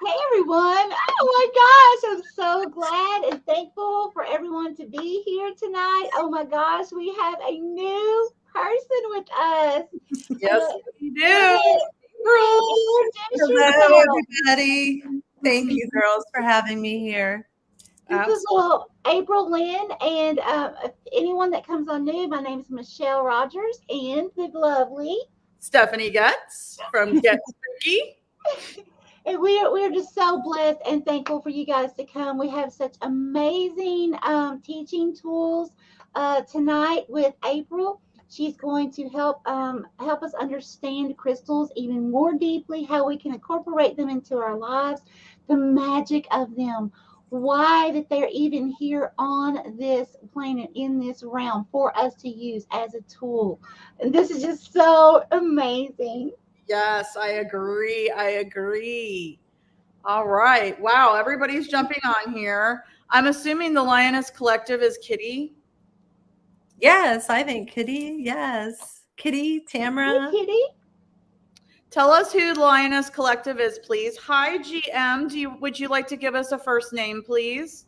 Hey everyone. Oh my gosh, I'm so glad and thankful for everyone to be here tonight. Oh my gosh, we have a new person with us. Yes, Uh, we do. Lynn, April. introduce Hello, yourself. everybody. Thank you, girls, for having me here. This is Absolutely. April Lynn, and if anyone that comes on new, my name is Michelle Rogers and the lovely. Stephanie Getz from Get Spooky. And we are just so blessed and thankful for you guys to come. We have such amazing teaching tools tonight with April. She's going to help us understand crystals even more deeply, how we can incorporate them into our lives, the magic of them, why that they're even here on this planet in this realm for us to use as a tool. And this is just so amazing. Yes, I agree. I agree. All right. Wow, everybody's jumping on here. I'm assuming the Lioness Collective is Kitty. Yes, I think Kitty. Yes. Kitty, Hey, Tamara. Kitty. Tell us who the Lioness Collective is, please. Hi, GM. Would you like to give us a first name, please?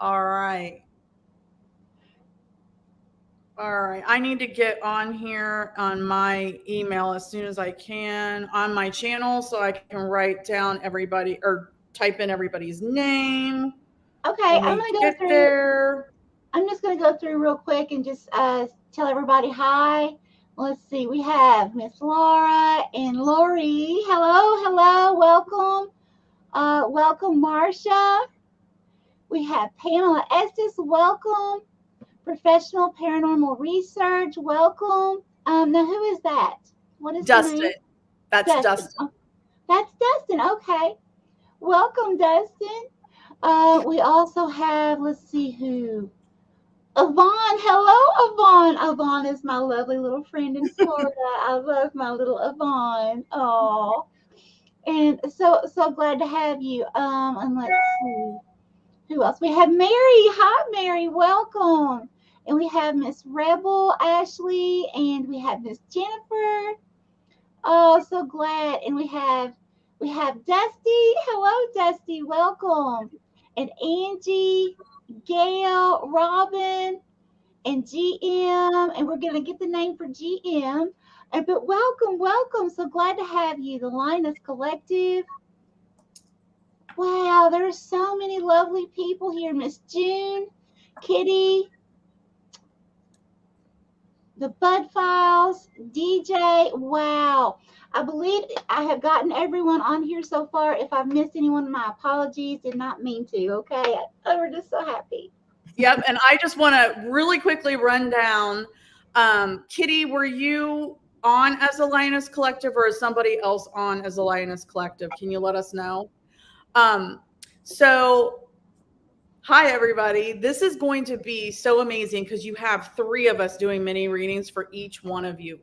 All right. All right. I need to get on here on my email as soon as I can on my channel so I can write down everybody or type in everybody's name Okay, when I'm we gonna go get through. there. I'm just gonna go through real quick and just tell everybody hi. Let's see. We have Miss Laura and Lori. Hello, hello, welcome. Welcome, Marcia. We have Pamela Estes. Welcome. Professional Paranormal Research. Welcome. Now who is that? What is her Dustin. name? That's Dustin. Dustin. Oh, that's Dustin. Okay. Welcome, Dustin. We also have. Let's see who. Yvonne, hello, Yvonne. Yvonne is my lovely little friend in Florida. I love my little Yvonne. Oh, and so glad to have you. And let's see who else. We have Mary. Hi, Mary. Welcome. And we have Miss Rebel Ashley, and we have Miss Jennifer. Oh, so glad. And we have Dusty. Hello, Dusty. Welcome. And Angie, Gail, Robin, and GM, and we're going to get the name for GM. But welcome, welcome. So glad to have you. The Linus Collective. Wow, there's so many lovely people here. Miss June, Kitty, the Bud Files, DJ. Wow. I believe I have gotten everyone on here so far. If I've missed anyone, my apologies. Did not mean to. Okay. We're just so happy. Yep. And I just want to really quickly run down. Kitty, were you on as a Lioness Collective or is somebody else on as a Lioness Collective? Can you let us know? Um, so hi, everybody. This is going to be so amazing because you have three of us doing mini readings for each one of you.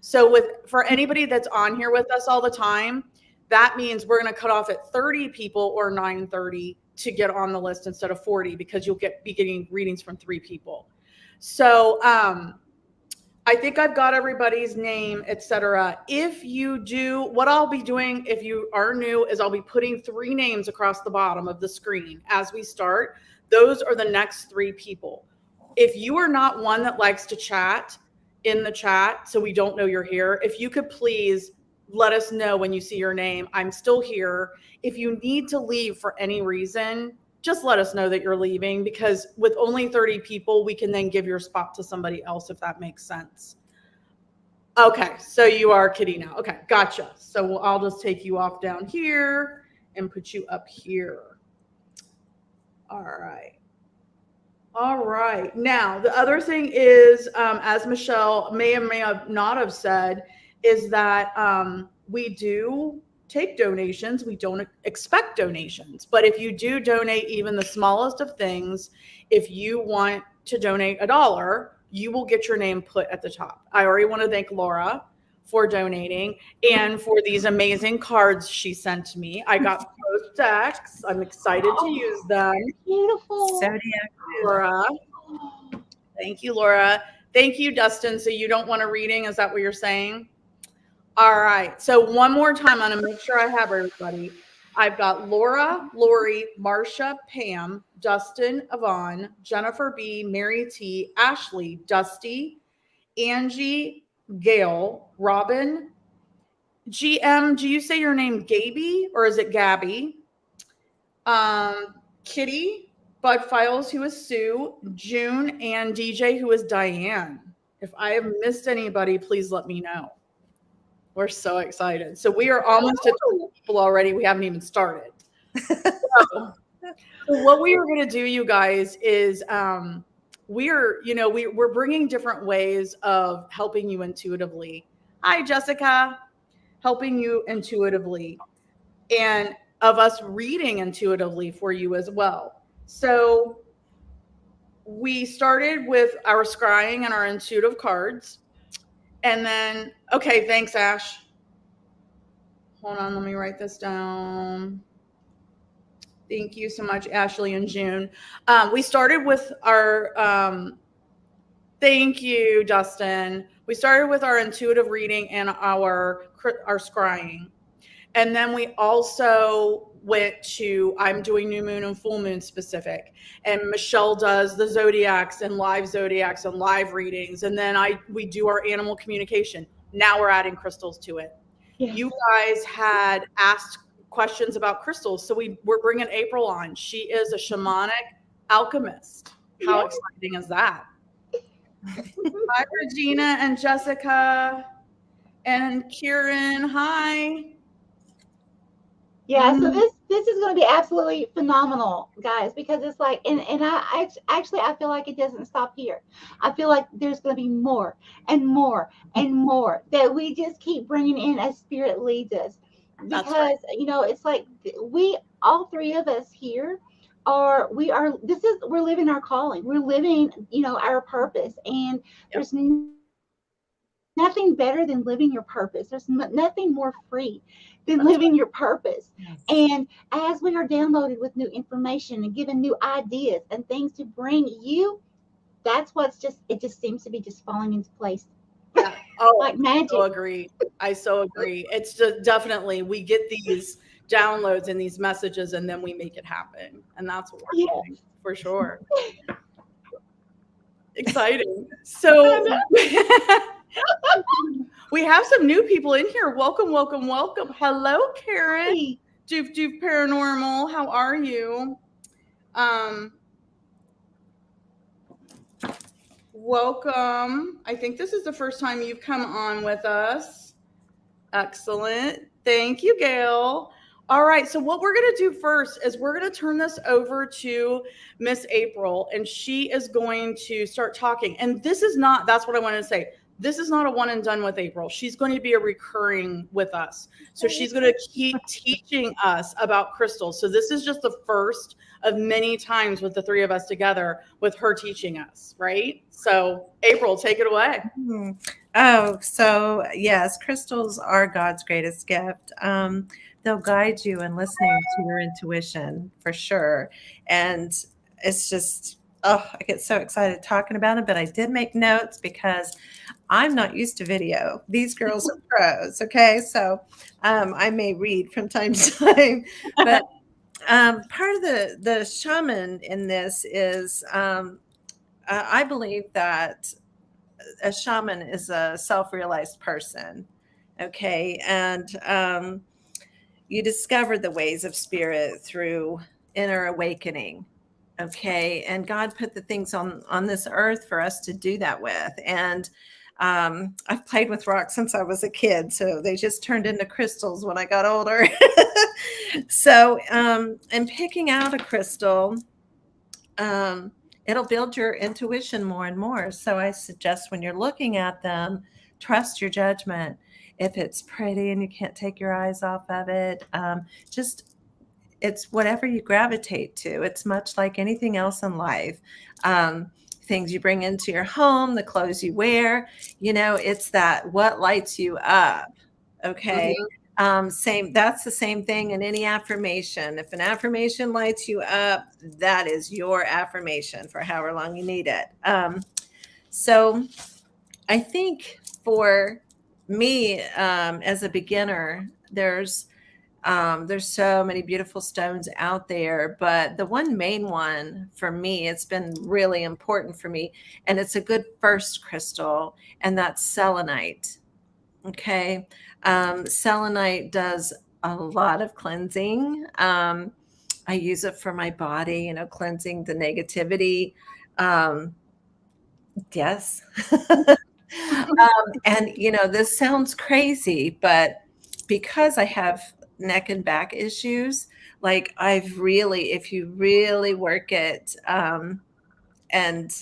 So, for anybody that's on here with us all the time, that means we're going to cut off at 30 people or 9:30 to get on the list instead of 40 because you'll be getting readings from three people. So, I think I've got everybody's name, etc. If you do, what I'll be doing if you are new is I'll be putting three names across the bottom of the screen as we start. Those are the next three people. If you are not one that likes to chat in the chat, so we don't know you're here, if you could please let us know when you see your name. I'm still here. If you need to leave for any reason, just let us know that you're leaving because with only 30 people, we can then give your spot to somebody else if that makes sense. Okay, so you are Kitty now. Okay, gotcha. So I'll just take you off down here and put you up here. All right. All right. Now, the other thing is, as Michelle may or may have not have said, is that we do take donations. We don't expect donations. But if you do donate even the smallest of things, if you want to donate $1, you will get your name put at the top. I already want to thank Laura for donating and for these amazing cards she sent me. I got post decks. I'm excited to use Oh, them. beautiful. Zodiac mood. Laura. Thank you, Laura. Thank you, Dustin. So you don't want a reading? Is that what you're saying? All right. So one more time, I'm going to make sure I have everybody. I've got Laura, Lori, Marcia, Pam, Dustin, Yvonne, Jennifer B, Mary T, Ashley, Dusty, Angie, Gail, Robin, GM. Do you say your name Gaby or is it Gabby? Kitty, Bud Files, who is Sue, June, and DJ, who is Diane. If I have missed anybody, please let me know. We're so excited. So we are almost at 20 people already. We haven't even started. So what we are going to do, you guys, is we're bringing different ways of helping you intuitively. Hi, Jessica, helping you intuitively, and of us reading intuitively for you as well. So we started with our scrying and our intuitive cards, and then okay, thanks, Ash. Hold on, let me write this down. Thank you so much, Ashley and June. We started with our, thank you, Dustin. We started with our intuitive reading and our scrying. And then we also went to, I'm doing new moon and full moon specific. And Michelle does the zodiacs and live readings. And then we do our animal communication. Now we're adding crystals to it. Yes. You guys had asked questions about crystals. So we're bringing April on. She is a shamanic alchemist. How exciting is that? Hi, Regina and Jessica and Kieran. Hi. Yeah, so this is going to be absolutely phenomenal, guys, because it's like, and I actually I feel like it doesn't stop here. I feel like there's going to be more and more and more that we just keep bringing in as spirit leads us, That's because right. it's like we all three of us here we're living our calling, we're living our purpose, and there's nothing better than living your purpose. There's nothing more free than living your purpose. Yes. And as we are downloaded with new information and given new ideas and things to bring you, that's it just seems to be just falling into place. Yeah. Oh, Like magic. I so agree. I so agree. It's just definitely we get these downloads and these messages and then we make it happen. And that's what we're doing for sure. Exciting. So we have some new people in here. Welcome, welcome, welcome. Hello, Karen. Hey. Doof Doof Paranormal. How are you? Welcome. I think this is the first time you've come on with us. Excellent. Thank you, Gail. All right. So what we're going to do first is we're going to turn this over to Miss April, and she is going to start talking. And that's what I wanted to say. This is not a one and done with April. She's going to be a recurring with us. So she's going to keep teaching us about crystals. So this is just the first of many times with the three of us together with her teaching us, right? So April, take it away. Oh, so yes, crystals are God's greatest gift. They'll guide you in listening to your intuition for sure. And it's just, I get so excited talking about it, but I did make notes because I'm not used to video. These girls are pros. Okay. So I may read from time to time, but part of the shaman in this is I believe that a shaman is a self-realized person. Okay. And you discover the ways of spirit through inner awakening. Okay. And God put the things on this earth for us to do that with. And I've played with rocks since I was a kid, so they just turned into crystals when I got older. So, and picking out a crystal, it'll build your intuition more and more. So I suggest when you're looking at them, trust your judgment. If it's pretty and you can't take your eyes off of it, it's whatever you gravitate to. It's much like anything else in life. Things you bring into your home, the clothes you wear, it's that what lights you up. Okay. That's the same thing in any affirmation. If an affirmation lights you up, that is your affirmation for however long you need it. So I think for me, as a beginner, there's so many beautiful stones out there, but the one main one for me, it's been really important for me, and it's a good first crystal, and that's selenite. Okay. Selenite does a lot of cleansing. I use it for my body, cleansing the negativity. Um, yes. And, this sounds crazy, but because I have neck and back issues, like if you really work it, and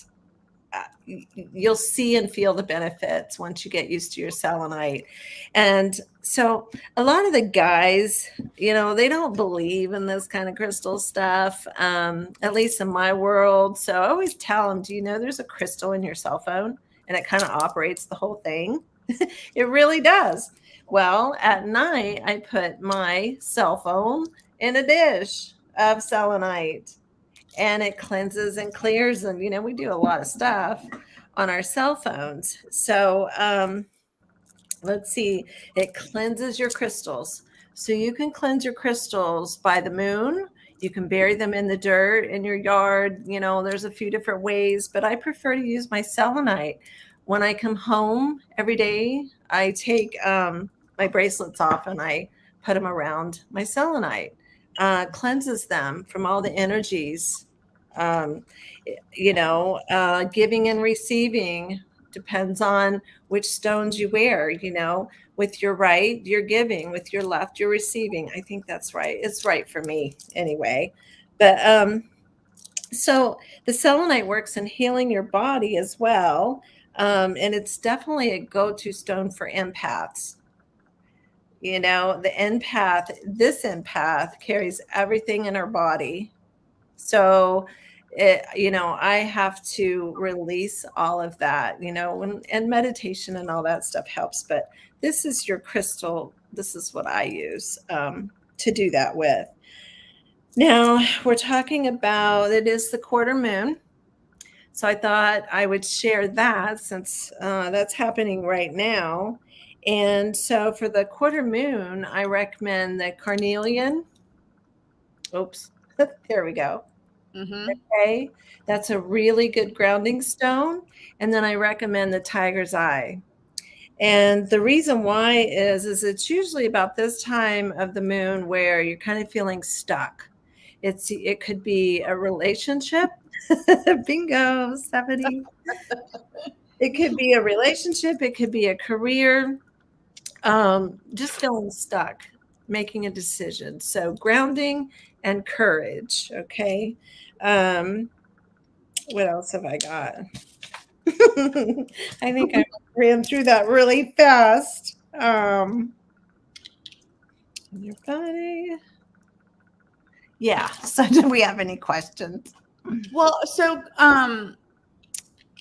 you'll see and feel the benefits once you get used to your selenite. And so a lot of the guys, they don't believe in this kind of crystal stuff, at least in my world. So I always tell them, do you know there's a crystal in your cell phone and it kind of operates the whole thing? It really does. Well, at night, I put my cell phone in a dish of selenite, and it cleanses and clears. And, we do a lot of stuff on our cell phones. So, let's see, it cleanses your crystals. So you can cleanse your crystals by the moon. You can bury them in the dirt in your yard. There's a few different ways, but I prefer to use my selenite. When I come home every day, I take my bracelets off and I put them around my selenite. Cleanses them from all the energies. Um, Giving and receiving depends on which stones you wear. With your right, you're giving; with your left, you're receiving. I think that's right. It's right for me anyway. But so the selenite works in healing your body as well. And it's definitely a go-to stone for empaths. This empath carries everything in our body. So, I have to release all of that, and meditation and all that stuff helps. But this is your crystal. This is what I use, to do that with. Now, we're talking about it is the quarter moon. So I thought I would share that since that's happening right now. And so for the quarter moon, I recommend the carnelian. Oops, there we go. Mm-hmm. Okay, that's a really good grounding stone. And then I recommend the tiger's eye. And the reason why is it's usually about this time of the moon where you're kind of feeling stuck. It could be a relationship. Bingo, Stephanie. It could be a relationship, it could be a career, just feeling stuck, making a decision. So grounding and courage. Okay. Um, what else have I got? I think I ran through that really fast. Your body. Yeah. So, do we have any questions? Well, so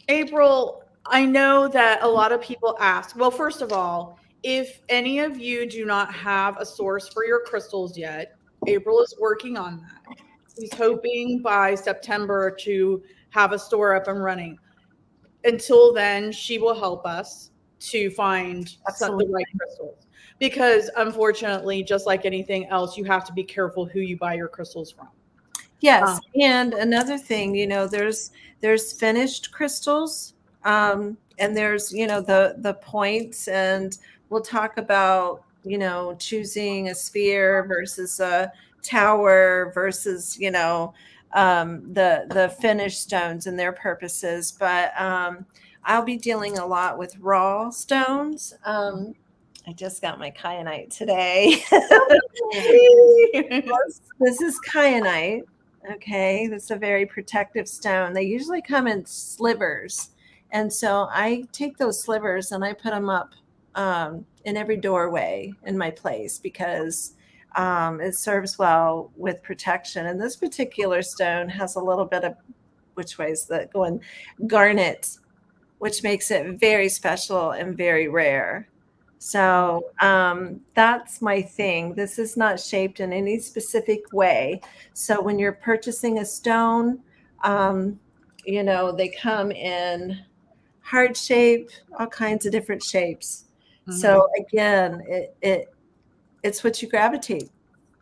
April, I know that a lot of people ask. Well, first of all, if any of you do not have a source for your crystals yet, April is working on that. She's hoping by September to have a store up and running. Until then, she will help us to find the Absolutely. right crystals. Because unfortunately, just like anything else, you have to be careful who you buy your crystals from. Yes, and another thing, there's finished crystals, and there's the points, and we'll talk about choosing a sphere versus a tower versus the finished stones and their purposes. But I'll be dealing a lot with raw stones. I just got my kyanite today. This is kyanite. Okay, that's a very protective stone. They usually come in slivers. And so I take those slivers and I put them up in every doorway in my place because it serves well with protection. And this particular stone has a little bit of, which way is that going? Garnet, which makes it very special and very rare. So that's my thing. This is not shaped in any specific way. So when you're purchasing a stone, um, they come in heart shape, all kinds of different shapes. So again, it's what you gravitate,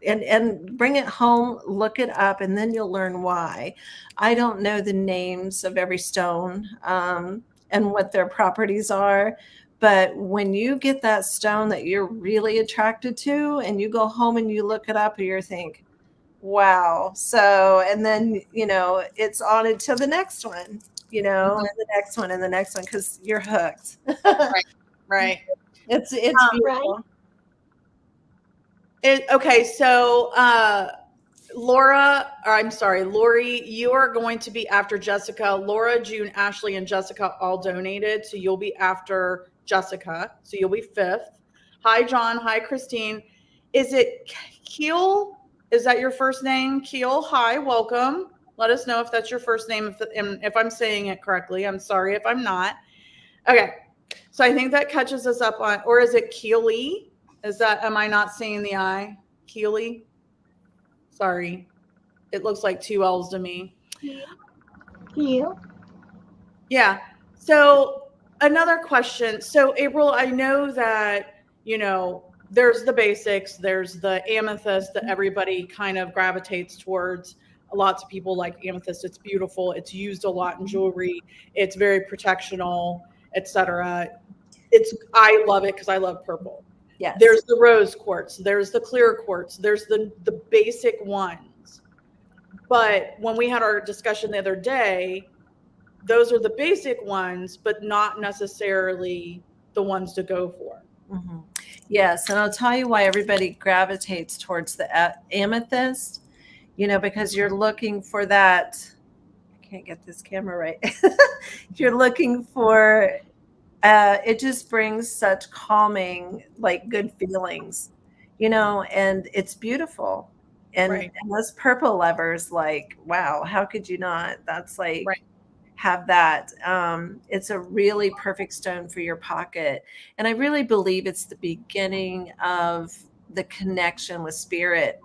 and bring it home, look it up, and then you'll learn why. I don't know the names of every stone, and what their properties are, but when you get that stone that you're really attracted to and you go home and you look it up, you think, wow. So, and then, it's on into the next one, Mhm. and the next one and the next one, because you're hooked. Right. Right. It's Right? beautiful. Okay, so Laura, or I'm sorry, Lori, you are going to be after Jessica. Laura, June, Ashley, and Jessica all donated, so you'll be after Jessica. So you'll be fifth. Hi, John. Hi, Christine. Is it Keel? Is that your first name? Keel. Hi, welcome. Let us know if that's your first name. If I'm saying it correctly, I'm sorry if I'm not. Okay, so I think that catches us up on, or is it Keely? Is that, am I not seeing the I? Keely? Sorry. It looks like two L's to me. You. Yeah. So another question. So April, I know that, there's the basics, there's the amethyst that everybody kind of gravitates towards. Lots of people like amethyst. It's beautiful. It's used a lot in jewelry. It's very protectional, etc. I love it because I love purple. Yes. There's the rose quartz, there's the clear quartz, there's the basic ones. But when we had our discussion the other day, those are the basic ones, but not necessarily the ones to go for. Mhm. Yes, and I'll tell you why everybody gravitates towards the amethyst, because you're looking for that. I can't get this camera right. You're looking for, it just brings such calming, like good feelings, and it's beautiful. Right. And those purple lovers, like, wow, how could you not? That's like, Right. have that. It's a really perfect stone for your pocket. And I really believe it's the beginning of the connection with spirit,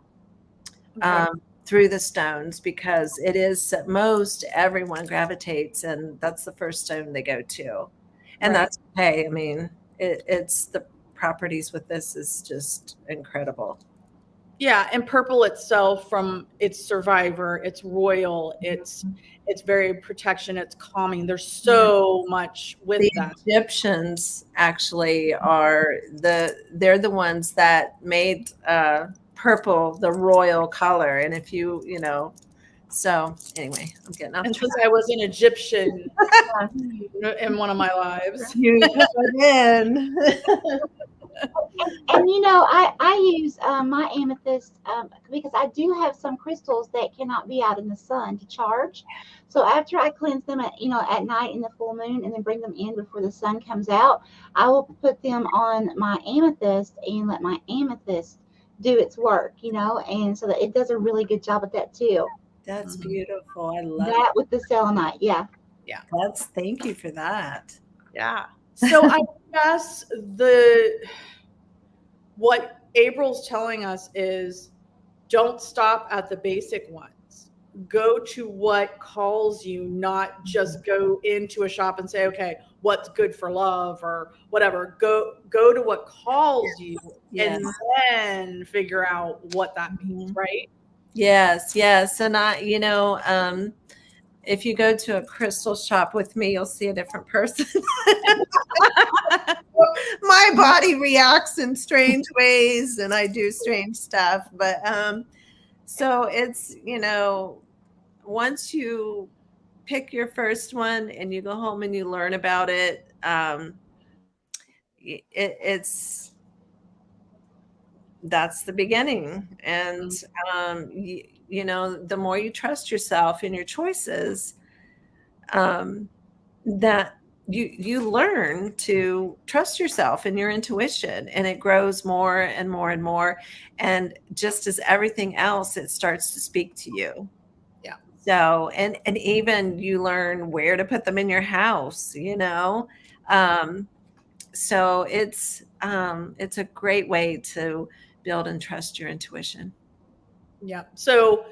Okay. through the stones, because it is most everyone gravitates, and that's the first stone they go to. And Right. that's okay. I mean, it's the properties with this is just incredible. Yeah, and purple itself, from its survivor, it's royal, it's very protection, it's calming. There's Yeah. so much The with that. Egyptians actually they're the ones that made purple the royal color. And if so anyway, I'm getting off And track. since I was an Egyptian in one of my lives. You got in. And I use my amethyst because I do have some crystals that cannot be out in the sun to charge. So after I cleanse them at night in the full moon and then bring them in before the sun comes out, I will put them on my amethyst and let my amethyst do its work, and so that it does a really good job at that too. That's Mhm. beautiful. I love That with the selenite, yeah. Yeah. that's thank you for that. Yeah. So I guess the what April's telling us is, don't stop at the basic ones. Go to what calls you, not just go into a shop and say, okay, what's good for love or whatever. Go to what calls you Yes. and then figure out what that means, Mhm. right? Yes, yes. And if you go to a crystal shop with me, you'll see a different person. My body reacts in strange ways and I do strange stuff. But so it's, once you pick your first one and you go home and you learn about it, it's that's the beginning. And Mhm. the more you trust yourself in your choices, um, that you learn to trust yourself and your intuition, and it grows more and more and more. And just as everything else, it starts to speak to you. Yeah. So, and even you learn where to put them in your house. um, so it's a great way to build and trust your intuition. Yeah. So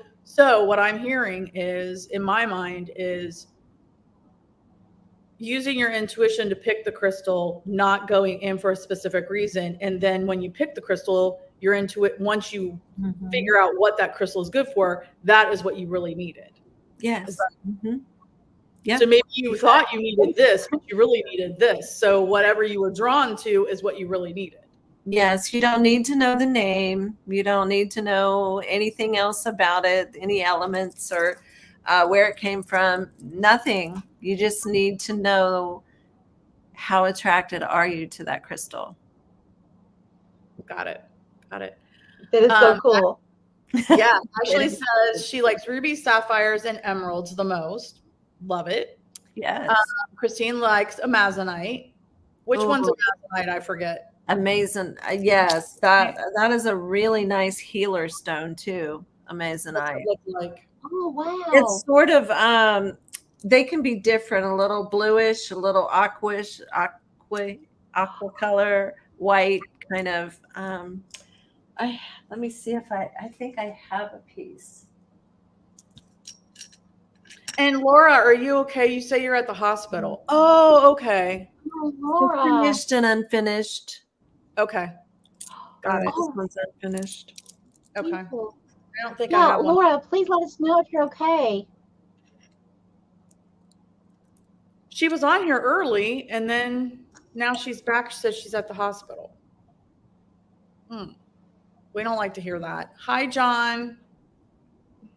what I'm hearing is, in my mind, is using your intuition to pick the crystal, not going in for a specific reason. And then when you pick the crystal, you're into it. Once you figure out what that crystal is good for, that is what you really needed. Yes. Yeah. So maybe you thought you needed this, but you really needed this. So whatever you were drawn to is what you really needed. Yes, you don't need to know the name. You don't need to know anything else about it, any elements or where it came from. Nothing. You just need to know how attracted are you to that crystal. Got it. That is so cool. Yeah, Ashley says she likes rubies, sapphires, and emeralds the most. Love it. Yes. Christine likes amazonite. Which one's amazonite? I forget. Amazing. Yes, that is a really nice healer stone too. Amazonite. What's it look like? Oh wow. It's sort of they can be different, a little bluish, a little aqua color, white kind of. Let me see if I think I have a piece. And Laura, are you okay? You say you're at the hospital. Oh, okay. Oh, Laura. Finished and unfinished. Okay. Got it. This one's unfinished. Okay. Beautiful. I don't think I have one. Laura, please let us know if you're okay. She was on here early, and then now she's back. She says she's at the hospital. We don't like to hear that. Hi, John.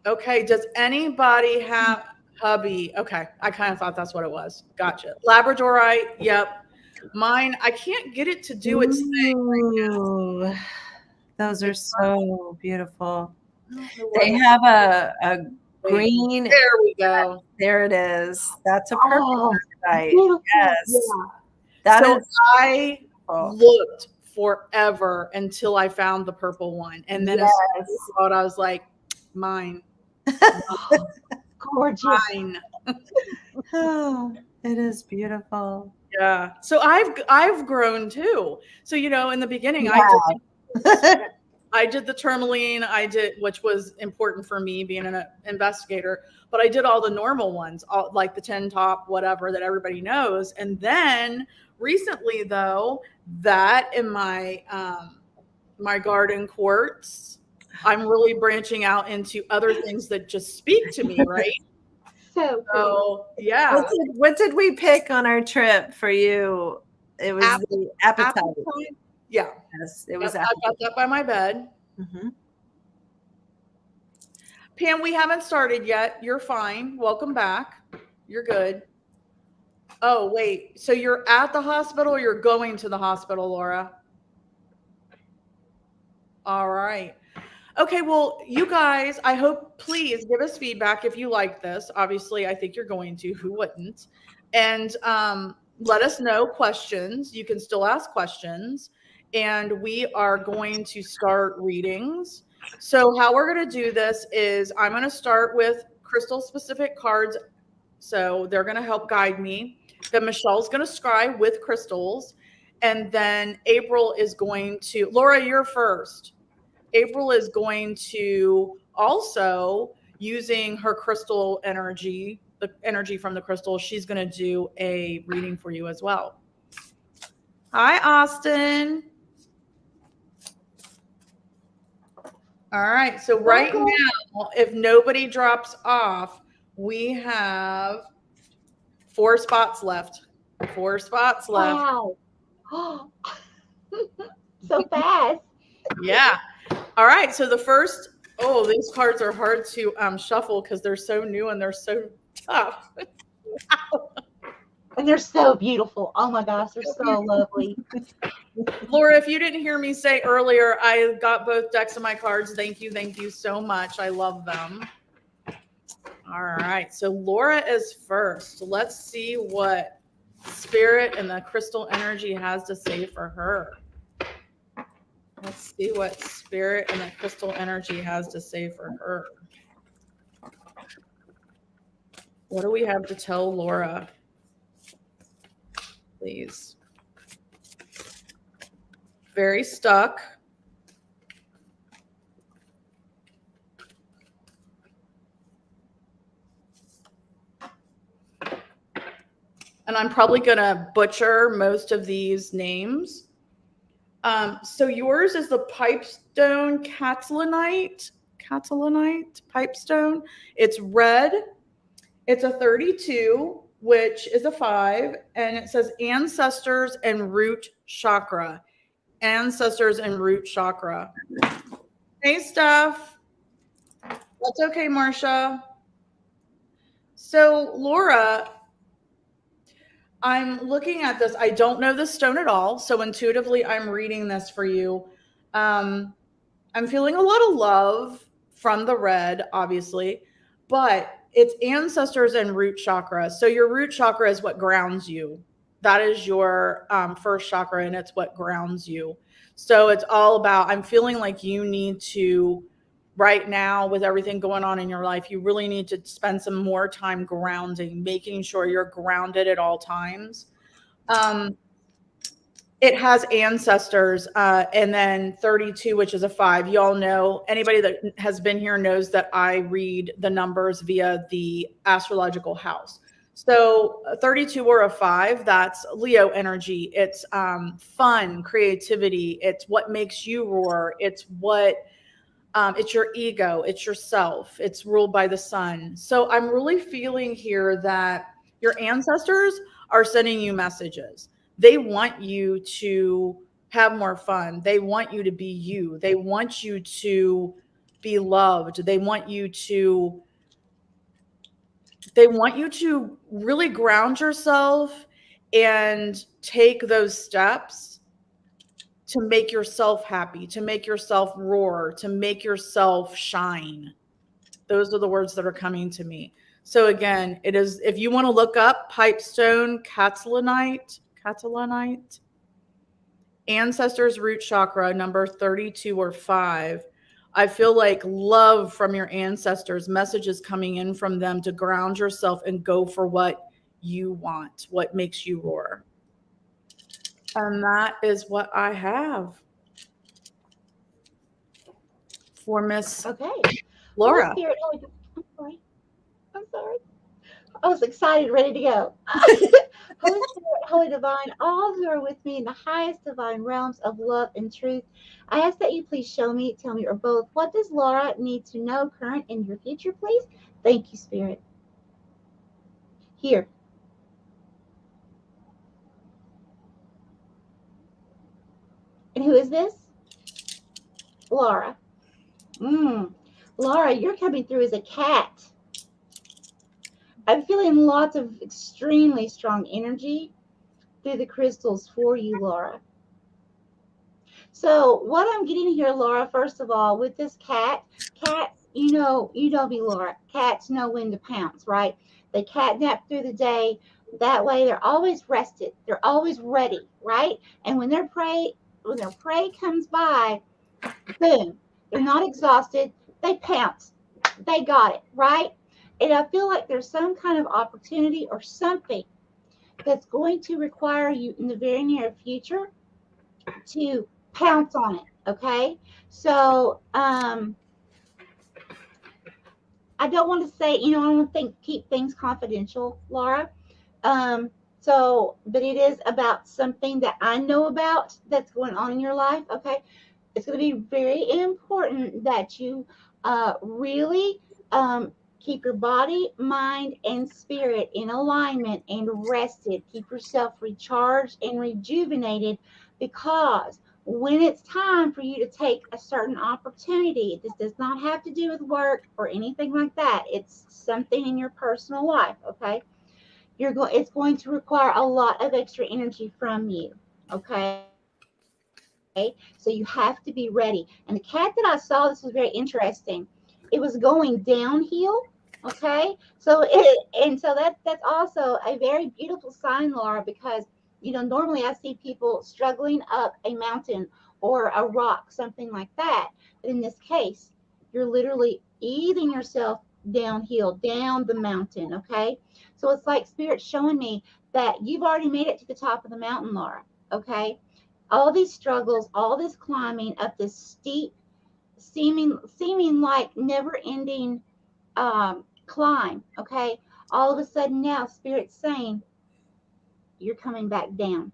Okay. Does anybody have hubby? Okay. I kind of thought that's what it was. Gotcha. Labradorite. Yep. Mine, I can't get it to do its thing right now. Those are so beautiful. They have a green. There we go. There it is. That's a perfect site. Yes. Yeah. So I looked forever until I found the purple one. And then as soon as I saw it, I was like, mine. Gorgeous. Mine. Oh, it is beautiful. Yeah. So I've grown too. So, in the beginning, I did the tourmaline, which was important for me being an investigator, but I did all the normal ones, like the 10 top, whatever that everybody knows. And then recently though, that in my, my garden quartz, I'm really branching out into other things that just speak to me. Right. So yeah. What did we pick on our trip for you? It was the appetite. Yeah. Yes, it was. I got that by my bed. Pam, we haven't started yet. You're fine. Welcome back. You're good. Oh, wait. So you're at the hospital or you're going to the hospital, Laura? All right. Okay, well, you guys, I hope, please give us feedback if you like this. Obviously, I think you're going to. Who wouldn't? And let us know questions. You can still ask questions. And we are going to start readings. So how we're going to do this is I'm going to start with crystal-specific cards. So they're going to help guide me. Then Michelle's going to scry with crystals. And then April is going to – Laura, you're first. April is going to also, using her crystal energy, the energy from the crystal, she's going to do a reading for you as well. Hi, Austin. All right. So right now, if nobody drops off, we have 4 spots left. 4 spots left. Wow. So fast. Yeah. All right. So the first, these cards are hard to shuffle because they're so new and they're so tough. And they're so beautiful. Oh my gosh, they're so lovely. Laura, if you didn't hear me say earlier, I got both decks of my cards. Thank you. Thank you so much. I love them. All right. So Laura is first. Let's see what Spirit and the crystal energy has to say for her. Let's see what Spirit and the crystal energy has to say for her. What do we have to tell Laura? Please. Very stuck. And and I'm probably going to butcher most of these names. So yours is the pipestone Catalanite pipestone. It's red. It's a 32, which is a 5, and it says ancestors and root chakra. Ancestors and root chakra. Hey, Steph. That's okay, Marcia. So, Laura, I'm looking at this. I don't know this stone at all. So, intuitively, I'm reading this for you. Um, I'm feeling a lot of love from the red, obviously, but it's ancestors and root chakra. So your root chakra is what grounds you. That is your first chakra, and it's what grounds you. So it's all about, I'm feeling like you need to, right now, with everything going on in your life, you really need to spend some more time grounding, making sure you're grounded at all times. Um, it has ancestors, and then 32, which is a 5. You all know, anybody that has been here knows that I read the numbers via the astrological house. So 32 or a 5, that's Leo energy. It's fun, creativity. It's what makes you roar. It's your ego, it's yourself, it's ruled by the sun. So I'm really feeling here that your ancestors are sending you messages. They want you to have more fun. They want you to be you. They want you to be loved. They want you to really ground yourself and take those steps to make yourself happy, to make yourself roar, to make yourself shine. Those are the words that are coming to me. So again, it is, if you want to look up pipestone Catalanite, ancestors root chakra number 32 or 5. I feel like love from your ancestors, messages coming in from them to ground yourself and go for what you want, what makes you roar. And that is what I have for Miss Okay. Holy Laura. Spirit, I'm sorry. I'm sorry. I was excited, ready to go. Holy Spirit, Holy Divine, all who are with me in the highest divine realms of love and truth, I ask that you please show me, tell me, or both, what does Laura need to know current in your future, please? Thank you, Spirit. Here. And who is this? Laura. Laura, you're coming through as a cat. I'm feeling lots of extremely strong energy through the crystals for you, Laura. So what I'm getting here, Laura, first of all, with this cats, you know me, Laura. Cats know when to pounce, right? They cat nap through the day. That way they're always rested. They're always ready, right? And when their prey comes by, boom, they're not exhausted. They pounce. They got it, right? And I feel like there's some kind of opportunity or something that's going to require you in the very near future to pounce on it. Okay. So I don't want to say, I don't want to keep things confidential, Laura. Um, but it is about something that I know about that's going on in your life. Okay. It's going to be very important that you really keep your body, mind, and spirit in alignment and rested. Keep yourself recharged and rejuvenated, because when it's time for you to take a certain opportunity, this does not have to do with work or anything like that. It's something in your personal life, okay? It's going to require a lot of extra energy from you, okay? So you have to be ready. And the cat that I saw, this was very interesting. It was going downhill, okay? That's also a very beautiful sign, Laura, because normally I see people struggling up a mountain or a rock, something like that. But in this case, you're literally easing yourself downhill, down the mountain, okay? So it's like Spirit showing me that you've already made it to the top of the mountain, Laura, okay? All these struggles, all this climbing up this steep, seeming like never ending climb, okay? All of a sudden now, Spirit's saying, you're coming back down.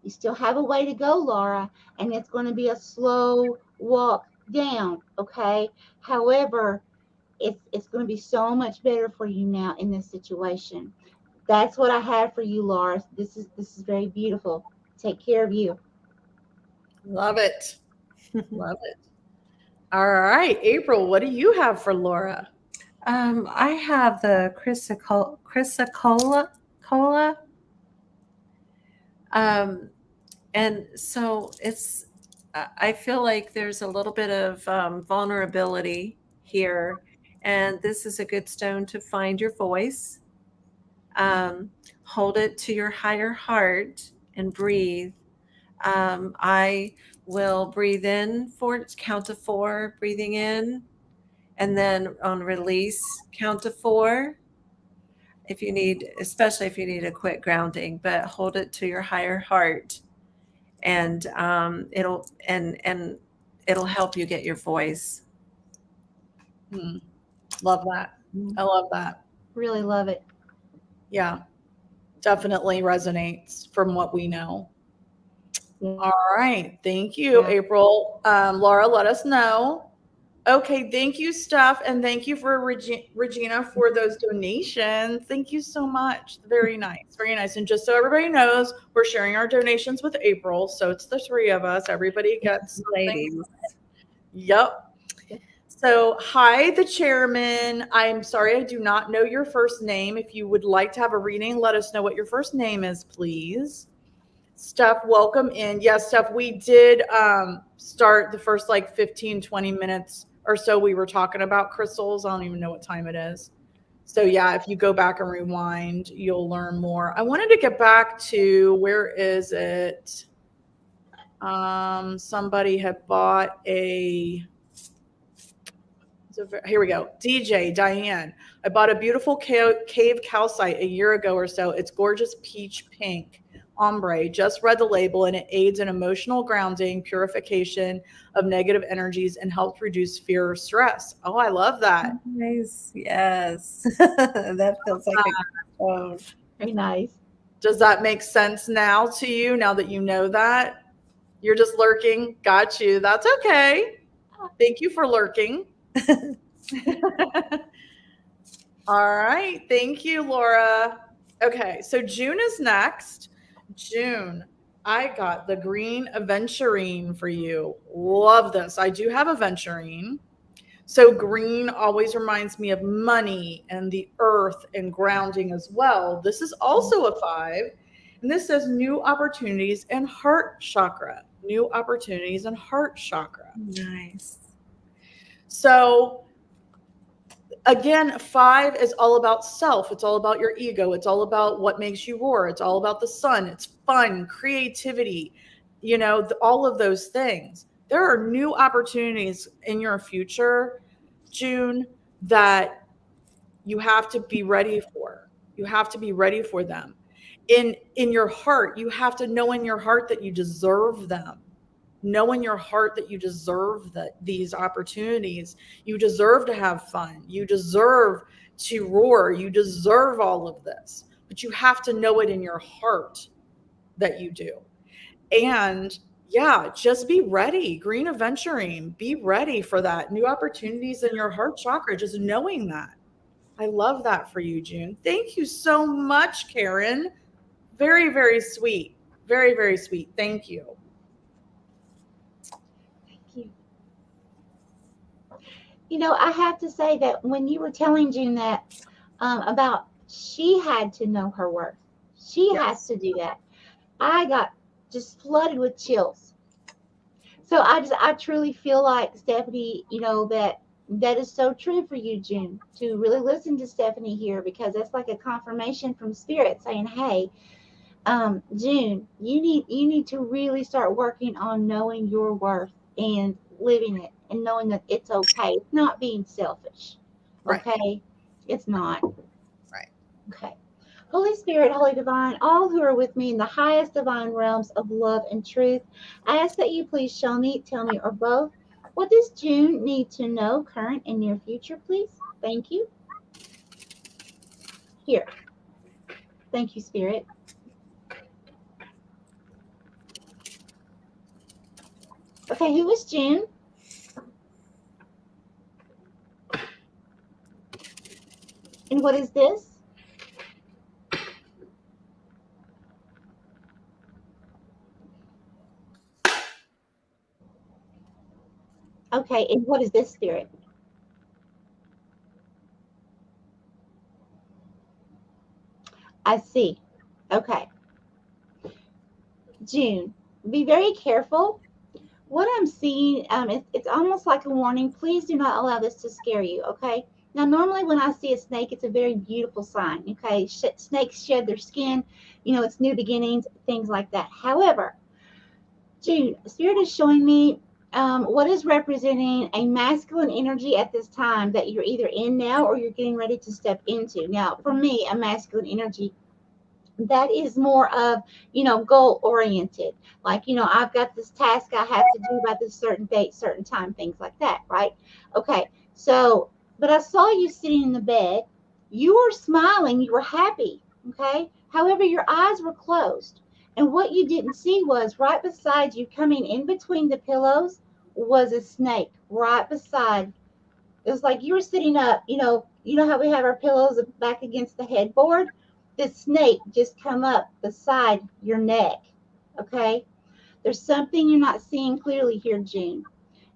You still have a way to go, Laura, and it's going to be a slow walk down, okay? However, it's going to be so much better for you now in this situation. That's what I have for you, Laura. This is very beautiful. Take care of you. Love it. Love it. All right, April, what do you have for Laura? I have the chrysocolla, um, and so it's. I feel like there's a little bit of vulnerability here, and this is a good stone to find your voice. Um, Hold it to your higher heart and breathe. I will breathe in for count to four, breathing in, and then on release, count to four. If you need, especially if you need a quick grounding, but hold it to your higher heart, and and it'll help you get your voice. Hmm. Love that. I love that. Really love it. Yeah, definitely resonates from what we know. All right. Thank you, Yeah. April. Laura, let us know. Okay. Thank you, Steph. And thank you for Regina for those donations. Thank you so much. Very nice. Very nice. And just so everybody knows, we're sharing our donations with April. So it's the three of us. Everybody gets something. Ladies. Yep. So, hi, the chairman. I'm sorry I do not know your first name. If you would like to have a reading, let us know what your first name is, please. Steph, welcome in. Yes, Steph, we did start the first like 15, 20 minutes or so. We were talking about crystals. I don't even know what time it is. So, yeah, if you go back and rewind, you'll learn more. I wanted to get back to where is it? Somebody had bought a. So here we go. DJ Diane. I bought a beautiful cave calcite a year ago or so. It's gorgeous peach pink ombre. Just read the label and it aids in emotional grounding, purification of negative energies, and helps reduce fear or stress. Oh, I love that. Nice. Yes. That feels like a good stone. Very nice. Does that make sense now to you, now that you know that? You're just lurking. Got you. That's okay. Thank you for lurking. All right. Thank you, Laura. Okay. So June is next. June, I got the green aventurine for you. Love this. I do have aventurine. So green always reminds me of money and the earth and grounding as well. This is also a 5. And this says new opportunities and heart chakra. New opportunities and heart chakra. Nice. So again, 5 is all about self. It's all about your ego. It's all about what makes you roar. It's all about the sun. It's fun, creativity, all of those things. There are new opportunities in your future, June, that you have to be ready for. You have to be ready for them. In your heart, you have to know in your heart that you deserve them. Know in your heart that you deserve these opportunities. You deserve to have fun. You deserve to roar. You deserve all of this. But you have to know it in your heart that you do. And yeah, just be ready. Green aventurine, be ready for that. New opportunities in your heart chakra, just knowing that. I love that for you, June. Thank you so much, Karen. Very, very sweet. Very, very sweet. Thank you. Thank you. I have to say that when you were telling June that about she had to know her worth, she has Yes. to do that. I got just flooded with chills. So I truly feel like Stephanie, that is so true for you, June, to really listen to Stephanie here because that's like a confirmation from spirit saying, hey, June, you need to really start working on knowing your worth and living it and knowing that it's okay. It's not being selfish. Right. Okay? It's not. Right. Okay. Holy Spirit, Holy Divine, all who are with me in the highest divine realms of love and truth, I ask that you please show me, tell me, or both, what does June need to know, current and near future, please? Thank you. Here. Thank you, Spirit. Okay, who was June? And what is this? Okay, and what is this spirit? I see. Okay, June. Be very careful. What I'm seeing, it's almost like a warning. Please do not allow this to scare you, okay? Now, normally when I see a snake, it's a very beautiful sign, okay? Snakes shed their skin, it's new beginnings, things like that. However, June, Spirit is showing me what is representing a masculine energy at this time that you're either in now or you're getting ready to step into. Now, for me, a masculine energy that is more of goal oriented, like I've got this task I have to do by this certain date, certain time, things like that, right? Okay, so but I saw you sitting in the bed, you were smiling, you were happy, okay? However, your eyes were closed, and what you didn't see was right beside you, coming in between the pillows, was a snake right beside. It was like you were sitting up, how we have our pillows back against the headboard? This snake just come up beside your neck. Okay? There's something you're not seeing clearly here, June.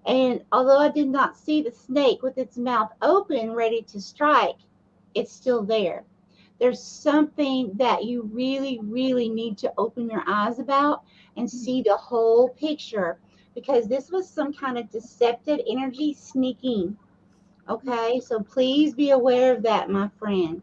And although I did not see the snake with its mouth open, ready to strike, it's still there. There's something that you really, really need to open your eyes about and see the whole picture, because this was some kind of deceptive energy sneaking. Okay, so please be aware of that, my friend.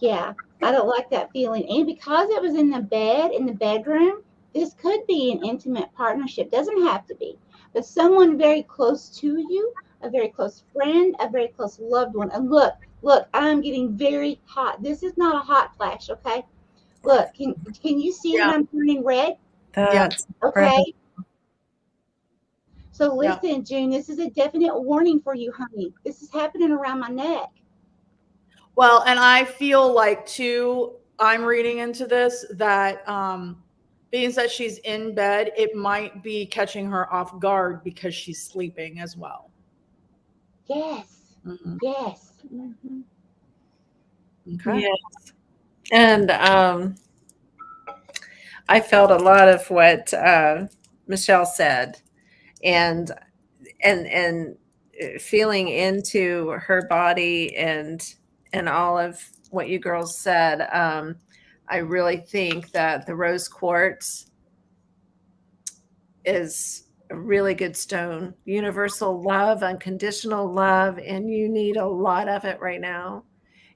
Yeah, I don't like that feeling. And because it was in the bed, in the bedroom, this could be an intimate partnership. Doesn't have to be, but someone very close to you, a very close friend, a very close loved one. And look, I'm getting very hot. This is not a hot flash, okay? Look, can you see that Yeah. I'm turning red? Yeah. That's incredible. Okay. So Yeah. listen, June, this is a definite warning for you, honey. This is happening around my neck. Well, and I feel like too, I'm reading into this that being that she's in bed, it might be catching her off guard because she's sleeping as well. Yes. Hmm. Yes. Okay. Yeah. And I felt a lot of what Michelle said, and and feeling into her body and all of what you girls said. I really think that the rose quartz is a really good stone. Universal love, unconditional love, and you need a lot of it right now.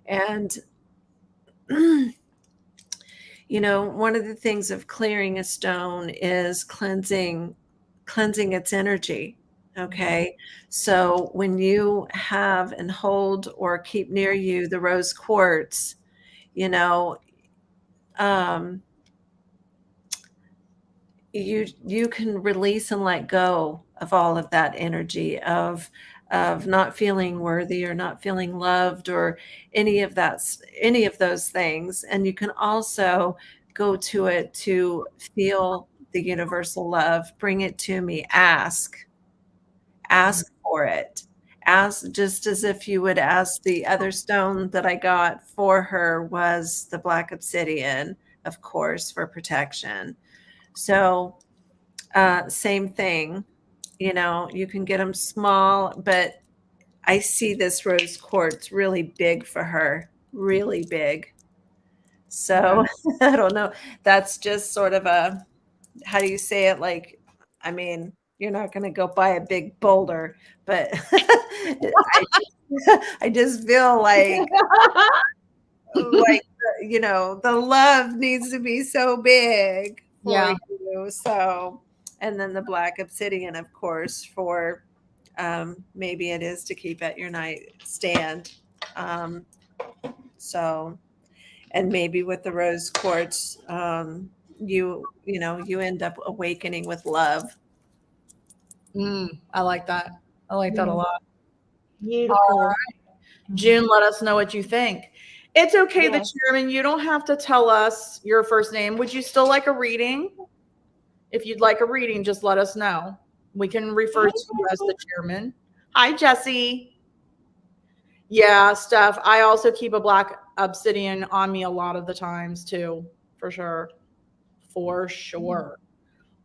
And one of the things of clearing a stone is cleansing its energy. Okay. So when you have and hold or keep near you the rose quartz, you know, um, you can release and let go of all of that energy of not feeling worthy or not feeling loved or any of those things. And you can also go to it to feel the universal love. Bring it to me. Ask for it. Ask just as if you would ask. The other stone that I got for her was the black obsidian, of course, for protection. So same thing. You can get them small, but I see this rose quartz really big for her, really big. Okay. So I don't know. That's just sort of a, how do you say it? Like, I mean, you're not going to go buy a big boulder, but I just feel like the love needs to be so big for Yeah. you. So, and then the black obsidian, of course, for maybe it is to keep at your nightstand. Um, so, and maybe with the rose quartz, you end up awakening with love. I like that. I like that a Mm, lot. beautiful. June, let us know what you think. It's okay, the Yes. chairman. You don't have to tell us your first name. Would you still like a reading? If you'd like a reading, just let us know. We can refer Hey, to you as the Jesse. chairman. Hi, Jesse. Yeah, Steph. I also keep a black obsidian on me a lot of the times too, for sure. For sure.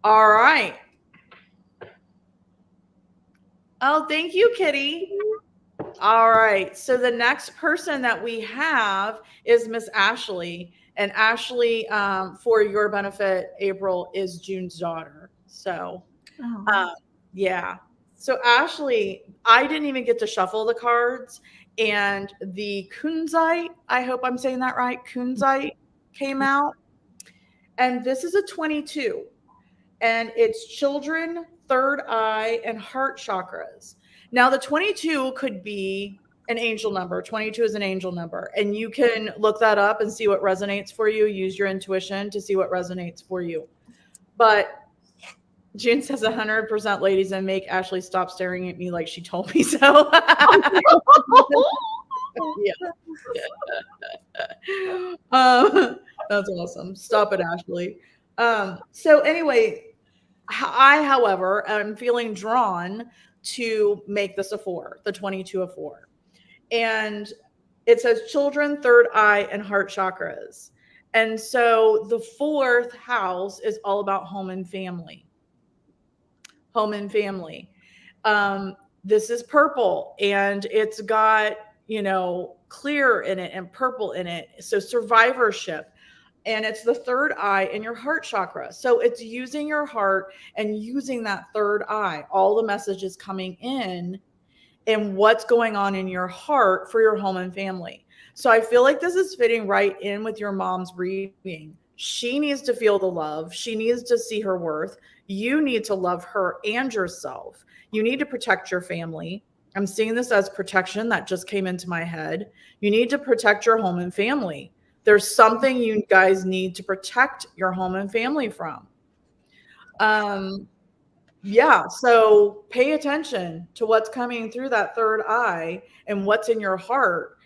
All right. Oh, thank you, Kitty. All right. So the next person that we have is Miss Ashley. And Ashley, for your benefit, April is June's daughter. So, Oh, um, yeah. So Ashley, I didn't even get to shuffle the cards. And the Kunzite, I hope I'm saying that right, Kunzite came out. And this is a 22. And it's children, third eye, and heart chakras. Now, the 22 could be an angel number. 22 is an angel number. And you can look that up and see what resonates for you. Use your intuition to see what resonates for you. But June says 100% ladies and make Ashley stop staring at me like she told me so. Yeah. That's awesome. Stop it, Ashley. So anyway, I, however, am feeling drawn to make this a four, the 22 a four. And it says children, third eye, and heart chakras. And so the fourth house is all about home and family. Home and family. Um, this is purple and it's got, clear in it and purple in it. So survivorship, and it's the third eye in your heart chakra. So it's using your heart and using that third eye. All the messages coming in and what's going on in your heart for your home and family. So I feel like this is fitting right in with your mom's reading. She needs to feel the love. She needs to see her worth. You need to love her and yourself. You need to protect your family. I'm seeing this as protection that just came into my head. You need to protect your home and family. There's something you guys need to protect your home and family from. Um, yeah, so pay attention to what's coming through that third eye and what's in your heart.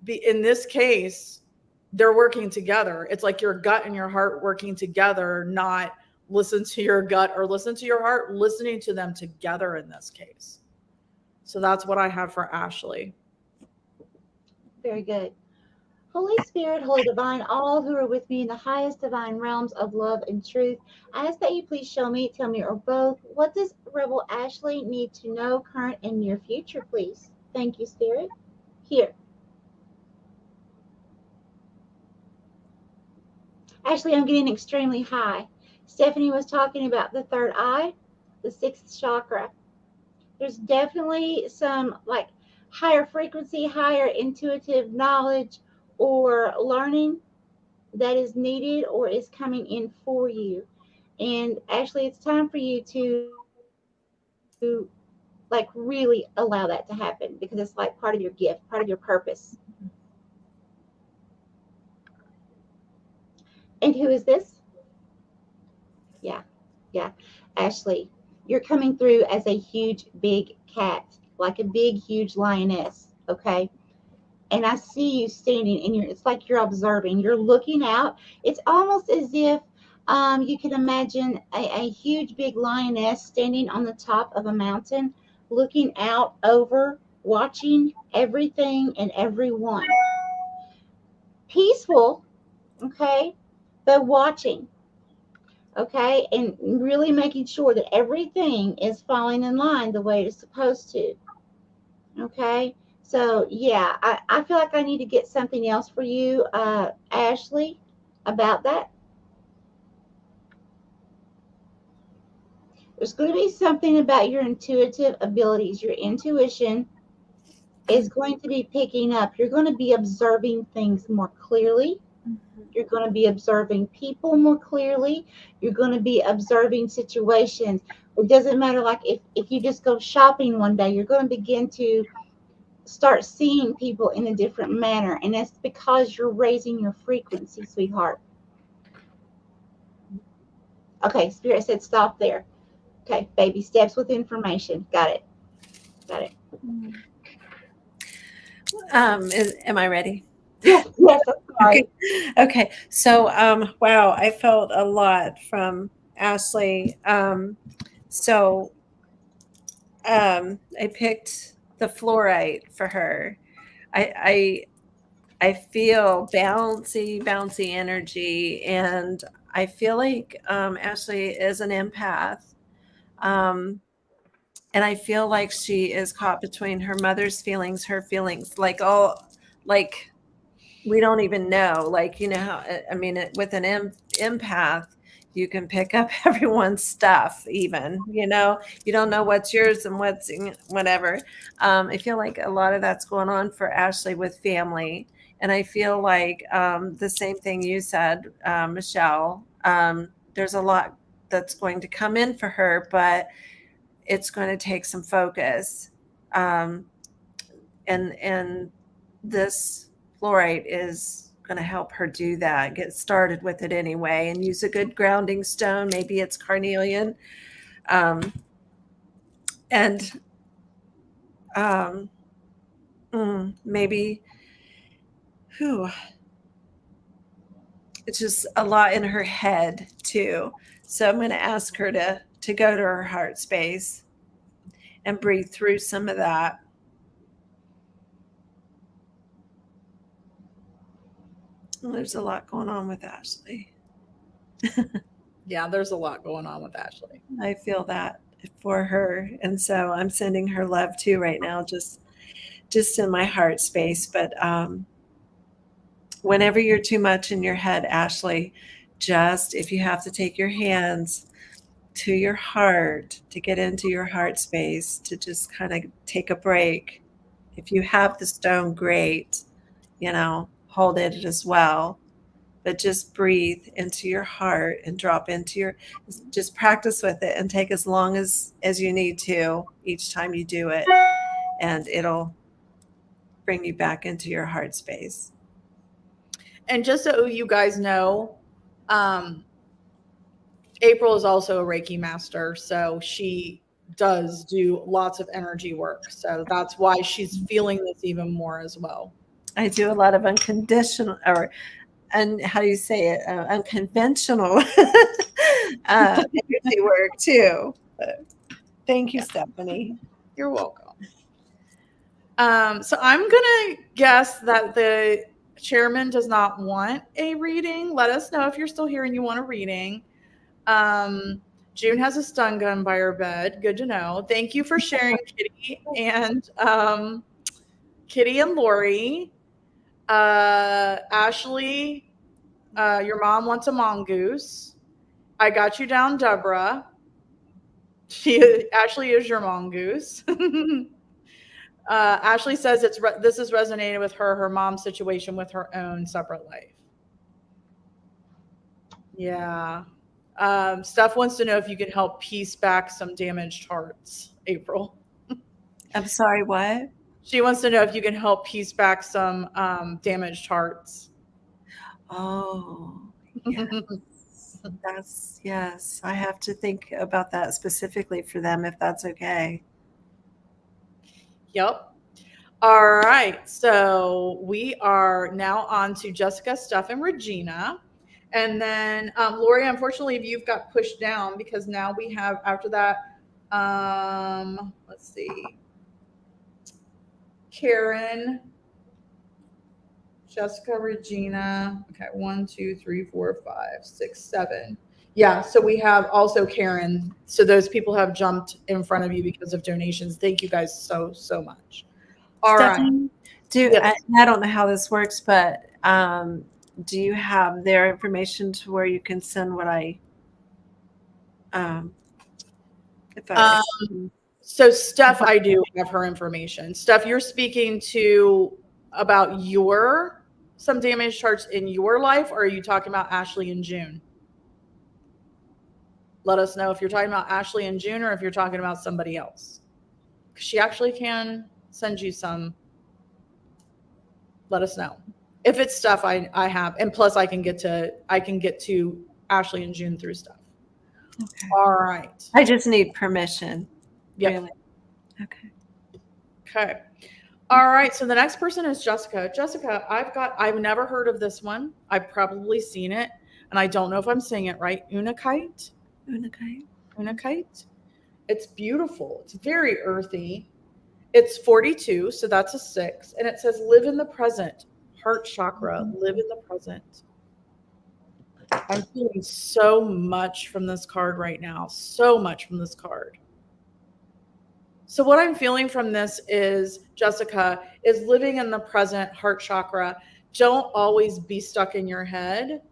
In this case, they're working together. It's like your gut and your heart working together, not listen to your gut or listen to your heart, listening to them together in this case. So that's what I have for Ashley. very good. Holy Spirit, Holy Divine, all who are with me in the highest divine realms of love and truth, I ask that you please show me, tell me, or both, what does Rebel Ashley need to know, current and near future, please? Thank you, Spirit. Here. Ashley, I'm getting extremely high. Stephanie was talking about the third eye, the sixth chakra. There's definitely some like higher frequency, higher intuitive knowledge or learning that is needed or is coming in for you. And actually, it's time for you to like really allow that to happen because it's like part of your gift, part of your purpose. And who is this? Yeah, yeah. Ashley, you're coming through as a huge, big cat, like a big, huge lioness. Okay. And I see you standing and it's like you're observing, you're looking out. It's almost as if you can imagine a huge big lioness standing on the top of a mountain, looking out over, watching everything and everyone. Peaceful, okay, but watching, okay, and really making sure that everything is falling in line the way it's supposed to. Okay. So yeah, I feel like I need to get something else for you, Ashley, about that. There's going to be something about your intuitive abilities. Your intuition is going to be picking up. You're going to be observing things more clearly. You're going to be observing people more clearly. You're going to be observing situations. It doesn't matter, like if you just go shopping one day, you're going to begin to start seeing people in a different manner. And that's because you're raising your frequency, sweetheart. Okay, Spirit said stop there. Okay, baby steps with information. Got it. Got it. Am I ready? Yes, yes, I'm Okay. sorry. Okay. So, wow, I felt a lot from Ashley. So I picked the fluorite for her. I I feel bouncy, bouncy energy, and I feel like Ashley is an empath. Um, and I feel like she is caught between her mother's feelings, her feelings, like all, like we don't even know. Like, you know, how, I mean, with an empath, you can pick up everyone's stuff, even, you know, you don't know what's yours and what's whatever. I feel like a lot of that's going on for Ashley with family. And I feel like the same thing you said, Michelle. There's a lot that's going to come in for her, but it's going to take some focus. Um, and this fluorite is going to help her do that, get started with it anyway, and use a good grounding stone. Maybe it's carnelian. um, and um, maybe whew, it's just a lot in her head too. So I'm going to ask her to go to her heart space and breathe through some of that. There's a lot going on with Ashley. Yeah, there's a lot going on with Ashley. I feel that for her, and so I'm sending her love too right now, just in my heart space. But whenever you're too much in your head, Ashley, just if you have to take your hands to your heart to get into your heart space, to just kind of take a break. If you have the stone, great, you know, hold it as well. But just breathe into your heart and drop into your, just practice with it and take as long as you need to each time you do it, and it'll bring you back into your heart space. And just so you guys know, um, April is also a Reiki master, so she does do lots of energy work. So that's why she's feeling this even more as well. I do a lot of unconditional, or how do you say it, unconventional energy work too. But thank you, Yeah, Stephanie. you're welcome. So I'm gonna guess that the chairman does not want a reading. Let us know if you're still here and you want a reading. Um, June has a stun gun by her bed. Good to know. Thank you for sharing, Kitty and Lori. Ashley, your mom wants a mongoose. I got you down, Deborah. Ashley is your mongoose. Ashley says this is resonated with her mom's situation with her own separate life. Yeah. Steph wants to know if you can help piece back some damaged hearts, April. I'm sorry, what? She wants to know if you can help piece back some damaged hearts. Oh, yes. That's, yes. I have to think about that specifically for them, if that's okay. Yep. All right. So we are now on to Jessica, Steph, and Regina. And then Lori, unfortunately, you've got pushed down because now we have after that, let's see, Karen, Jessica, Regina. Okay, 1, 2, 3, 4, 5, 6, 7. Yeah, so we have also Karen. So those people have jumped in front of you because of donations. Thank you guys so much. All right. Stephanie, Yes. I don't know how this works, but do you have their information to where you can send what um, if I, Um, so Steph, I do have her information. Steph, you're speaking to about your some damage charts in your life, or are you talking about Ashley and June? Let us know if you're talking about Ashley and June or if you're talking about somebody else. She actually can send you some. Let us know. If it's stuff I have, and plus I can get to Ashley and June through stuff. okay. All right. I just need permission. Yep. Really. Okay. Okay. All right. So the next person is Jessica. Jessica, I've never heard of this one. I've probably seen it, and I don't know if I'm saying it right. Unakite. Okay. Unakite. It's beautiful. It's very earthy. It's 42, so that's a 6. And it says live in the present. Heart chakra, live in the present. I'm feeling so much from this card right now. So much from this card. So, what I'm feeling from this is, Jessica, is living in the present, heart chakra. Don't always be stuck in your head.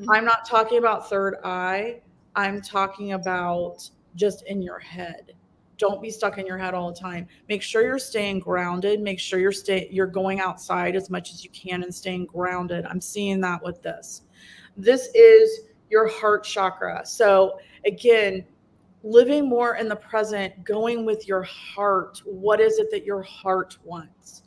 I'm not talking about third eye. I'm talking about just in your head. Don't be stuck in your head all the time. Make sure you're staying grounded. Make sure you're going outside as much as you can and staying grounded. I'm seeing that with this. This is your heart chakra. So again, living more in the present, going with your heart. What is it that your heart wants?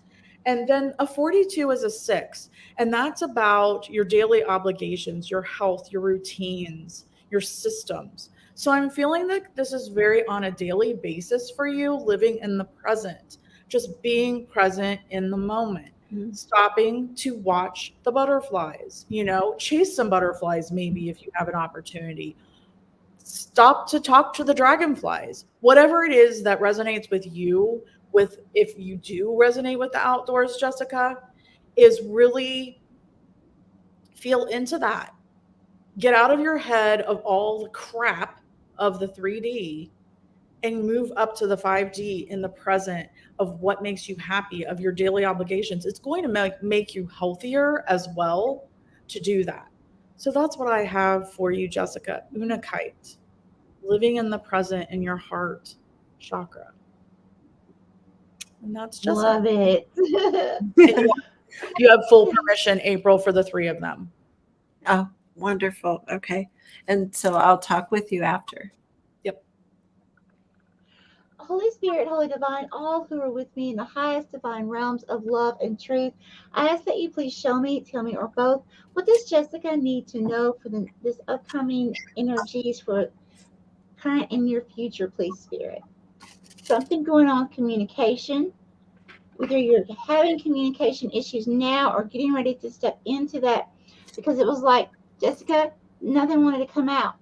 And then a 42 is a 6. And that's about your daily obligations, your health, your routines, your systems. So I'm feeling that this is very on a daily basis for you, living in the present, just being present in the moment, stopping to watch the butterflies, chase some butterflies maybe if you have an opportunity. Stop to talk to the dragonflies. Whatever it is that resonates with you, with if you do resonate with the outdoors, Jessica, is really feel into that. Get out of your head of all the crap of the 3D and move up to the 5D in the present of what makes you happy, of your daily obligations. It's going to make you healthier as well to do that. So that's what I have for you, Jessica. Unakite, living in the present in your heart chakra. And that's Jessica. Love it. And you have full permission, April, for the 3 of them. Oh, wonderful. Okay. And so I'll talk with you after. Yep. Holy Spirit, Holy Divine, all who are with me in the highest divine realms of love and truth, I ask that you please show me, tell me, or both, what does Jessica need to know for this upcoming energies for current and near future, please, Spirit? Something going on communication, whether you're having communication issues now or getting ready to step into that, because it was like, Jessica, nothing wanted to come out.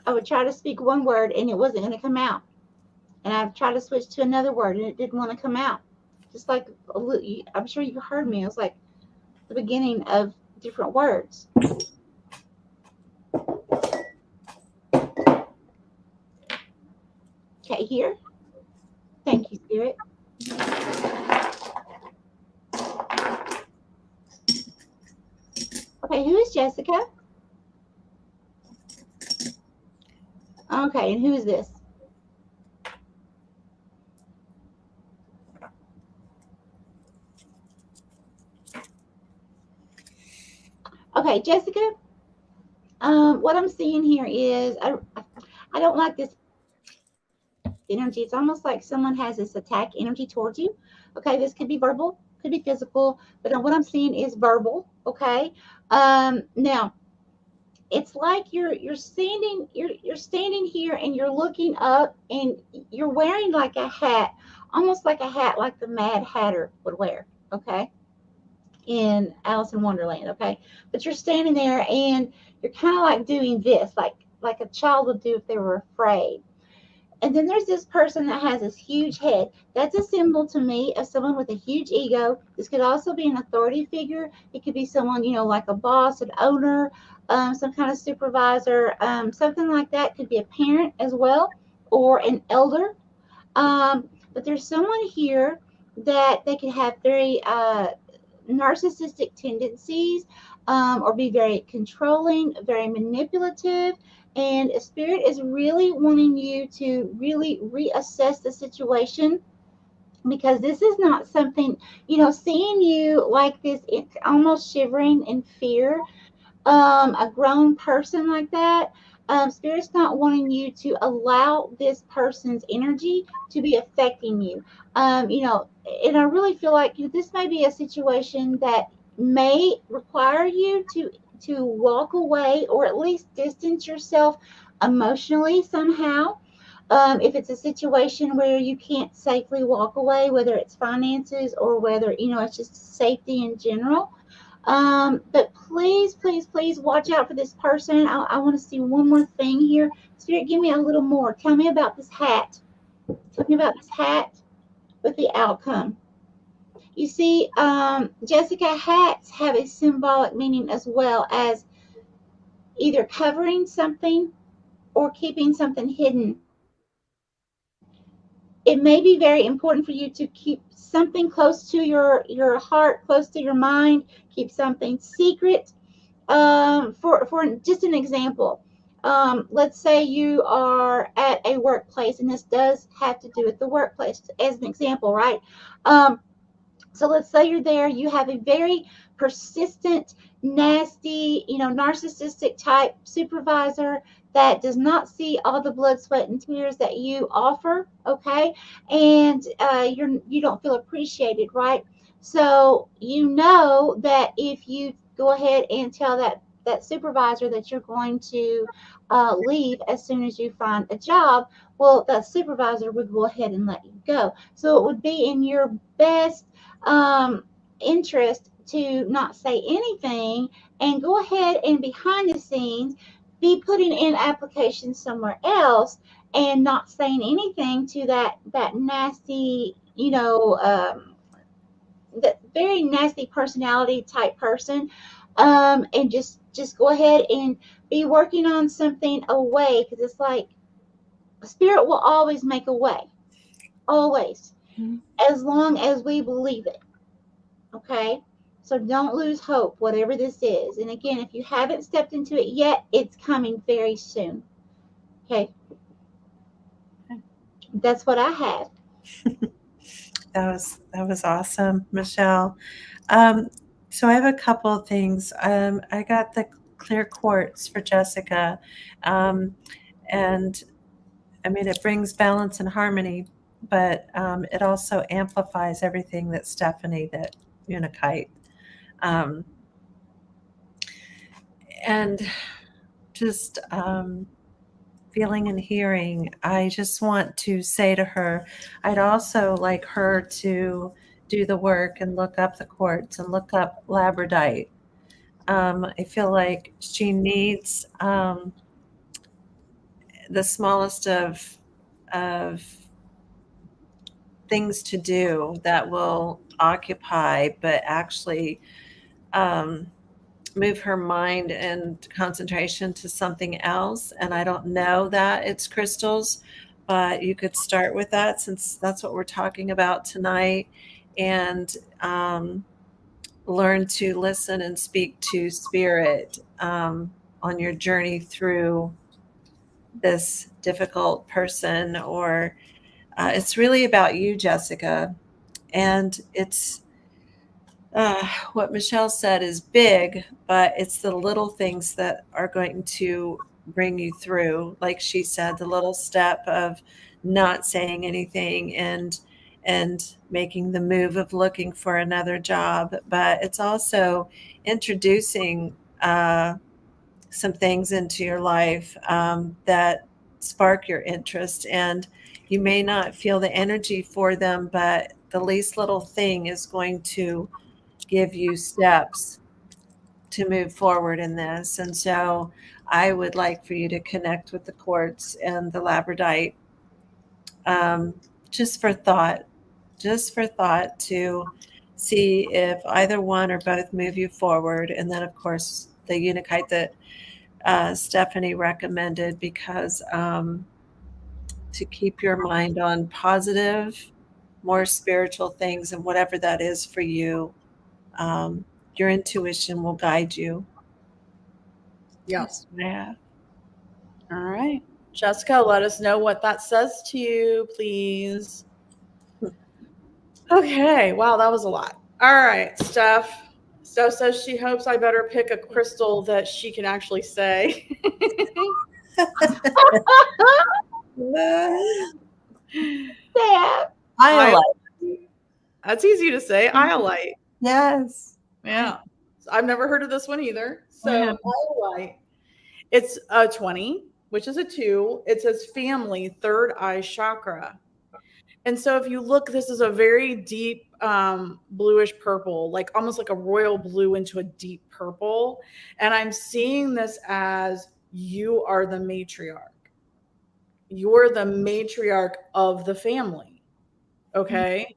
I would try to speak one word and it wasn't going to come out. And I've tried to switch to another word and it didn't want to come out. Just like, I'm sure you heard me. It was like the beginning of different words. Okay, here. Thank you, Spirit. Okay, who is Jessica? Okay, and who is this? Okay, Jessica, what I'm seeing here is I don't like this energy. It's almost like someone has this attack energy towards you. Okay, this could be verbal, could be physical, but what I'm seeing is verbal. Okay, now it's like you're standing here and you're looking up and you're wearing like a hat, almost like a hat like the Mad Hatter would wear. Okay, in Alice in Wonderland. Okay, but you're standing there and you're kind of like doing this, like a child would do if they were afraid. And then there's this person that has this huge head. That's a symbol to me of someone with a huge ego. This could also be an authority figure. It could be someone, like a boss, an owner, some kind of supervisor, something like that. Could be a parent as well, or an elder. But there's someone here that they could have very narcissistic tendencies, or be very controlling, very manipulative. And Spirit is really wanting you to really reassess the situation, because this is not something, seeing you like this, it's almost shivering in fear, a grown person like that. Spirit's not wanting you to allow this person's energy to be affecting you. And I really feel like this may be a situation that may require you to walk away or at least distance yourself emotionally somehow. If it's a situation where you can't safely walk away, whether it's finances or whether it's just safety in general. But please, please, please watch out for this person. I want to see one more thing here. Spirit, give me a little more. Tell me about this hat. Tell me about this hat with the outcome. You see, Jessica, hats have a symbolic meaning as well as either covering something or keeping something hidden. It may be very important for you to keep something close to your heart, close to your mind, keep something secret. For just an example, let's say you are at a workplace, and this does have to do with the workplace as an example, right? Um, so let's say you're there, you have a very persistent, nasty, narcissistic type supervisor that does not see all the blood, sweat, and tears that you offer, okay? And you don't feel appreciated, right? So you know that if you go ahead and tell that supervisor that you're going to leave as soon as you find a job, well, that supervisor would go ahead and let you go. So it would be in your best um, interest to not say anything and go ahead and behind the scenes be putting in applications somewhere else and not saying anything to that nasty, that very nasty personality type person, and just go ahead and be working on something away, because it's like spirit will always make a way, always, Mhm. as long as we believe it. Okay? So don't lose hope, whatever this is. And again, if you haven't stepped into it yet, it's coming very soon. Okay? That's what I have. That was awesome, Michelle. Um, so I have a couple of things. I got the clear quartz for Jessica, um, and I mean it brings balance and harmony, but it also amplifies everything that Stephanie, that Unikite, um, and just feeling and hearing. I just want to say to her, I'd also like her to do the work and look up the quartz and look up labradite. I feel like she needs the smallest of things to do that will occupy, but actually um, move her mind and concentration to something else. And I don't know that it's crystals, but you could start with that since that's what we're talking about tonight. And learn to listen and speak to spirit on your journey through this difficult person. Or it's really about you, Jessica. And it's what Michelle said is big, but it's the little things that are going to bring you through. Like she said, the little step of not saying anything and making the move of looking for another job. But it's also introducing some things into your life that spark your interest, and you may not feel the energy for them, but the least little thing is going to give you steps to move forward in this. And so I would like for you to connect with the quartz and the labradite, um, just for thought, just for thought, to see if either one or both move you forward. And then, of course, the unikite that Stephanie recommended, because to keep your mind on positive, more spiritual things, and whatever that is for you, um, your intuition will guide you. Yes. That's what I have. All right. Jessica, let us know what that says to you, please. Okay. Wow, that was a lot. All right, Steph. Steph says she hopes I better pick a crystal that she can actually say. Steph. I I like. That's easy to say. Iolite. Yes. Yeah. I've never heard of this one either. Yeah. So Iolite. It's a 20, which is a 2. It says family, third eye chakra. And so if you look, this is a very deep bluish purple, like almost like a royal blue into a deep purple. And I'm seeing this as you are the matriarch. You're the matriarch of the family. Okay.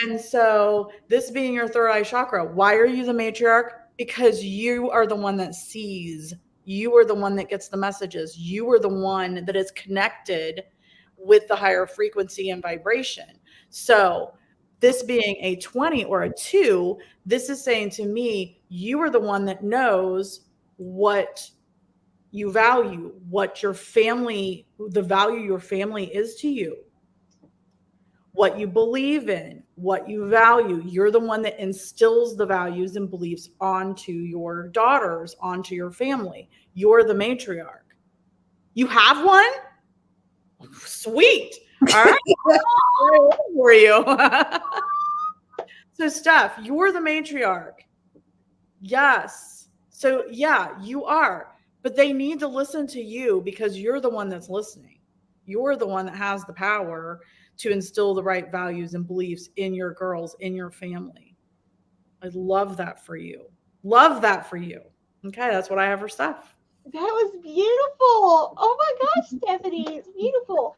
And so, this being your third eye chakra, why are you the matriarch? Because you are the one that sees, you are the one that gets the messages, you are the one that is connected with the higher frequency and vibration. So, this being a 20 or a 2, this is saying to me, you are the one that knows what you value, what your family, the value your family is to you, what you believe in, what you value. You're the one that instills the values and beliefs onto your daughters, onto your family. You're the matriarch. You have one? Sweet. All right. For you. So, Steph, you're the matriarch. Yes. So, yeah, you are. But they need to listen to you because you're the one that's listening. You're the one that has the power to instill the right values and beliefs in your girls, in your family. I love that for you. Love that for you. Okay, that's what I have for Steph. That was beautiful. Oh my gosh, Stephanie, it's beautiful.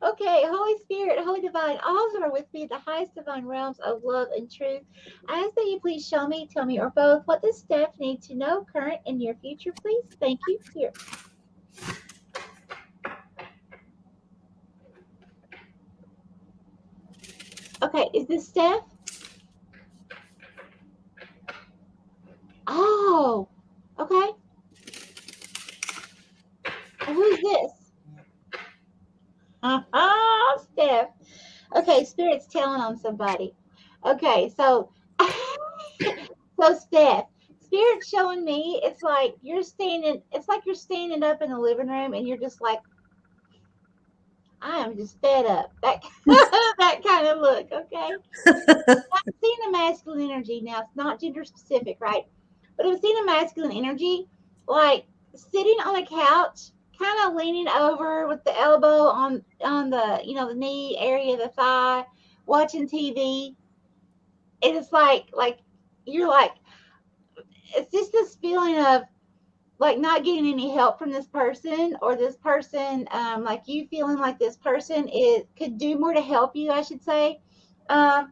Okay, Holy Spirit, Holy Divine, all who are with me in the highest divine realms of love and truth, I ask that you please show me, tell me, or both what does Steph need to know, current and near future, please. Thank you. Here. Okay, is this Steph? Oh, okay. Who's this? Steph. Okay, Spirit's telling on somebody. Okay, so so Steph, Spirit's showing me it's like you're standing. It's like you're standing up in the living room, and you're just like, I am just fed up. That that kind of look. Okay, I'm seeing a masculine energy now. It's not gender specific, right? But I'm seeing a masculine energy, like sitting on a couch, kind of leaning over with the elbow on the the knee area, the thigh, watching TV. And it's like you're like it's just this feeling of like not getting any help from this person, or this person like you feeling like this person is could do more to help you, I should say. um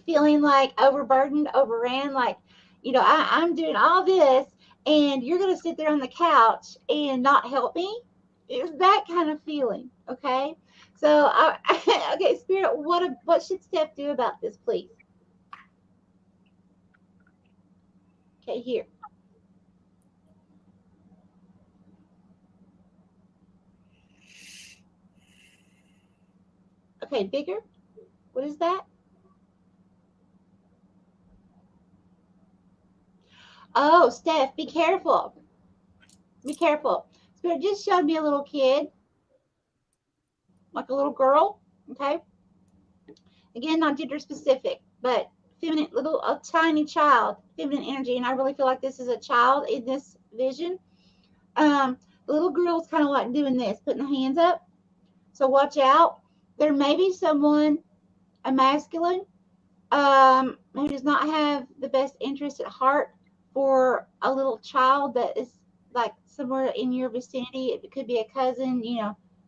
Feeling like overburdened, overran, like, I'm doing all this and you're going to sit there on the couch and not help me. It's that kind of feeling. Okay. So, okay, Spirit, what should Steph do about this, please? Okay, here. Okay, bigger. What is that? Oh, Steph, be careful. Be careful. Spirit just showed me a little kid, like a little girl. Okay. Again, not gender specific, but feminine, little, a tiny child, feminine energy. And I really feel like this is a child in this vision. The little girl's kind of like doing this, putting the hands up. So watch out. There may be someone, a masculine, who does not have the best interest at heart for a little child that is like somewhere in your vicinity. It could be a cousin,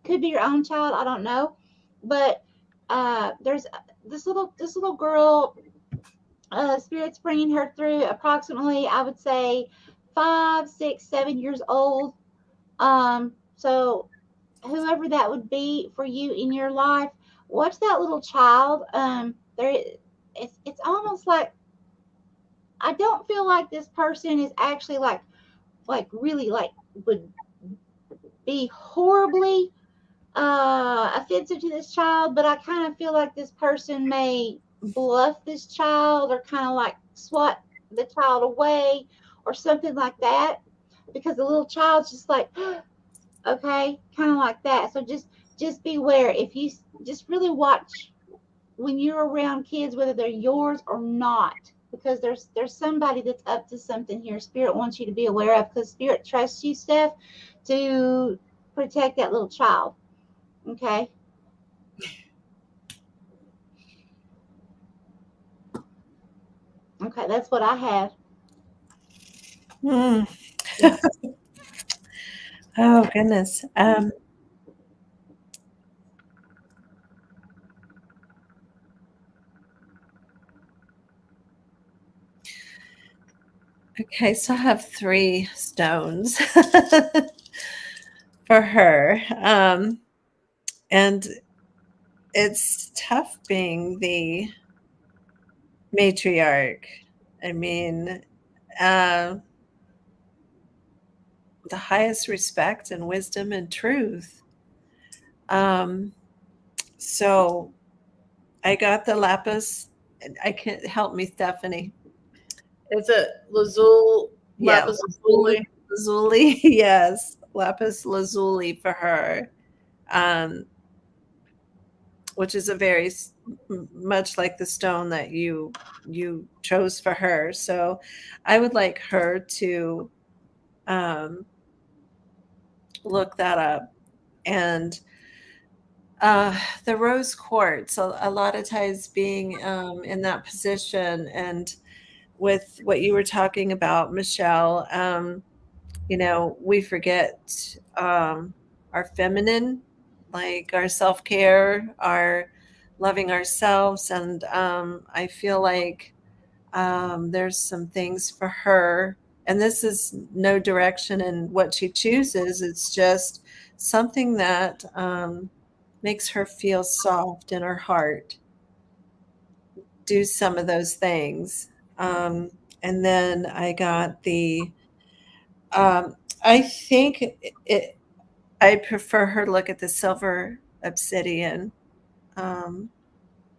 could be your own child. I don't know, but there's this little girl. Spirit's bringing her through approximately, I would say, 5, 6, 7 years old. So whoever that would be for you in your life, watch that little child. It's almost like I don't feel like this person is actually like really like would be horribly offensive to this child, but I kind of feel like this person may bluff this child or kind of like swat the child away or something like that, because the little child's just like, okay, kind of like that. So just beware. If you just really watch when you're around kids, whether they're yours or not, because there's somebody that's up to something here. Spirit wants you to be aware of, because Spirit trusts you, Steph, to protect that little child. Okay. Okay, that's what I have. Mm. Yeah. Oh goodness. Okay, so I have three stones for her. And it's tough being the matriarch. I mean, uh, the highest respect and wisdom and truth. Um, so I got the lapis. I can't help me, Stephanie. It's a Lazul Yeah, lapis lazuli, lazuli. lazuli. Yes, lapis lazuli for her, um, which is a very much like the stone that you chose for her. So I would like her to um, look that up. And the rose quartz, a lot of times being in that position, and with what you were talking about, Michelle, we forget our feminine, like our self care, our loving ourselves. And I feel like there's some things for her. And this is no direction in what she chooses, it's just something that makes her feel soft in her heart. Do some of those things. And then I got um, I think I prefer her to look at the silver obsidian. Um,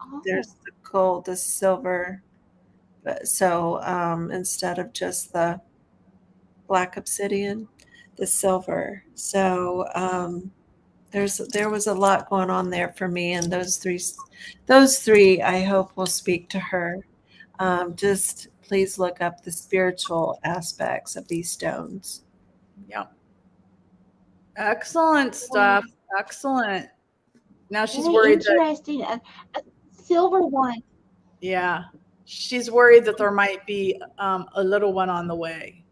Oh, there's the gold, the silver, but so instead of just the black obsidian, the silver. So there was a lot going on there for me, and those three I hope will speak to her. Just please look up the spiritual aspects of these stones. Yep. Excellent wow. stuff. Excellent. Now she's Very worried that, interesting. A silver one. yeah, she's worried that there might be a little one on the way.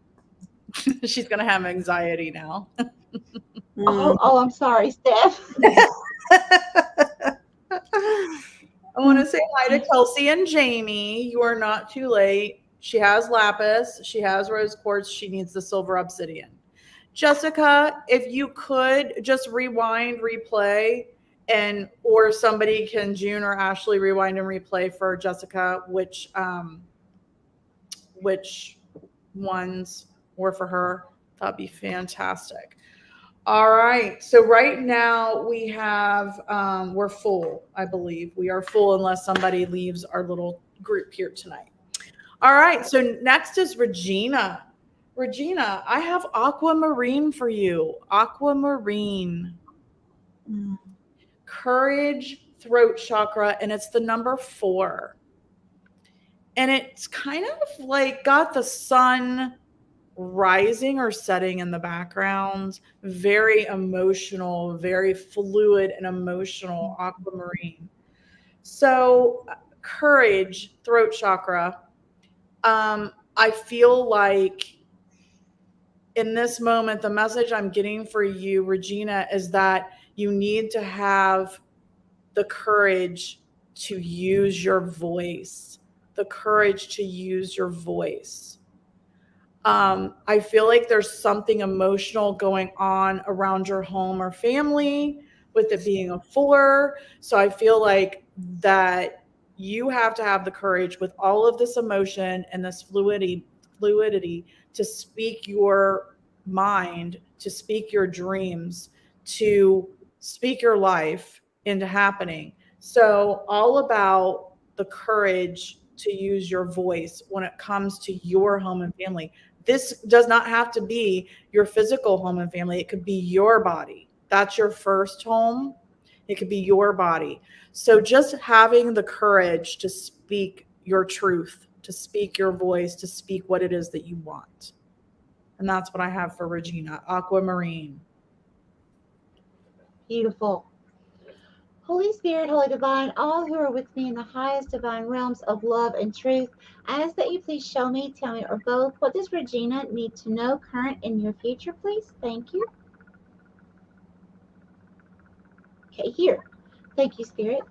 She's going to have anxiety now. Mm. Oh, oh, I'm sorry, Steph. I want to say hi to Kelsey and Jamie. You are not too late. She has lapis, she has rose quartz, she needs the silver obsidian. Jessica, if you could just rewind, replay, and or somebody can June or Ashley rewind and replay for Jessica which ones were for her. That'd be fantastic. All right. So right now we're full, I believe. We are full unless somebody leaves our little group here tonight. All right. So next is Regina. Regina, I have aquamarine for you. Aquamarine. Mm. Courage, throat chakra, and it's the number 4. And it's kind of like got the sun rising or setting in the background. Very emotional, very fluid and emotional aquamarine. So, courage, throat chakra. I feel like in this moment, the message I'm getting for you, Regina, is that you need to have the courage to use your voice, the courage to use your voice. I feel like there's something emotional going on around your home or family with it being a 4. So I feel like that you have to have the courage with all of this emotion and this fluidity to speak your mind, to speak your dreams, to speak your life into happening. So all about the courage to use your voice when it comes to your home and family. This does not have to be your physical home and family. It could be your body. That's your first home. It could be your body. So just having the courage to speak your truth, to speak your voice, to speak what it is that you want. And that's what I have for Regina. Aquamarine. Beautiful. Holy Spirit, Holy Divine, all who are with me in the highest divine realms of love and truth, I ask that you please show me, tell me, or both, what does Regina need to know current in your future, please? Thank you. Okay, here. Thank you, Spirit.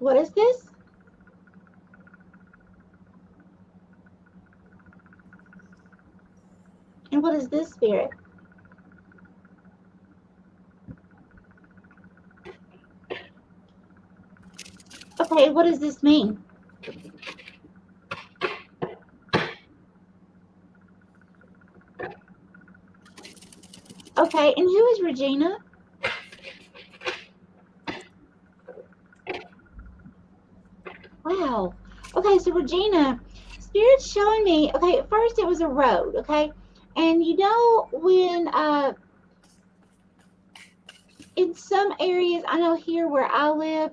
What is this? And what is this, Spirit? Okay, what does this mean? Okay, and who is Regina? Wow. Okay, so Regina, Spirit's showing me, okay, at first it was a road, okay? And you know when in some areas, I know here where I live,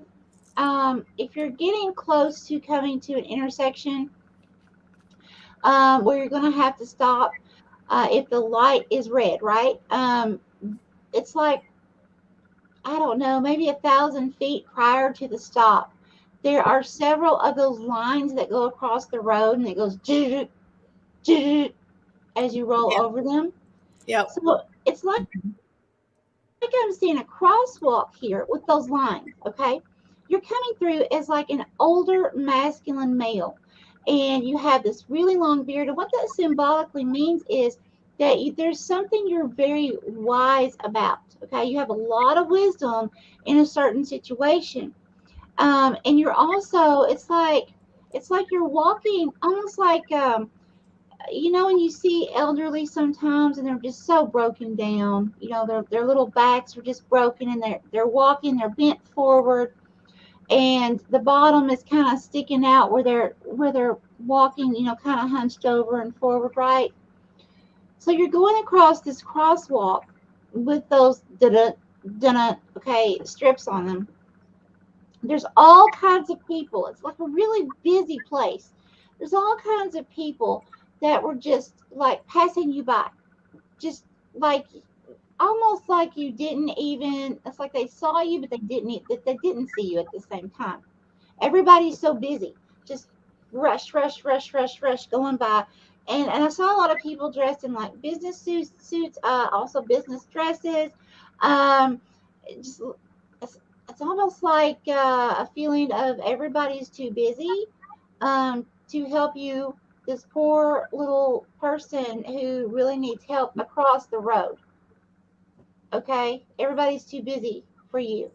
if you're getting close to coming to an intersection where you're going to have to stop if the light is red, right? It's like, I don't know, maybe 1,000 feet prior to the stop. There are several of those lines that go across the road and it goes as you roll Yeah. over them. Yep. So it's like I'm seeing a crosswalk here with those lines, okay? You're coming through as like an older masculine male, and you have this really long beard. And what that symbolically means is that there's something you're very wise about, okay? You have a lot of wisdom in a certain situation. And you're also, it's like you're walking almost like when you see elderly sometimes and they're just so broken down, their little backs are just broken and they're walking, they're bent forward and the bottom is kind of sticking out where they're walking, kind of hunched over and forward, right? So you're going across this crosswalk with those okay strips on them. There's all kinds of people. It's like a really busy place. There's all kinds of people that were just like passing you by, just like almost like you didn't even. It's like they saw you, but they didn't see you at the same time. Everybody's so busy, just rush, rush, rush, rush, rush, going by. And I saw a lot of people dressed in like business suits, also business dresses. Um, just it's, it's almost like a feeling of everybody's too busy to help you. This poor little person who really needs help across the road. Okay, everybody's too busy for you.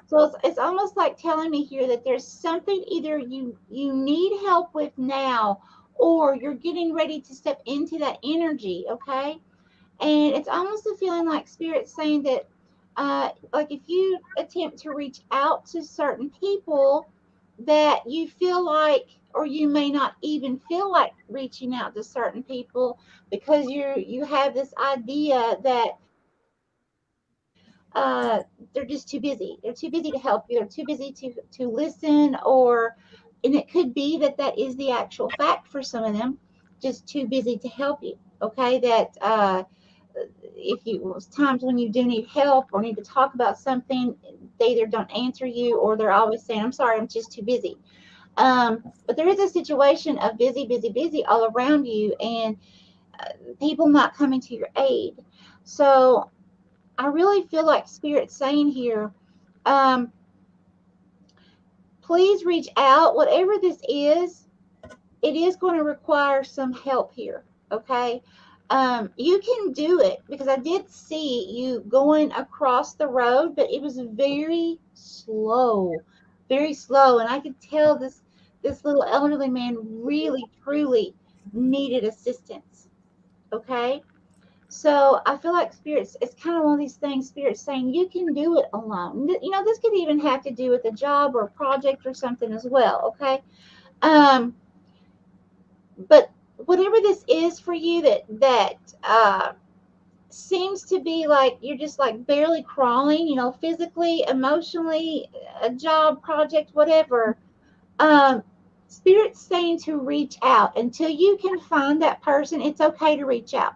So it's almost like telling me here that there's something either you need help with now or you're getting ready to step into that energy, okay? And it's almost a feeling like spirit saying that like if you attempt to reach out to certain people that you feel like or you may not even feel like reaching out to certain people because you have this idea that they're just too busy. They're too busy to help you. They're too busy to listen, or and it could be that that is the actual fact for some of them, just too busy to help you. Okay, that if you times when you do need help or need to talk about something, they either don't answer you or they're always saying, "I'm sorry, I'm just too busy." But there is a situation of busy, busy, busy all around you, and people not coming to your aid. So I really feel like Spirit's saying here, um, please reach out. Whatever this is, it is going to require some help here. Okay. You can do it because I did see you going across the road, but it was very slow, and I could tell this little elderly man really truly needed assistance. Okay. So I feel like spirits, it's kind of one of these things, spirits saying you can do it alone. This could even have to do with a job or a project or something as well. Okay. Um, but whatever this is for you that seems to be like you're just like barely crawling, physically, emotionally, a job, project, whatever. Um, Spirit's saying to reach out until you can find that person. It's okay to reach out.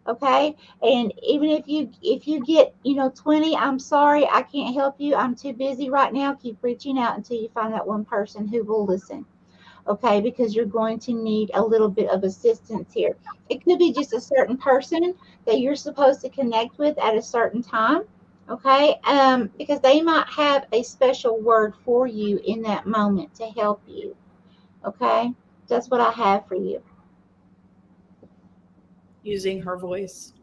Okay, and even if you get 20, I'm sorry, I can't help you, I'm too busy right now. Keep reaching out until you find that one person who will listen. Okay, because you're going to need a little bit of assistance here. It could be just a certain person that you're supposed to connect with at a certain time. Okay, because they might have a special word for you in that moment to help you. Okay, that's what I have for you. Using her voice.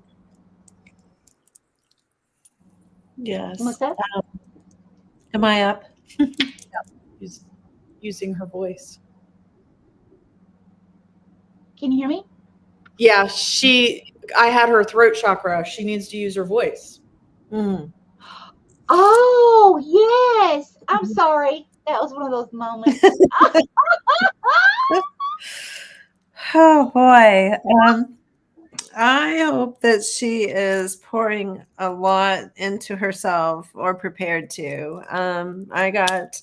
What's Yes. that? Am I up? Use, using her voice. Can you hear me? Yeah, I had her throat chakra. She needs to use her voice. Mm. Oh, yes. I'm sorry. That was one of those moments. Oh boy. I hope that she is pouring a lot into herself or prepared to. I got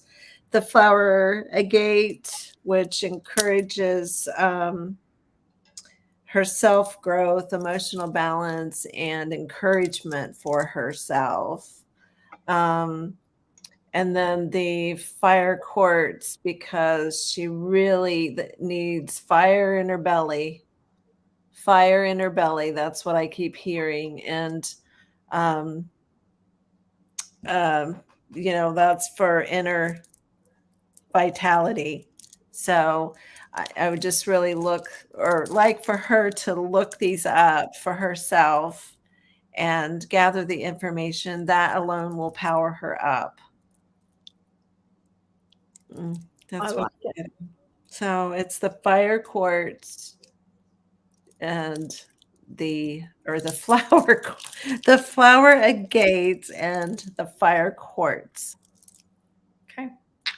the flower agate, which encourages her self growth, emotional balance, and encouragement for herself. Um, and then the fire quartz because she really needs fire in her belly. Fire in her belly. That's what I keep hearing. And, um, um, that's for inner vitality. So I would just really look or like for her to look these up for herself and gather the information that alone will power her up. Mm, I that's what like I'm it. getting. So it's the fire quartz and the flower the flower agate and the fire quartz. Okay.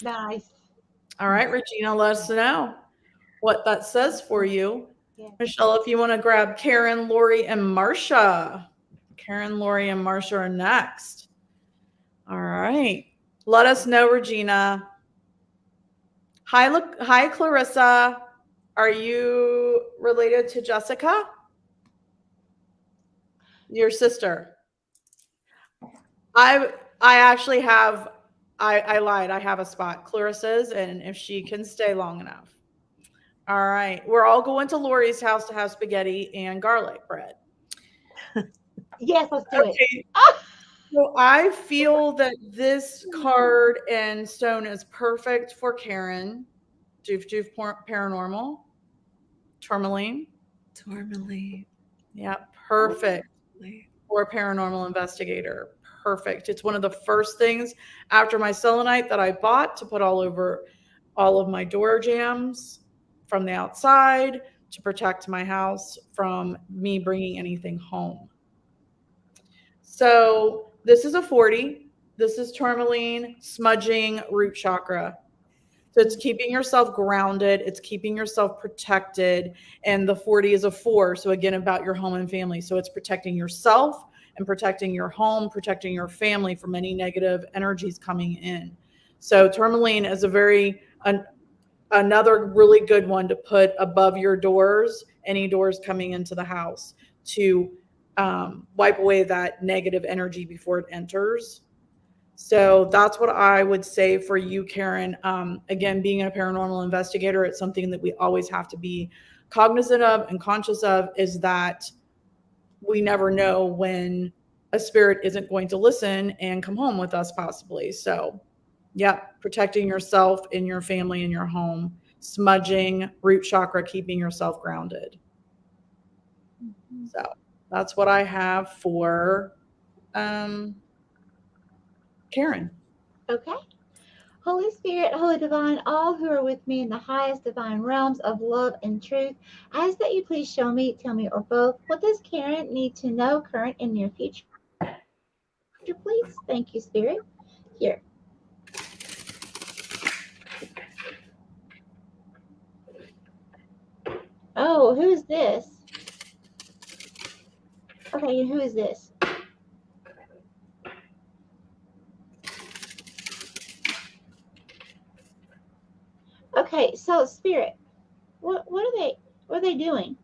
Nice. All right, Regina, let us know what that says for you. Yes. Michelle, if you want to grab Karen, Lori, and Marsha. Karen, Lori, and Marsha are next. All right. Let us know, Regina. Hi, look. Hi, Clarissa. Are you related to Jessica, your sister? I I actually have. I lied. I have a spot. Clarissa's, and if she can stay long enough. All right. We're all going to Lori's house to have spaghetti and garlic bread. Yes, let's do it. Okay. So I feel that this card and stone is perfect for Karen. Doof Doof Paranormal. Tourmaline. Tourmaline. Yeah, perfect Tourmaline. for a paranormal investigator. Perfect. It's one of the first things after my selenite that I bought to put all over all of my door jams from the outside to protect my house from me bringing anything home. So this is a 40. This is tourmaline, smudging, root chakra. So it's keeping yourself grounded, it's keeping yourself protected. And the 40 is a 4. So again, about your home and family. So it's protecting yourself and protecting your home, protecting your family from any negative energies coming in. So tourmaline is another really good one to put above your doors, any doors coming into the house to wipe away that negative energy before it enters. So that's what I would say for you, Karen. Again, being a paranormal investigator, it's something that we always have to be cognizant of and conscious of is that we never know when a spirit isn't going to listen and come home with us, possibly. So, yeah, protecting yourself and your family and your home, smudging, root chakra, keeping yourself grounded. Mhm. So, that's what I have for um, Karen. Okay. Holy Spirit, Holy Divine, all who are with me in the highest divine realms of love and truth, I ask that you please show me, tell me, or both, what does Karen need to know, current and near future, please? Thank you, Spirit. Here. Oh, who's this? Okay, who is this? Okay, so Spirit, what are they doing?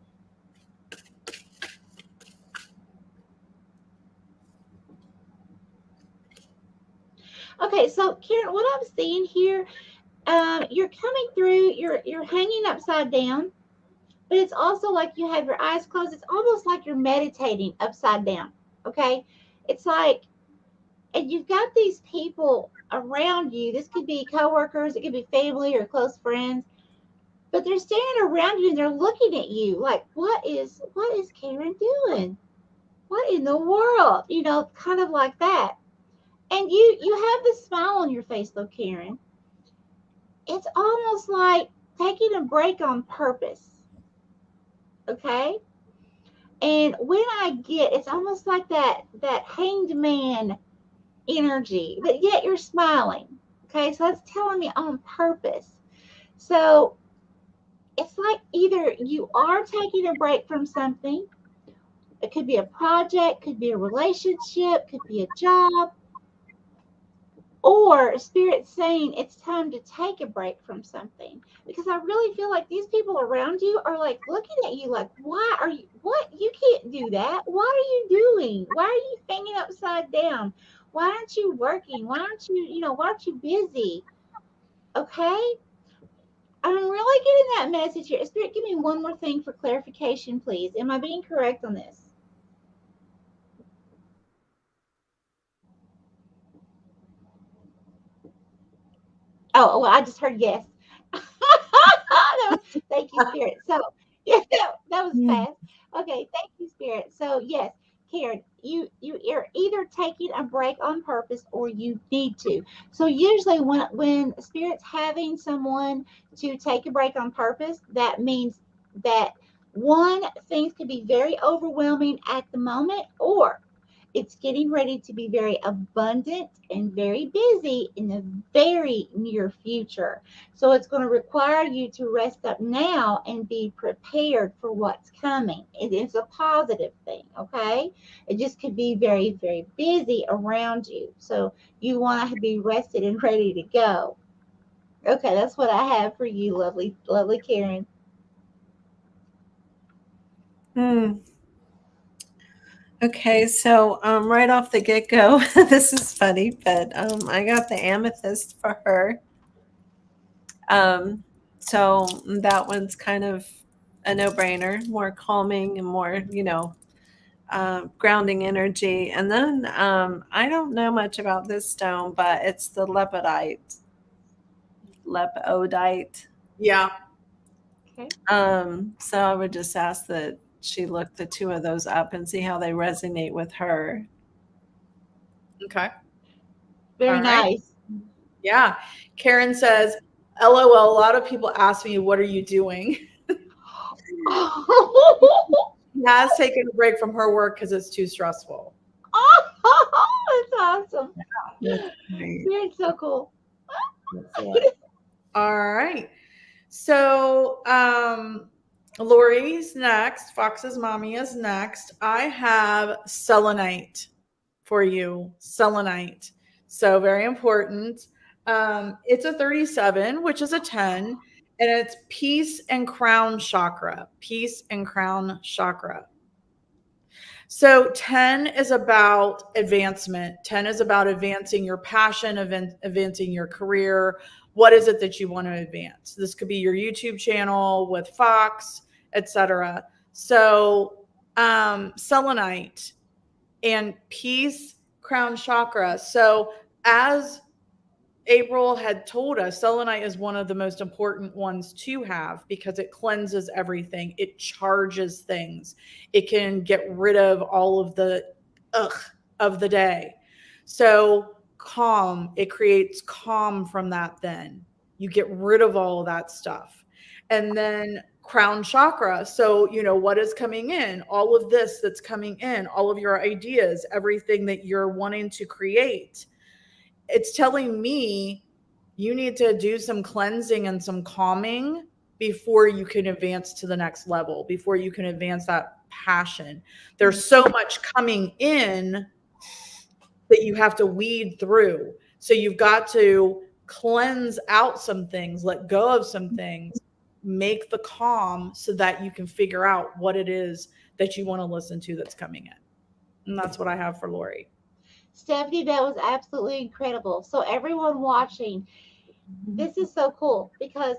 Okay, so Karen, what I'm seeing here, you're coming through. You're hanging upside down, but it's also like you have your eyes closed. It's almost like you're meditating upside down. Okay, it's like, and you've got these people around you. This could be coworkers, it could be family or close friends, but they're standing around you and they're looking at you like, what is Karen doing? What in the world? Kind of like that. And you have this smile on your face though, Karen. It's almost like taking a break on purpose. Okay? And when I get, it's almost like that hanged man energy, but yet you're smiling. Okay, so that's telling me on purpose. So it's like either you are taking a break from something. It could be a project, could be a relationship, could be a job, or spirit saying it's time to take a break from something. Because I really feel like these people around you are like looking at you like, why are you, what, you can't do that, what are you doing, why are you hanging upside down, why aren't you working, why aren't you, why aren't you busy? Okay, I'm really getting that message here. Spirit, give me one more thing for clarification, please. Am I being correct on this? Oh, well, I just heard yes. Thank you, Spirit. So, yeah, that was Mm. fast. Okay, thank you, Spirit. So, yes, Karen, you're either taking a break on purpose or you need to. So, usually, when Spirit's having someone to take a break on purpose, that means that one, things could be very overwhelming at the moment, or it's getting ready to be very abundant and very busy in the very near future. So it's going to require you to rest up now and be prepared for what's coming. It is a positive thing, okay? It just could be very, very busy around you. So you want to be rested and ready to go. Okay, that's what I have for you, lovely, lovely Karen. Mm. Okay, so right off the get go, this is funny, but I got the amethyst for her. Um, so that one's kind of a no brainer, more calming and more, grounding energy. And then I don't know much about this stone, but it's the lepidite. Yeah. Okay, So I would just ask that she look the two of those up and see how they resonate with her. Okay. very All right. nice. Yeah. Karen says, LOL, a lot of people ask me, what are you doing? She has taken a break from her work because it's too stressful. That's awesome. That's great. Spirit's so cool. Excellent. All right. So, Lori's next. Fox's mommy is next. I have selenite for you. Selenite. So, very important. It's a 37, which is a 10, and it's peace and crown chakra. Peace and crown chakra. So 10 is about advancement. 10 is about advancing your passion, advancing your career. What is it that you want to advance? This could be your YouTube channel with Fox, etc. So selenite and peace, crown chakra. So as April had told us selenite is one of the most important ones to have because it cleanses everything. It charges things. It can get rid of all of the ugh of the day. So calm, it creates calm from that then. You get rid of all of that stuff. And then crown chakra. So, what is coming in? All of this that's coming in, all of your ideas, everything that you're wanting to create, it's telling me you need to do some cleansing and some calming before you can advance to the next level, before you can advance that passion. There's so much coming in that you have to weed through. So you've got to cleanse out some things, let go of some things, make the calm so that you can figure out what it is that you want to listen to that's coming in. And that's what I have for Lori. Stephanie, that was absolutely incredible. So everyone watching, this is so cool because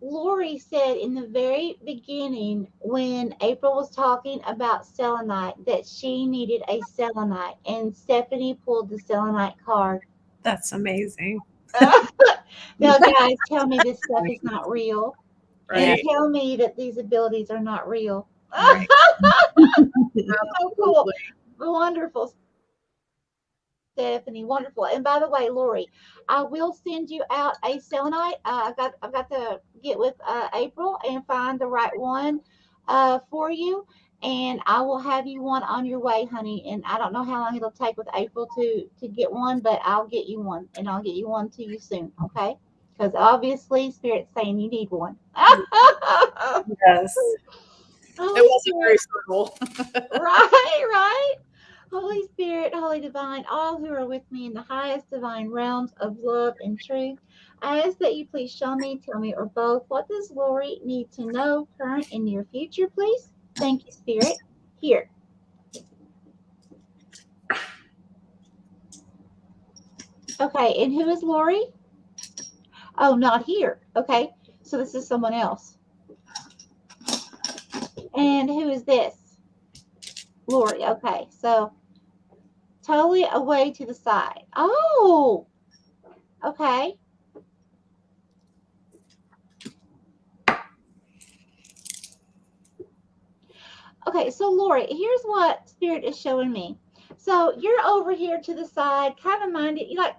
Lori said in the very beginning when April was talking about selenite that she needed a selenite, and Stephanie pulled the selenite card. That's amazing. Now, guys, tell me this stuff is not real, and Yeah, Right. tell me that these abilities are not real. right. So cool, Absolutely. wonderful, Stephanie, wonderful. And by the way, Lori, I will send you out a selenite. I've got to get with April and find the right one for you, and I will have you one on your way, honey. And I don't know how long it'll take with April to get one, but I'll get you one, and I'll get you one to you soon, okay? Because obviously, Spirit's saying you need one. Yes. It Holy wasn't very Spirit, subtle. right, right. Holy Spirit, Holy Divine, all who are with me in the highest divine realms of love and truth, I ask that you please show me, tell me, or both, what does Lori need to know, current and near future, please? Thank you, Spirit. Here. Okay, and who is Lori? Oh, not here. Okay, so this is someone else. And who is this? Lori. Okay, so totally away to the side. Oh, okay. Okay, so Lori, here's what Spirit is showing me. So you're over here to the side, kind of minded, you like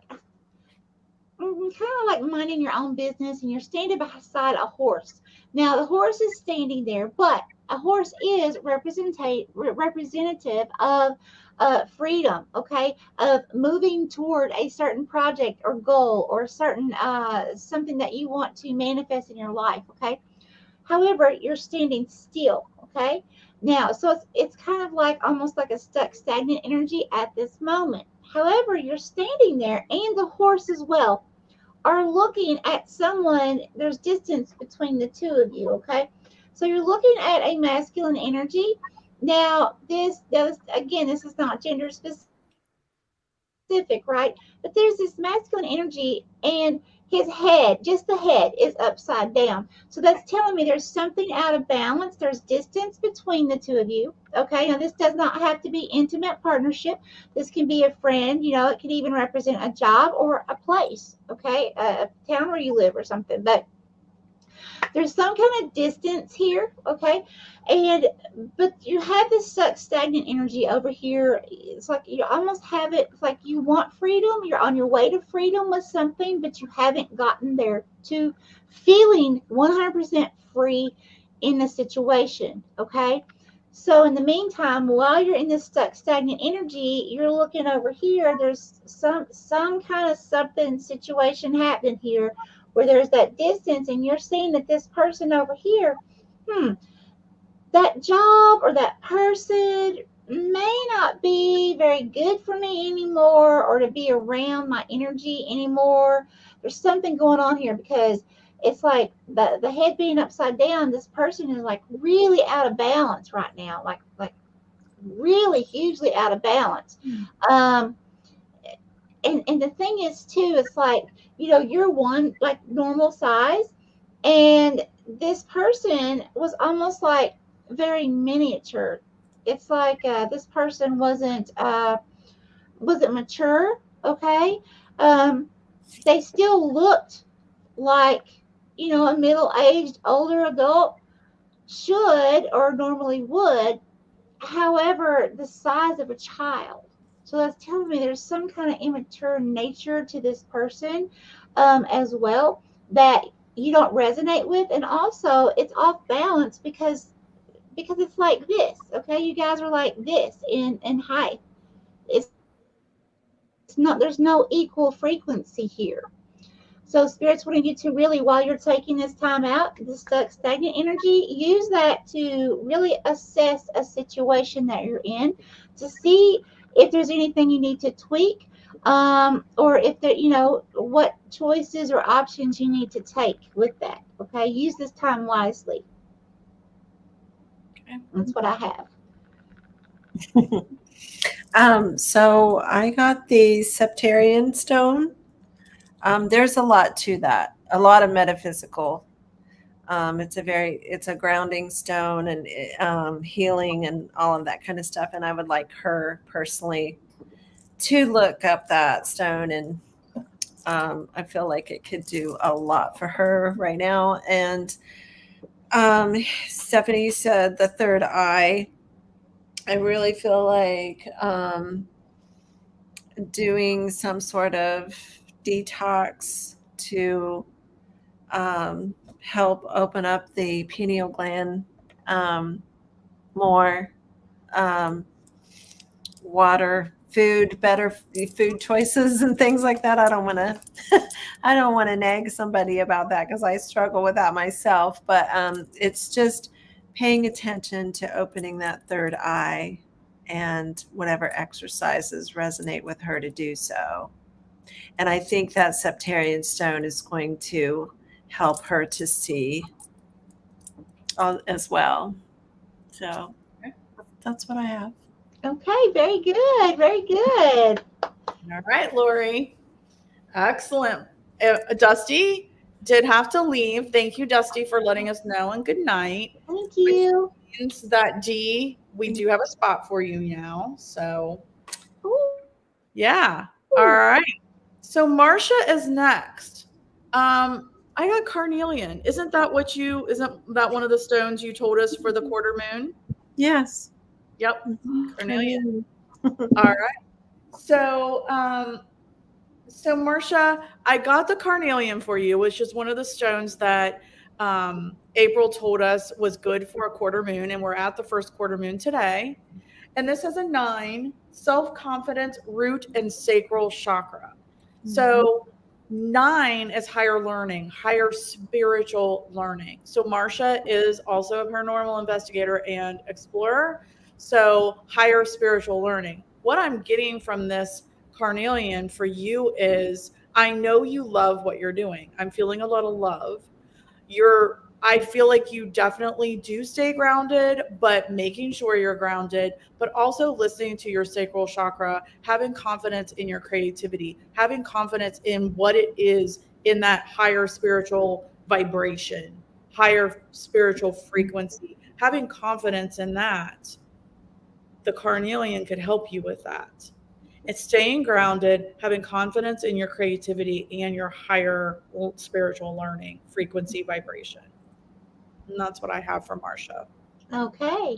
kind of like minding your own business, and you're standing beside a horse. Now the horse is standing there, but a horse is representative of freedom, okay, of moving toward a certain project or goal or certain something that you want to manifest in your life, okay. However, you're standing still, okay? Now, so it's kind of like almost like a stuck, stagnant energy at this moment. However, you're standing there, and the horse as well are looking at someone. There's distance between the two of you, okay? So you're looking at a masculine energy. Now, this again, this is not gender specific, right? But there's this masculine energy, and his head, just the head, is upside down. So that's telling me there's something out of balance. There's distance between the two of you. Okay. Now, this does not have to be intimate partnership. This can be a friend. It could even represent a job or a place. Okay. A town where you live or something. But there's some kind of distance here, okay? And but you have this such stagnant energy over here. It's like you almost have it, it's like you want freedom. You're on your way to freedom with something, but you haven't gotten there to feeling 100% free in the situation, okay? So in the meantime, while you're in this stuck stagnant energy, you're looking over here. There's some kind of something situation happening here where there's that distance, and you're seeing that this person over here, hmm, that job or that person may not be very good for me anymore, or to be around my energy anymore. There's something going on here because it's like the head being upside down, this person is like really out of balance right now, like really hugely out of balance. Um, and the thing is too, it's like, you're one like normal size, and this person was almost like very miniature. It's like this person wasn't mature, okay. um they still looked like, a middle-aged older adult should or normally would. However, the size of a child. So that's telling me there's some kind of immature nature to this person, as well, that you don't resonate with, and also it's off balance because it's like this. Okay, you guys are like this in height. It's not. There's no equal frequency here. So Spirit's wanting you to really, while you're taking this time out, this stuck stagnant energy, use that to really assess a situation that you're in, to see if there's anything you need to tweak, or if there, what choices or options you need to take with that. Okay, use this time wisely. Okay. That's what I have. So I got the septarian stone. There's a lot to that, a lot of metaphysical. It's a grounding stone and healing and all of that kind of stuff. And I would like her personally to look up that stone, and I feel like it could do a lot for her right now. And Stephanie said the third eye. I really feel like doing some sort of detox to help open up the pineal gland um, more. Um, Water, food, better food choices and things like that. I don't want to I don't want to nag somebody about that because I struggle with that myself, but it's just paying attention to opening that third eye and whatever exercises resonate with her to do so. And I think that septarian stone is going to help her to see as well. So that's what I have. Okay, very good, very good. All right, Lori. Excellent. Dusty did have to leave. Thank you, Dusty, for letting us know, and good night. Thank Which you. means that Dee, we do have a spot for you now. So, yeah. All right. So Marcia is next. I got carnelian. Isn't that one of the stones you told us for the quarter moon? Yes. Yep. Carnelian. Mm-hmm. All right. So, so Marcia, I got the carnelian for you, which is one of the stones that April told us was good for a quarter moon, and we're at the first quarter moon today. And this has a 9, self-confidence, root, and sacral chakra. So 9 is higher learning, higher spiritual learning. So Marcia is also a paranormal investigator and explorer. So higher spiritual learning. What I'm getting from this carnelian for you is I know you love what you're doing. I'm feeling a lot of love. I feel like you definitely do stay grounded, but making sure you're grounded, but also listening to your sacral chakra, having confidence in your creativity, having confidence in what it is in that higher spiritual vibration, higher spiritual frequency, having confidence in that. The carnelian could help you with that. It's staying grounded, having confidence in your creativity and your higher spiritual learning, frequency, vibration. And that's what I have for Marcia. Okay.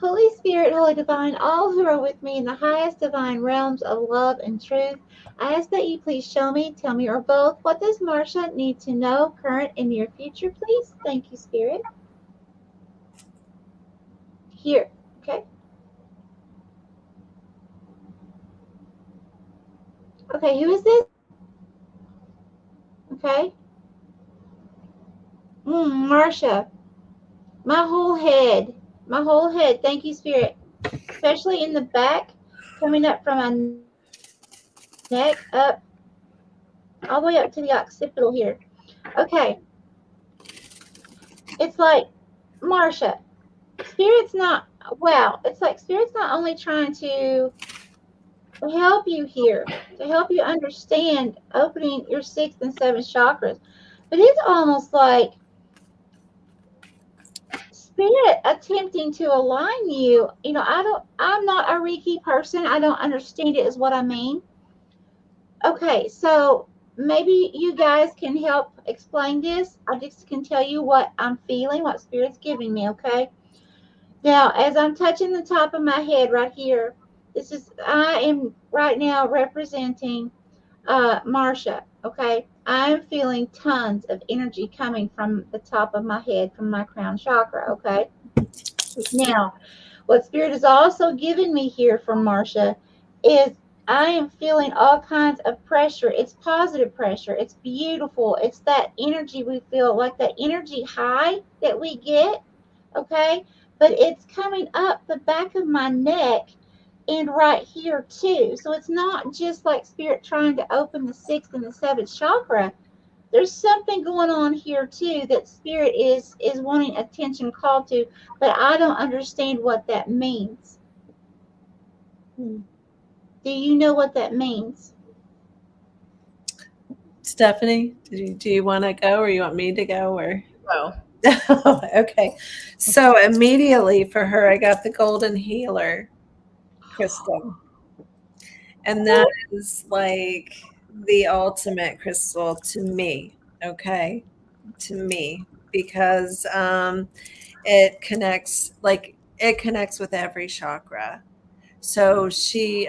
Holy Spirit, Holy Divine, all who are with me in the highest divine realms of love and truth, I ask that you please show me, tell me, or both, what does Marcia need to know, current and near future, please? Thank you, Spirit. Here. Okay. Okay, who is this? Okay. Marcia. My whole head. My whole head. Thank you, Spirit. Especially in the back, coming up from my neck up all the way up to the occipital here. Okay. It's like, Marcia, Spirit's not, wow, it's like Spirit's not only trying to help you here, to help you understand opening your sixth and seventh chakras, but it's almost like Spirit attempting to align you. I'm not a Reiki person. I don't understand it, is what I mean. Okay, so maybe you guys can help explain this. I just can tell you what I'm feeling, what Spirit's giving me, okay? Now, as I'm touching the top of my head right here, I am right now representing Marcia, okay? I'm feeling tons of energy coming from the top of my head, from my crown chakra, okay? Now, what Spirit is also giving me here from Marcia is I am feeling all kinds of pressure. It's positive pressure. It's beautiful. It's that energy we feel, like that energy high that we get, okay? But it's coming up the back of my neck and right here too. So it's not just like Spirit trying to open the sixth and the seventh chakra. There's something going on here too that Spirit is wanting attention called to, but I don't understand what that means. Hmm. Do you know what that means? Stephanie, do you want to go or you want me to go or? So, Okay. So immediately for her, I got the golden healer crystal. And that is like the ultimate crystal to me. Okay. To me, because it connects with every chakra. So she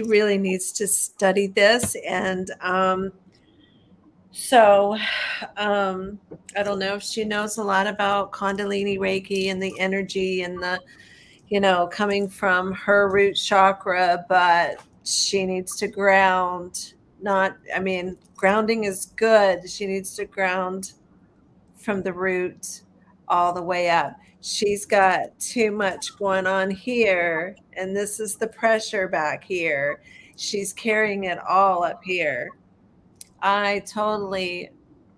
really needs to study this, and so I don't know if she knows a lot about Kundalini Reiki and the energy and the coming from her root chakra, but she needs to ground. Not, I mean, grounding is good. She needs to ground from the root all the way up. She's got too much going on here, and this is the pressure back here. She's carrying it all up here. I totally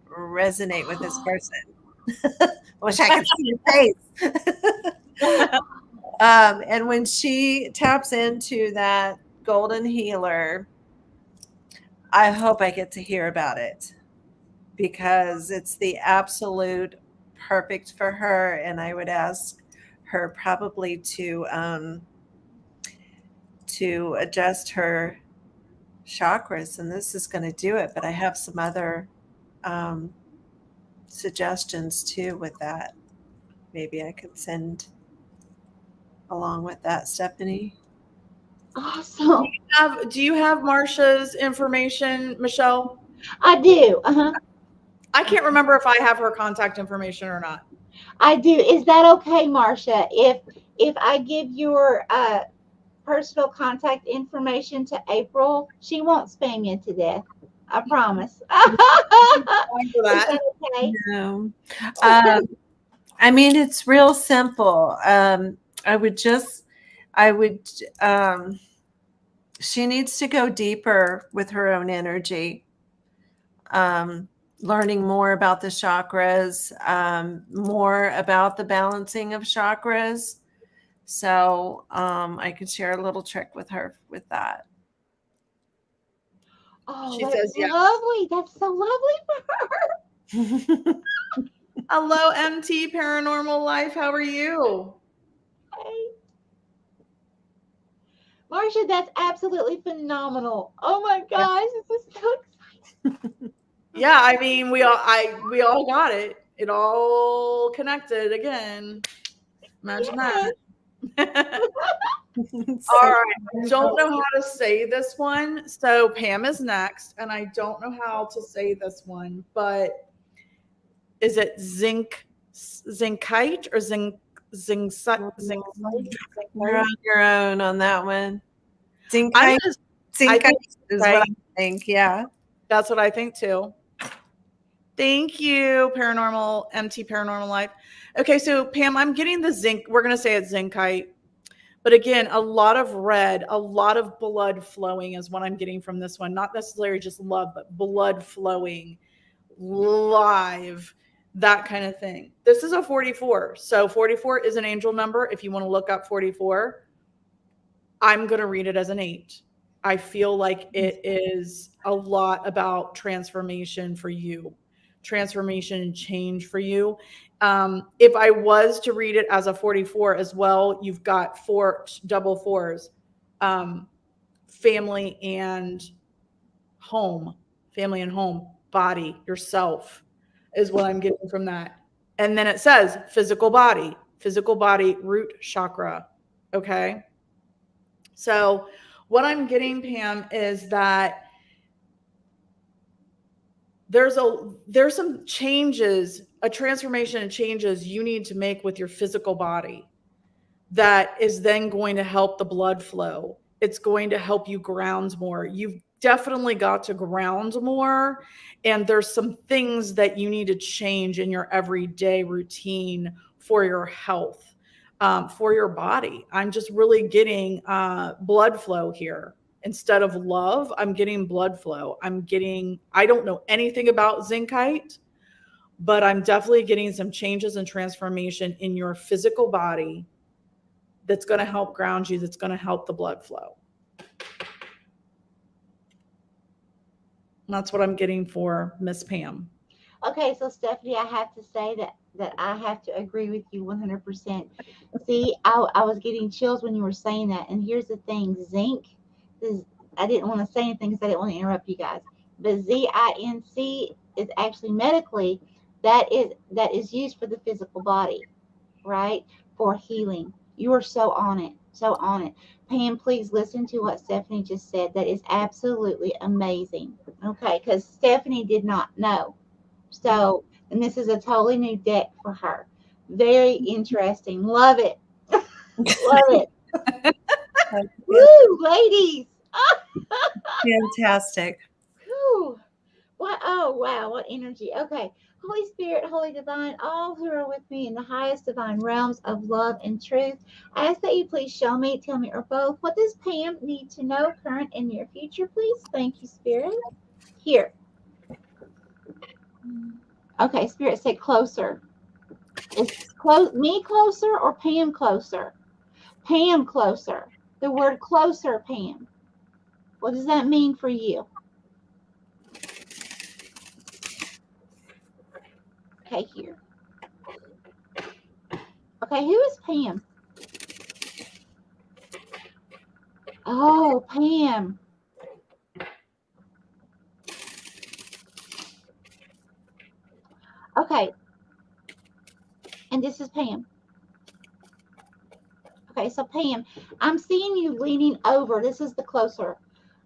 resonate with this person. Wish I could see your face. And when she taps into that golden healer, I hope I get to hear about it because it's the absolute perfect for her. And I would ask her probably to adjust her chakras, and this is going to do it. But I have some other um, suggestions too with that. Maybe I could send along with that, Stephanie. Awesome. do you have Marsha's information, Michelle? I do. Uh-huh. I can't remember if I have her contact information or not. I do. Is that okay, Marcia? If I give your personal contact information to April, she won't spam you to death. I promise. Fine for Is that. that okay? No. Um, I mean, it's real simple. I would just, I would, she needs to go deeper with her own energy, um, learning more about the chakras, more about the balancing of chakras. So I could share a little trick with her with that. Oh, She that's says yes. lovely. That's so lovely for her. Hello, MT Paranormal Life. How are you? Hey, Marcia, that's absolutely phenomenal. Oh my gosh, this is so Yeah, I mean, we all got it. It all connected again. Imagine exciting. that. All So right. I don't know how to say this one. So Pam is next, and I don't know how to say this one, but is it zincite or zinc you're on your own on that one. I'm Zincite, just I zincite think is what zincite. I think. Yeah. That's what I think too. Thank you, Paranormal MT Paranormal Life. Okay, so Pam, I'm getting the zinc. We're gonna say it's zincite. But again, a lot of red, a lot of blood flowing is what I'm getting from this one. Not necessarily just love, but blood flowing, live, that kind of thing. This is a 44. So 44 is an angel number. If you want to look up 44, I'm going to read it as an 8. I feel like it is a lot about transformation for you, transformation and change for you. If I was to read it as a 44 as well, you've got four double fours, um, family and home, family and home, body, yourself is what I'm getting from that. And then it says physical body, root chakra. Okay. So, what I'm getting, Pam, is that there's some changes, a transformation and changes you need to make with your physical body that is then going to help the blood flow. It's going to help you ground more. You've definitely got to ground more. And there's some things that you need to change in your everyday routine for your health, for your body. I'm just really getting blood flow here. Instead of love, I'm getting blood flow. I don't know anything about zincite, but I'm definitely getting some changes and transformation in your physical body that's going to help ground you, that's going to help the blood flow. And that's what I'm getting for Miss Pam. Okay, so Stephanie, I have to say that I have to agree with you 100%. See, I was getting chills when you were saying that. And here's the thing, zinc is, I didn't want to say anything because I didn't want to interrupt you guys. But ZINC is actually medically that is used for the physical body, right? For healing. You are so on it. So on it. Pam, please listen to what Stephanie just said. That is absolutely amazing. Okay, because Stephanie did not know. So, and this is a totally new deck for her. Very interesting. Love it. Love it. Woo, ladies. Fantastic. Whew. What? Oh, wow. What energy. Okay. Holy Spirit, Holy Divine, all who are with me in the highest divine realms of love and truth, I ask that you please show me, tell me, or both, what does Pam need to know, current and near future, please? Thank you, Spirit. Here. Okay, Spirit said closer. Is me closer or Pam closer? Pam closer. The word closer, Pam. What does that mean for you? Okay, here. Okay, who is Pam? Oh, Pam. Okay, and this is Pam. Okay, so Pam, I'm seeing you leaning over. This is the closer.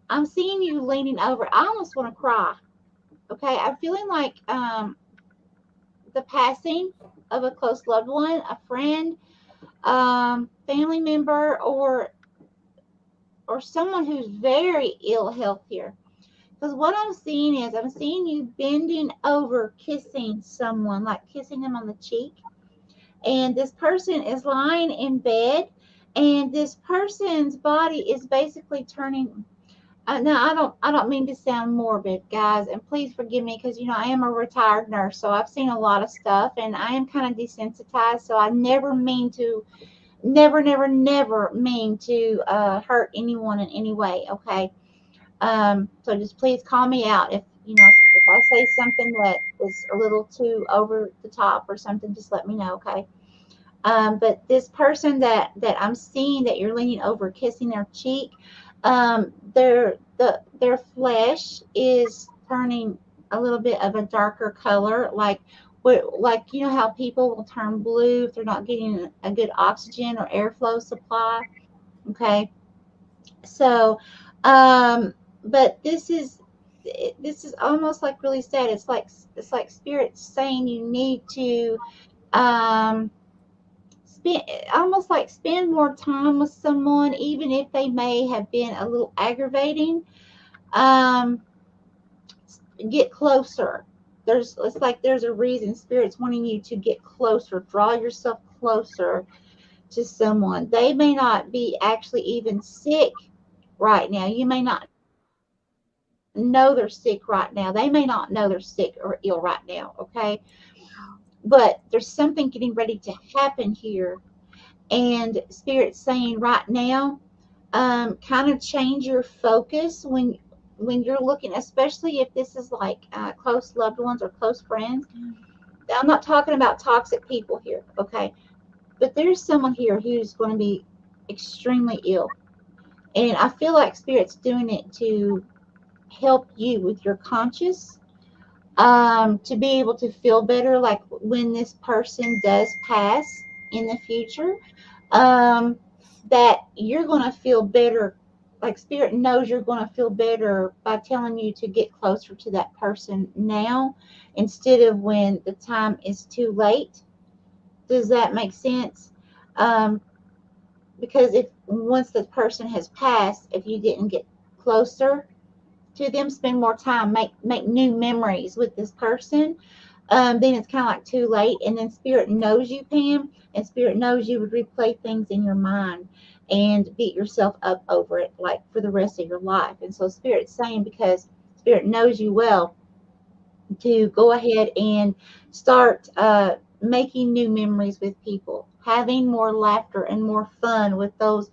I'm seeing you leaning over. I almost want to cry. Okay, I'm feeling like the passing of a close loved one, a friend, family member, or someone who's very ill health here. Because what I'm seeing is I'm seeing you bending over, kissing someone, like kissing them on the cheek. And this person is lying in bed, and this person's body is basically turning. Now I don't mean to sound morbid, guys, and please forgive me because I am a retired nurse, so I've seen a lot of stuff, and I am kind of desensitized. So I never mean to, never mean to hurt anyone in any way. Okay. So just please call me out if I say something that is a little too over the top or something. Just let me know, okay? But this person that I'm seeing that you're leaning over, kissing their cheek, their flesh is turning a little bit of a darker color, like how people will turn blue if they're not getting a good oxygen or airflow supply. Okay, so, but this is almost like really sad. It's like spirit saying you need to um spend almost like spend more time with someone, even if they may have been a little aggravating. Um, get closer. It's like there's a reason spirit's wanting you to get closer. Draw yourself closer to someone. They may not be actually even sick right now. You may not know they're sick right now. They may not know they're sick or ill right now, okay? But there's something getting ready to happen here. And Spirit's saying right now, kind of change your focus when you're looking, especially if this is like close loved ones or close friends. I'm not talking about toxic people here, okay? But there's someone here who's going to be extremely ill. And I feel like Spirit's doing it to help you with your conscious, to be able to feel better, like when this person does pass in the future, um, that you're going to feel better. Like Spirit knows you're going to feel better by telling you to get closer to that person now instead of when the time is too late. Does that make sense? Um, because if once the person has passed, if you didn't get closer to them, spend more time, make new memories with this person, then it's kind of like too late. And then Spirit knows you, Pam, and Spirit knows you would replay things in your mind and beat yourself up over it like for the rest of your life. And so Spirit's saying, because Spirit knows you well, to go ahead and start making new memories with people, having more laughter and more fun with those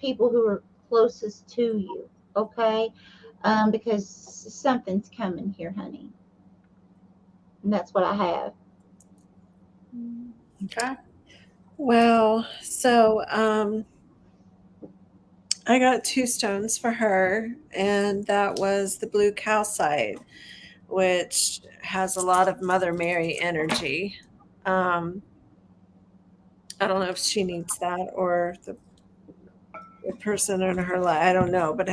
people who are closest to you. Okay, because something's coming here, honey, and that's what I have. Okay. Well, so I got two stones for her, and that was the blue calcite, which has a lot of Mother Mary energy. Um, I don't know if she needs that or the person in her life. I don't know, but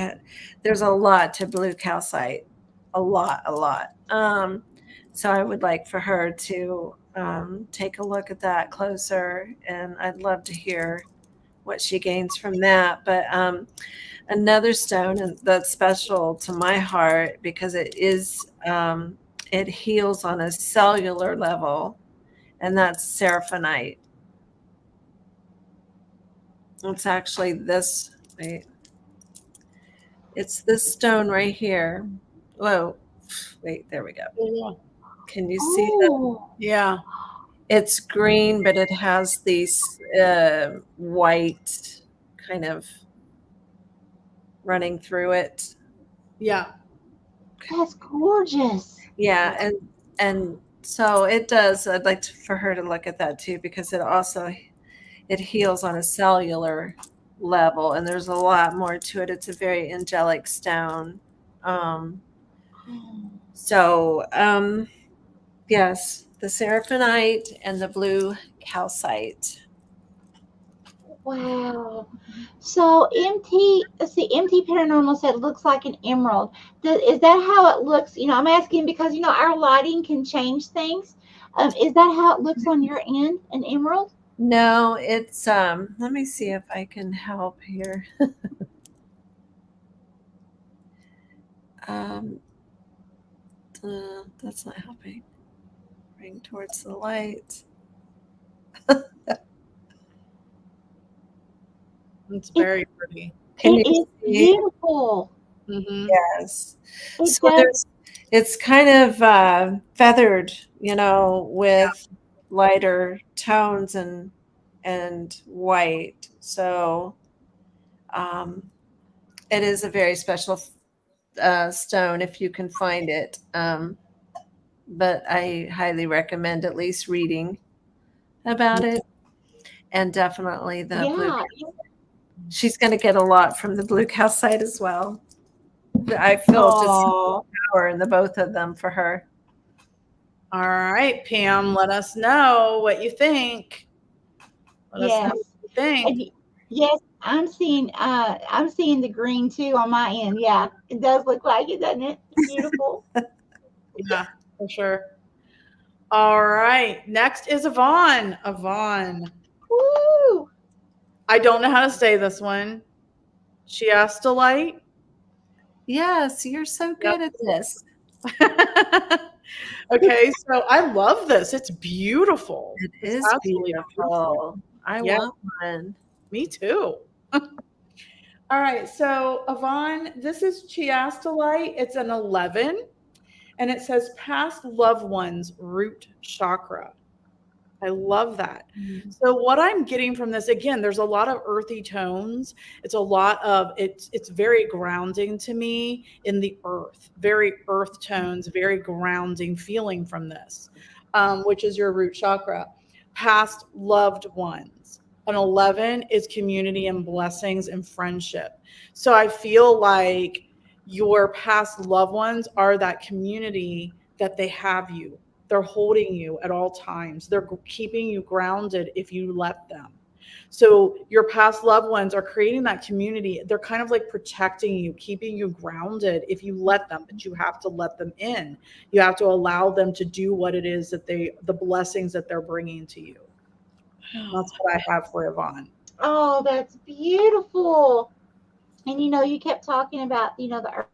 there's a lot to blue calcite, a lot, a lot. So I would like for her to take a look at that closer, and I'd love to hear what she gains from that. But another stone and that's special to my heart because it heals on a cellular level, and that's seraphonite. It's actually this. Wait, it's this stone right here. Whoa, wait, there we go. Yeah. Can you see that? Oh, Yeah. It's green, but it has these white kind of running through it. Yeah. that's gorgeous. Yeah, and so it does. I'd like for her to look at that too because it heals on a cellular level, and there's a lot more to it. It's a very angelic stone. Um, so yes, the seraphonite and the blue calcite. Wow. So MT, let's see, MT Paranormal said looks like an emerald. Is that how it looks? I'm asking because our lighting can change things. Is that how it looks on your end, an emerald? No, it's let me see if I can help here. Um, that's not helping. Bring towards the light. It's very pretty. Can you It is see? beautiful. Mm-hmm. Yes. It So does. it's kind of feathered, with lighter tones and white. So um, it is a very special stone if you can find it. But I highly recommend at least reading about it, and definitely the blue. Yeah. She's going to get a lot from the blue calcite as well. I feel just Oh, power in the both of them for her. All right, Pam, let us know what you think. Let us know yes. what you think. And yes, I'm seeing the green too on my end. Yeah, it does look like it, doesn't it? Beautiful. Yeah, for sure. All right. Next is Yvonne. Yvonne. Woo! I don't know how to say this one. Chiastolite. Yes, you're so Yep. good at this. Okay, so I love this. It's beautiful. It It's is absolutely beautiful. beautiful. I Yeah, want one. me too. All right, so Yvonne, this is chiastolite. It's an 11, and it says past loved ones root chakra. I love that. Mm. So what I'm getting from this, again, there's a lot of earthy tones. It's a lot of it's very grounding to me in the earth. Very earth tones, very grounding feeling from this, which is your root chakra. Past loved ones. An 11 is community and blessings and friendship. So I feel like your past loved ones are that community that they have you. They're holding you at all times. They're keeping you grounded if you let them. So your past loved ones are creating that community. They're kind of like protecting you, keeping you grounded if you let them, but you have to let them in. You have to allow them to do what it is that the blessings that they're bringing to you. That's what I have for Yvonne. Oh, that's beautiful. And you kept talking about the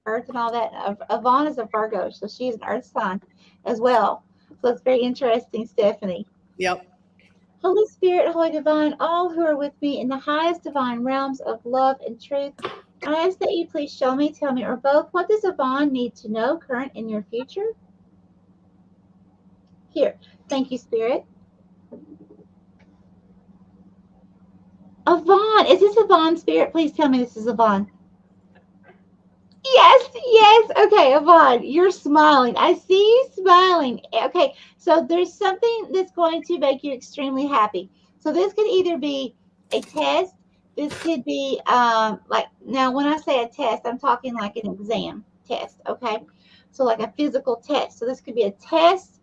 earth and all that. Yvonne is a Virgo, so she is an earth sign as well. So it's very interesting, Stephanie. Yep. Holy Spirit, Holy Divine, all who are with me in the highest divine realms of love and truth, I ask that you please show me, tell me, or both, what does Yvonne need to know, current and your future? Here. Thank you, Spirit. Yvonne. Is this Yvonne, Spirit? Please tell me this is Yvonne. Yes, yes. Okay, Yvonne, you're smiling. I see you smiling. Okay, so there's something that's going to make you extremely happy. So this could either be a test. This could be like now when I say a test, I'm talking like an exam test. Okay, so like a physical test. So this could be a test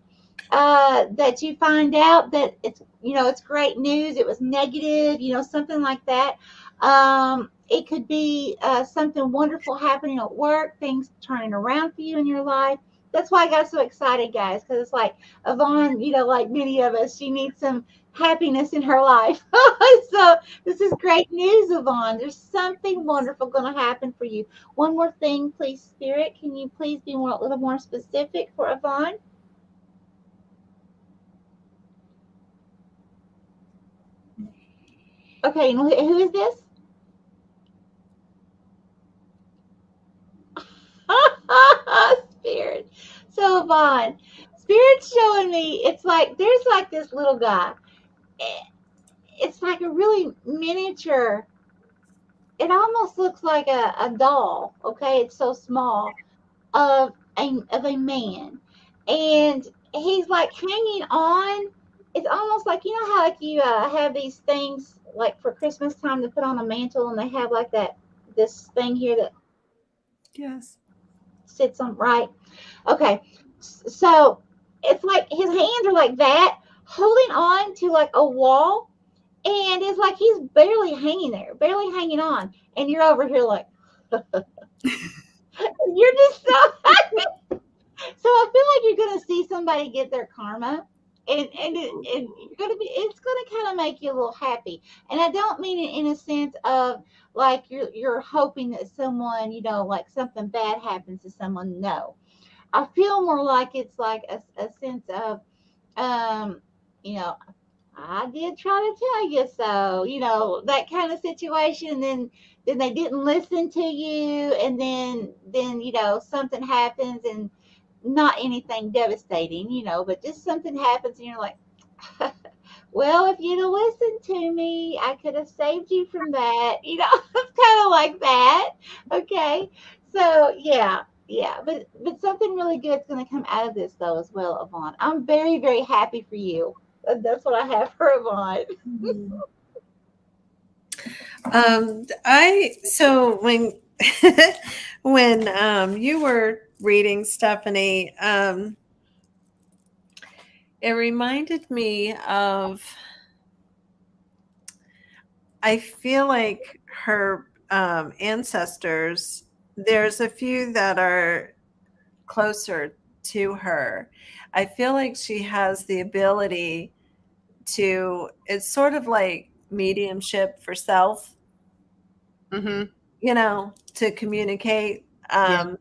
that you find out that it's it's great news, it was negative, something like that. It could be something wonderful happening at work, things turning around for you in your life. That's why I got so excited, guys, because it's like Yvonne, like many of us, she needs some happiness in her life. So this is great news, Yvonne. There's something wonderful going to happen for you. One more thing, please, Spirit, can you please be a little more specific for Yvonne? Okay, and who is this? Spirit. So Vaughn, Spirit's showing me it's like there's like this little guy. Eh, It's like a really miniature. It almost looks like a doll. Okay, it's so small of a man, and he's like hanging on. It's almost like how like you have these things like for Christmas time to put on a mantle, and they have like this thing here that Yes. sits on right. Okay, so it's like his hands are like that, holding on to like a wall, and it's like he's barely hanging there, barely hanging on, and you're over here like you're just so. So I feel like you're gonna see somebody get their karma, and you're gonna be it's gonna kind of make you a little happy. And I don't mean it in a sense of like you're hoping that someone like something bad happens to someone. No, I feel more like it's like a sense of um you know I did try to tell you so, that kind of situation. And then they didn't listen to you, and then something happens, and not anything devastating, but just something happens, and you're like, well, if you'd have listened to me, I could have saved you from that. It's kind of like that. Okay. So yeah, yeah. But something really good's gonna come out of this though as well, Yvonne. I'm very, very happy for you. That's what I have for Yvonne. Mhm. I so when when you were reading, Stephanie, it reminded me of, I feel like her ancestors. There's a few that are closer to her. I feel like she has the ability to. It's sort of like mediumship for self, Mm-hmm. to communicate. Yeah.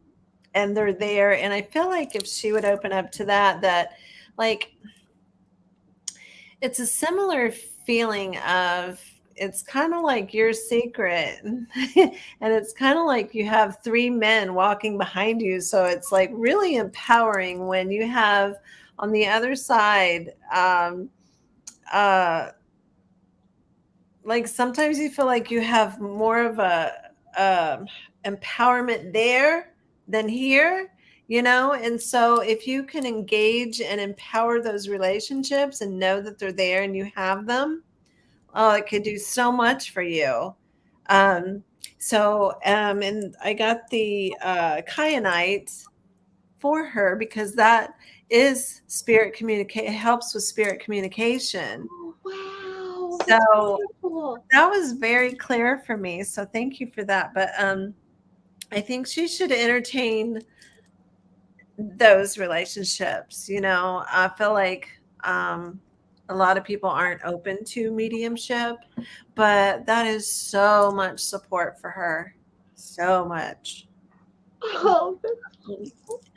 And they're there. And I feel like if she would open up to that, like, it's a similar feeling of, it's kind of like your secret. And it's kind of like you have three men walking behind you. So it's like really empowering when you have on the other side, uh, like sometimes you feel like you have more of a empowerment there than here, and so if you can engage and empower those relationships and know that they're there and you have them, oh, it could do so much for you. um and I got the kyanite for her because that is spirit communicate, helps with spirit communication. Oh, wow, that's So wonderful. that was very clear for me, so thank you for that. But I think she should entertain those relationships. I feel like um, a lot of people aren't open to mediumship, but that is so much support for her, so much. Oh,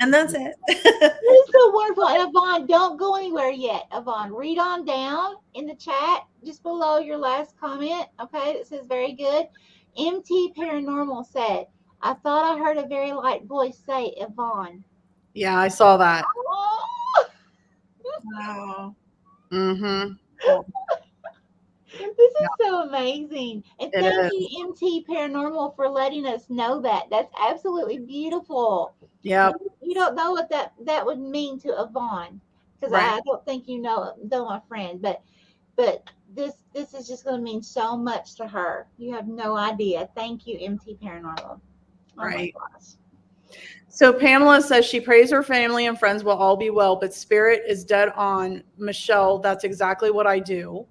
And that's it. it's so wonderful. And Yvonne, don't go anywhere yet. Yvonne, read on down in the chat just below your last comment. Okay, it says very good. MT Paranormal said, I thought I heard a very light voice say Yvonne. Yeah, I saw that. Oh, Wow. Mm-hmm. Oh, This yeah, is so amazing. And it thank is. you, MT Paranormal, for letting us know that. That's absolutely beautiful. You, Yep. you don't know what that would mean to Yvonne, because Right. I don't think you know my friend, but this is just going to mean so much to her. You have no idea. Thank you, MT Paranormal. Oh my Right. gosh. So Pamela says she prays her family and friends will all be well, but spirit is dead on. Michelle, that's exactly what I do.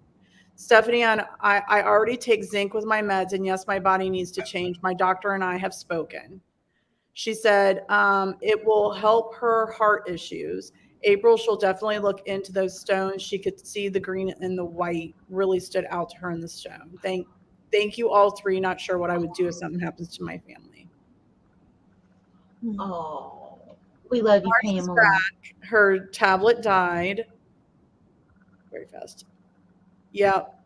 Stephanie, and I already take zinc with my meds, and yes, my body needs to change. My doctor and I have spoken. She said it will help her heart issues. April, she'll definitely look into those stones. She could see the green and the white really stood out to her in the stone. Thank you all three. Not sure what I would do if something happens to my family. Oh, we love you, Marty's Pamela. back. Her tablet died very fast. Yep.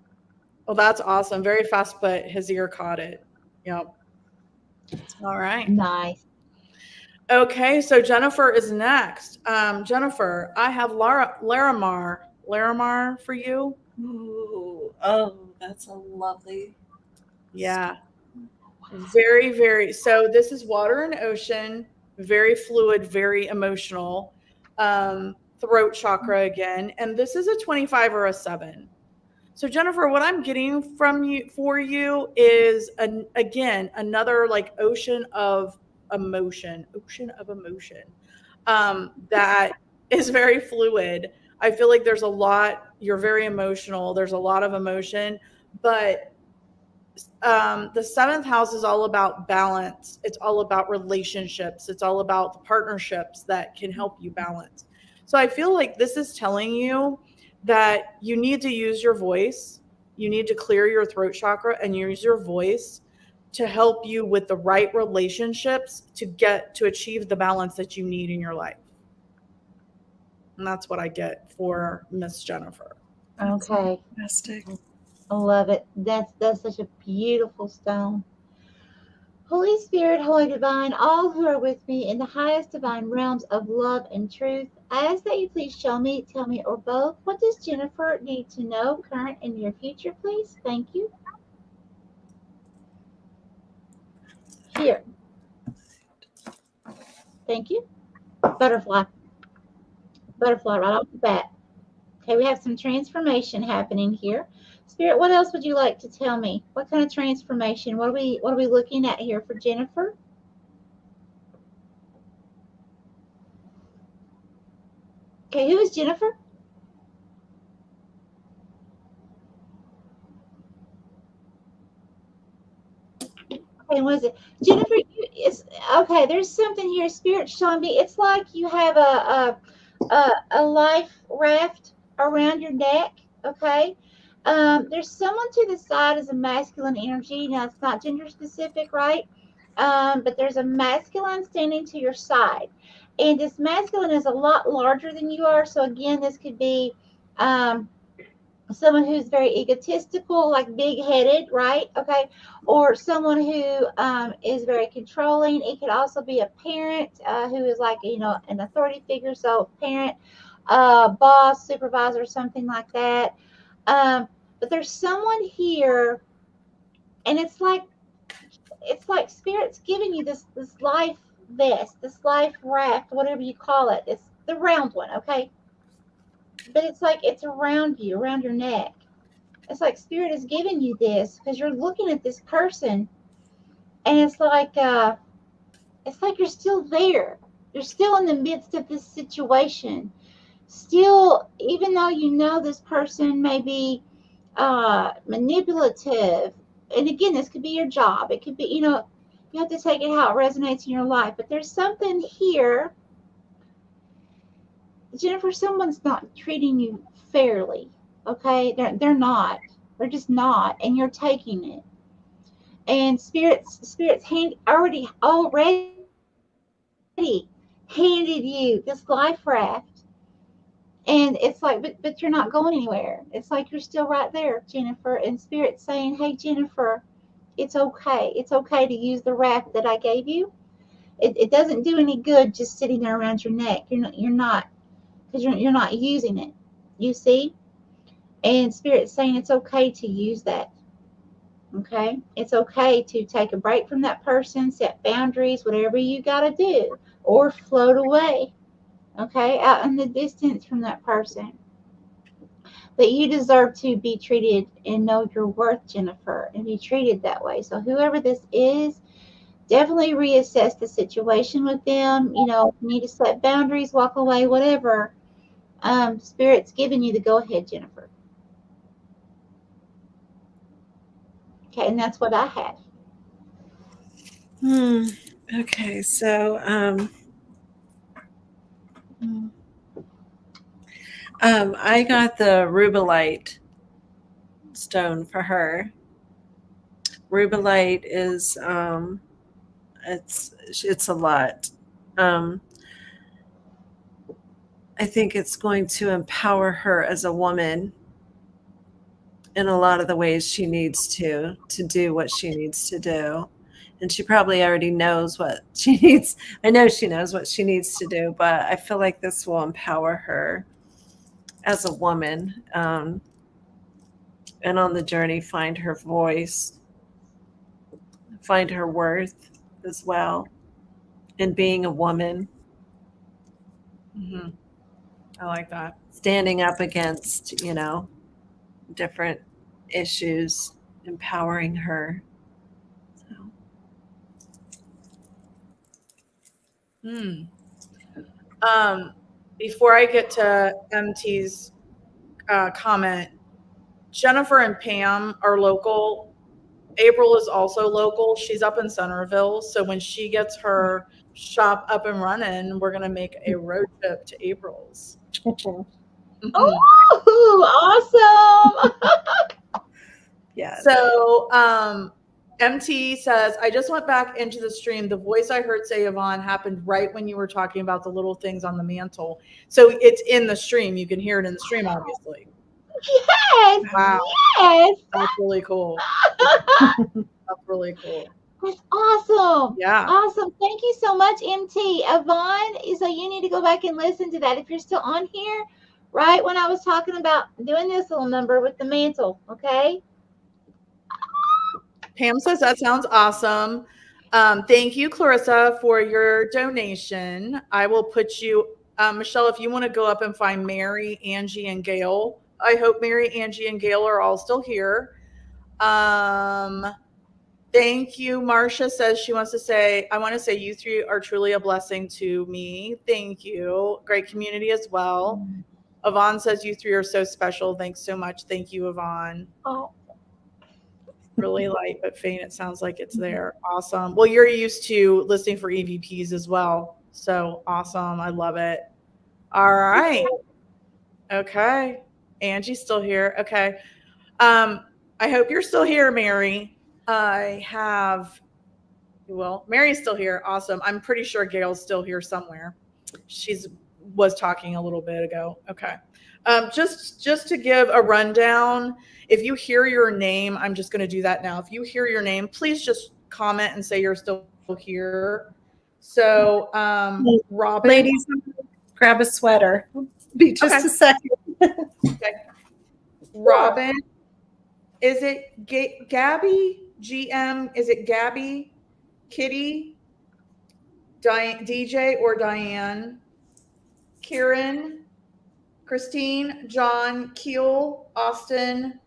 Well, that's awesome. Very fast, but his ear caught it. Yep. All right. Nice. Okay, so Jennifer is next. Jennifer, I have Laramar for you. Ooh, oh, that's a lovely. Yeah, very, very. So this is water and ocean, very fluid, very emotional. Throat chakra again, and this is a 25 or a 7. So Jennifer, what I'm getting from you for you is again another like ocean of emotion that is very fluid. I feel like there's a lot. You're very emotional. There's a lot of emotion, but the seventh house is all about balance. It's all about relationships. It's all about the partnerships that can help you balance. So I feel like this is telling you that you need to use your voice. You need to clear your throat chakra and use your voice to help you with the right relationships to get to achieve the balance that you need in your life. And that's what I get for Miss Jennifer. That's Okay. fantastic. I love it. That's such a beautiful stone. Holy Spirit, Holy Divine, all who are with me in the highest divine realms of love and truth, I ask that you please show me, tell me, or both, what does Jennifer need to know, current and near future, please? Thank you. Here. Thank you. Butterfly. Butterfly right off the bat. Okay, we have some transformation happening here. Spirit, what else would you like to tell me? What kind of transformation? What are we looking at here for Jennifer? Okay, who is Jennifer? Okay, what is it? Jennifer, it's okay. There's something here. Spirit showing me. It's like you have a life raft around your neck. Okay. There's someone to the side as a masculine energy. Now it's not gender specific, right? But there's a masculine standing to your side, and this masculine is a lot larger than you are. So again, this could be um, someone who's very egotistical, like big headed, right? Okay. Or someone who is very controlling. It could also be a parent who is like, an authority figure. So, parent, boss, supervisor, something like that. But there's someone here, and it's like spirit's giving you this life vest, this life raft, whatever you call it. It's the round one, okay? But it's like it's around you, around your neck. It's like spirit is giving you this because you're looking at this person, and it's like you're still there. You're still in the midst of this situation. Still, even though you know this person may be manipulative, and again, this could be your job. It could be, you have to take it how it resonates in your life. But there's something here, Jennifer. Someone's not treating you fairly. Okay, they're not. They're just not, and you're taking it. And spirits already handed you this life raft, and it's like, but you're not going anywhere. It's like you're still right there, Jennifer. And spirit's saying, hey, Jennifer, it's okay to use the raft that I gave you. It doesn't do any good just sitting there around your neck. You're not because you're not using it. You see? And Spirit's saying it's okay to use that. Okay? It's okay to take a break from that person, set boundaries, whatever you got to do, or float away. Okay? Out in the distance from that person. But you deserve to be treated and know your worth, Jennifer, and be treated that way. So, whoever this is, definitely reassess the situation with them. You know, need to set boundaries, walk away, whatever. Spirit's giving you the go ahead, Jennifer. Okay, and that's what I had. Hmm. Okay, so I got the rubellite stone for her. Rubellite is it's a lot. Um, I think it's going to empower her as a woman in a lot of the ways she needs to do what she needs to do. And she probably already knows what she needs. I know she knows what she needs to do, but I feel like this will empower her as a woman, and on the journey find her voice, find her worth as well in being a woman, Mm-hmm. I like that. standing up against, different issues, empowering her. So, Hmm. Um, Before I get to MT's comment, Jennifer and Pam are local. April is also local. She's up in Centerville. So when she gets her shop up and running, we're going to make a road trip to April's. Mhm. Oh, awesome! yes. So MT says, I just went back into the stream. The voice I heard say Yvonne happened right when you were talking about the little things on the mantle. So it's in the stream. You can hear it in the stream, obviously. Yes, Wow. yes. That's really cool. That's really cool. That's awesome. Yeah. Awesome. Thank you so much, MT. Yvonne, so you need to go back and listen to that if you're still on here, right when I was talking about doing this little number with the mantle, okay? Pam says that sounds awesome. Thank you, Clarissa, for your donation. I will put you, Michelle, if you want to go up and find Mary, Angie, and Gail. I hope Mary, Angie, and Gail are all still here. Um, Thank you. Marcia says she wants to say, I want to say you three are truly a blessing to me. Thank you. Great community as well. Yvonne says you three are so special. Thanks so much. Thank you, Yvonne. Oh, Really light but faint. It sounds like it's there. Awesome. Well, you're used to listening for EVPs as well. So awesome. I love it. All right. Okay. Angie's still here. Okay. I hope you're still here, Mary. I have, well, Mary's still here. Awesome. I'm pretty sure Gail's still here somewhere. She's was talking a little bit ago. Okay. Just to give a rundown, if you hear your name, I'm just going to do that now. If you hear your name, please just comment and say you're still here. So, Robin. Ladies, grab a sweater. Be just Okay. a second. Okay. Robin, is it Gabby? GM? Is it Gabby? Kitty? DJ or Diane? Kieran? Christine? John? Keel? Austin?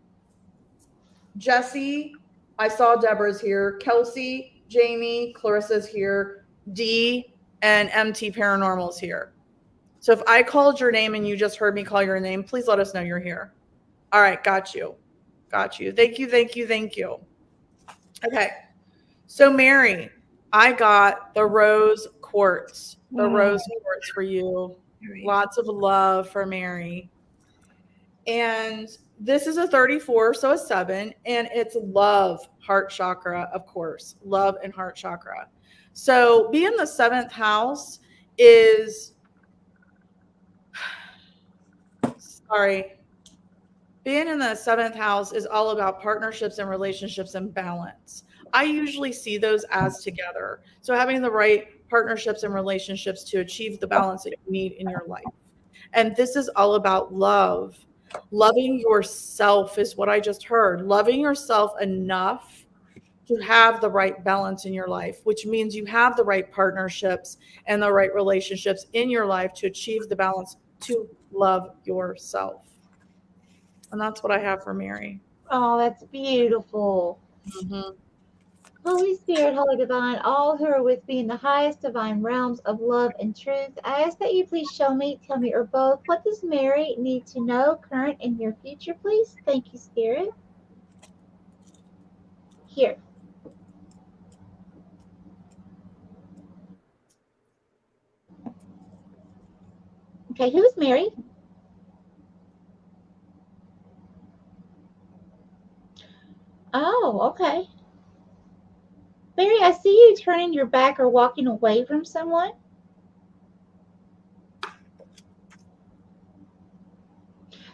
Jesse? I saw Deborah's here. Kelsey? Jamie? Clarissa's here. D and MT Paranormal's here. So if I called your name and you just heard me call your name, please let us know you're here. All right, got you. Got you. Thank you, thank you, thank you. Okay. So Mary, I got the rose quartz. The rose quartz for you. Lots of love for Mary. And this is a 34, so a 7, and it's love, heart chakra, of course. Love and heart chakra. So being the 7th house is sorry. Being in the 7th house is all about partnerships and relationships and balance. I usually see those as together. So having the right partnerships and relationships to achieve the balance that you need in your life. And this is all about love. Loving yourself is what I just heard. Loving yourself enough to have the right balance in your life, which means you have the right partnerships and the right relationships in your life to achieve the balance to love yourself. And that's what I have for Mary. Oh, that's beautiful. Hmm. Holy Spirit, Holy Divine, all who are with me in the highest divine realms of love and truth, I ask that you please show me, tell me, or both, what does Mary need to know, current and near future, please? Thank you, Spirit. Here. Okay, who is Mary? Oh, okay. Mary, I see you turning your back or walking away from someone.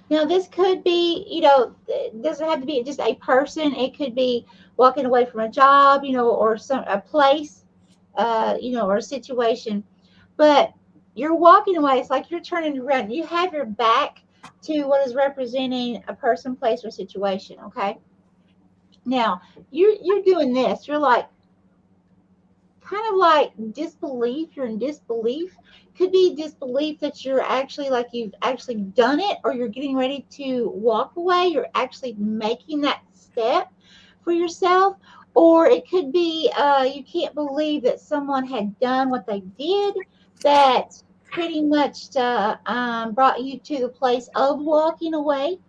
Now, this could be, it doesn't have to be just a person. It could be walking away from a job, or a place, or a situation. But you're walking away. It's like you're turning around. You have your back to what is representing a person, place, or situation. Okay. Now, you're doing this. You're like, kind of like disbelief. You're in disbelief. Could be disbelief that you're actually, like, you've actually done it, or you're getting ready to walk away. You're actually making that step for yourself. Or it could be you can't believe that someone had done what they did, that pretty much brought you to the place of walking away.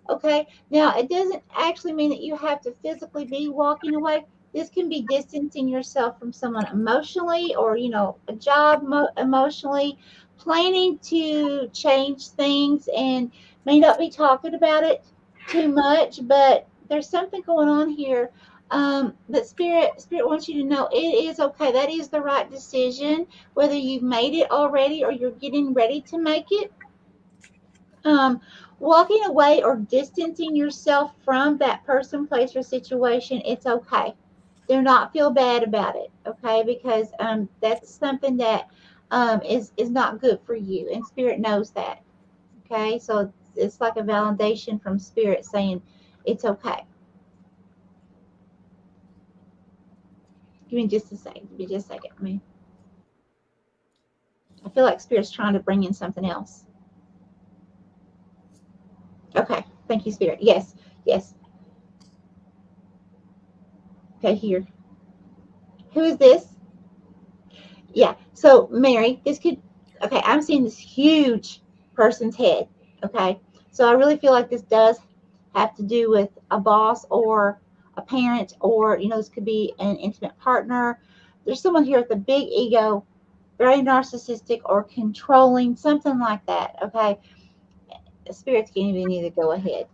Okay. Now, it doesn't actually mean that you have to physically be walking away. This can be distancing yourself from someone emotionally, or, a job emotionally, planning to change things, and may not be talking about it too much, but there's something going on here. That spirit wants you to know it is okay. That is the right decision, whether you've made it already or you're getting ready to make it. um, Walking away or distancing yourself from that person, place, or situation, it's okay. Do not feel bad about it, okay? Because that's something that is not good for you, and Spirit knows that, okay? So it's like a validation from Spirit saying it's okay. Give me just a second. Give me just a second. I feel like Spirit's trying to bring in something else. Okay. Thank you, Spirit. Yes. Yes. Okay. Here. Who is this? Yeah. So Mary, this could. Okay, I'm seeing this huge person's head. Okay. So I really feel like this does have to do with a boss or a parent, or this could be an intimate partner. There's someone here with a big ego, very narcissistic or controlling, something like that. Okay. Spirits can even either go ahead.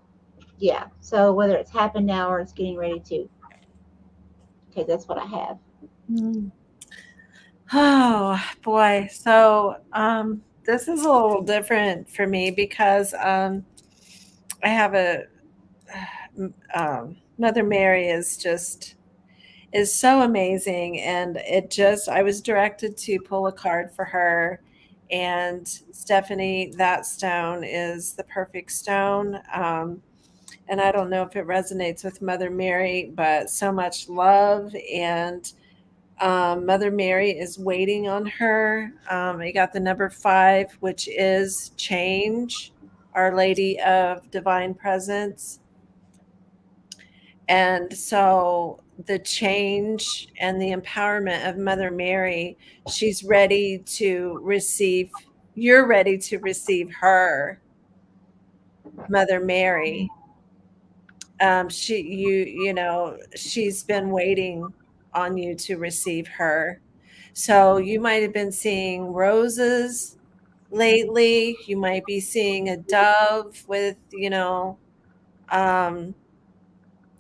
Yeah. So whether it's happened now or it's getting ready to. Okay, that's what I have. Mm. Oh boy. So this is a little different for me because I have a Mother Mary is so amazing, and I was directed to pull a card for her. And Stephanie, that stone is the perfect stone. And I don't know if it resonates with Mother Mary, but so much love. And Mother Mary is waiting on her. I got the number 5, which is change, Our Lady of Divine Presence. And so the change and the empowerment of Mother Mary, she's ready to receive, you're ready to receive her, Mother Mary. She's been waiting on you to receive her. So you might have been seeing roses lately. You might be seeing a dove with, um,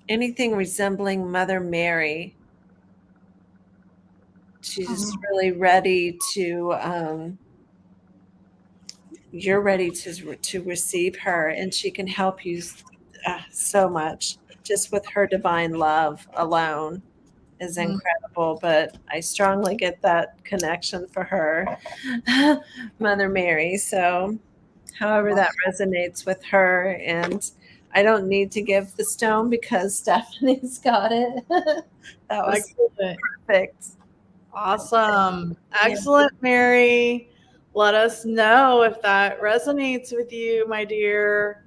anything resembling Mother Mary. She's just Mhm. really ready to, you're ready to receive her, and she can help you so much just with her divine love alone is Mm. incredible. But I strongly get that connection for her, Mother Mary. So however that resonates with her. And I don't need to give the stone because Stephanie's got it. That was Excellent. perfect. Awesome. Yeah. Excellent, Mary. Let us know if that resonates with you, my dear.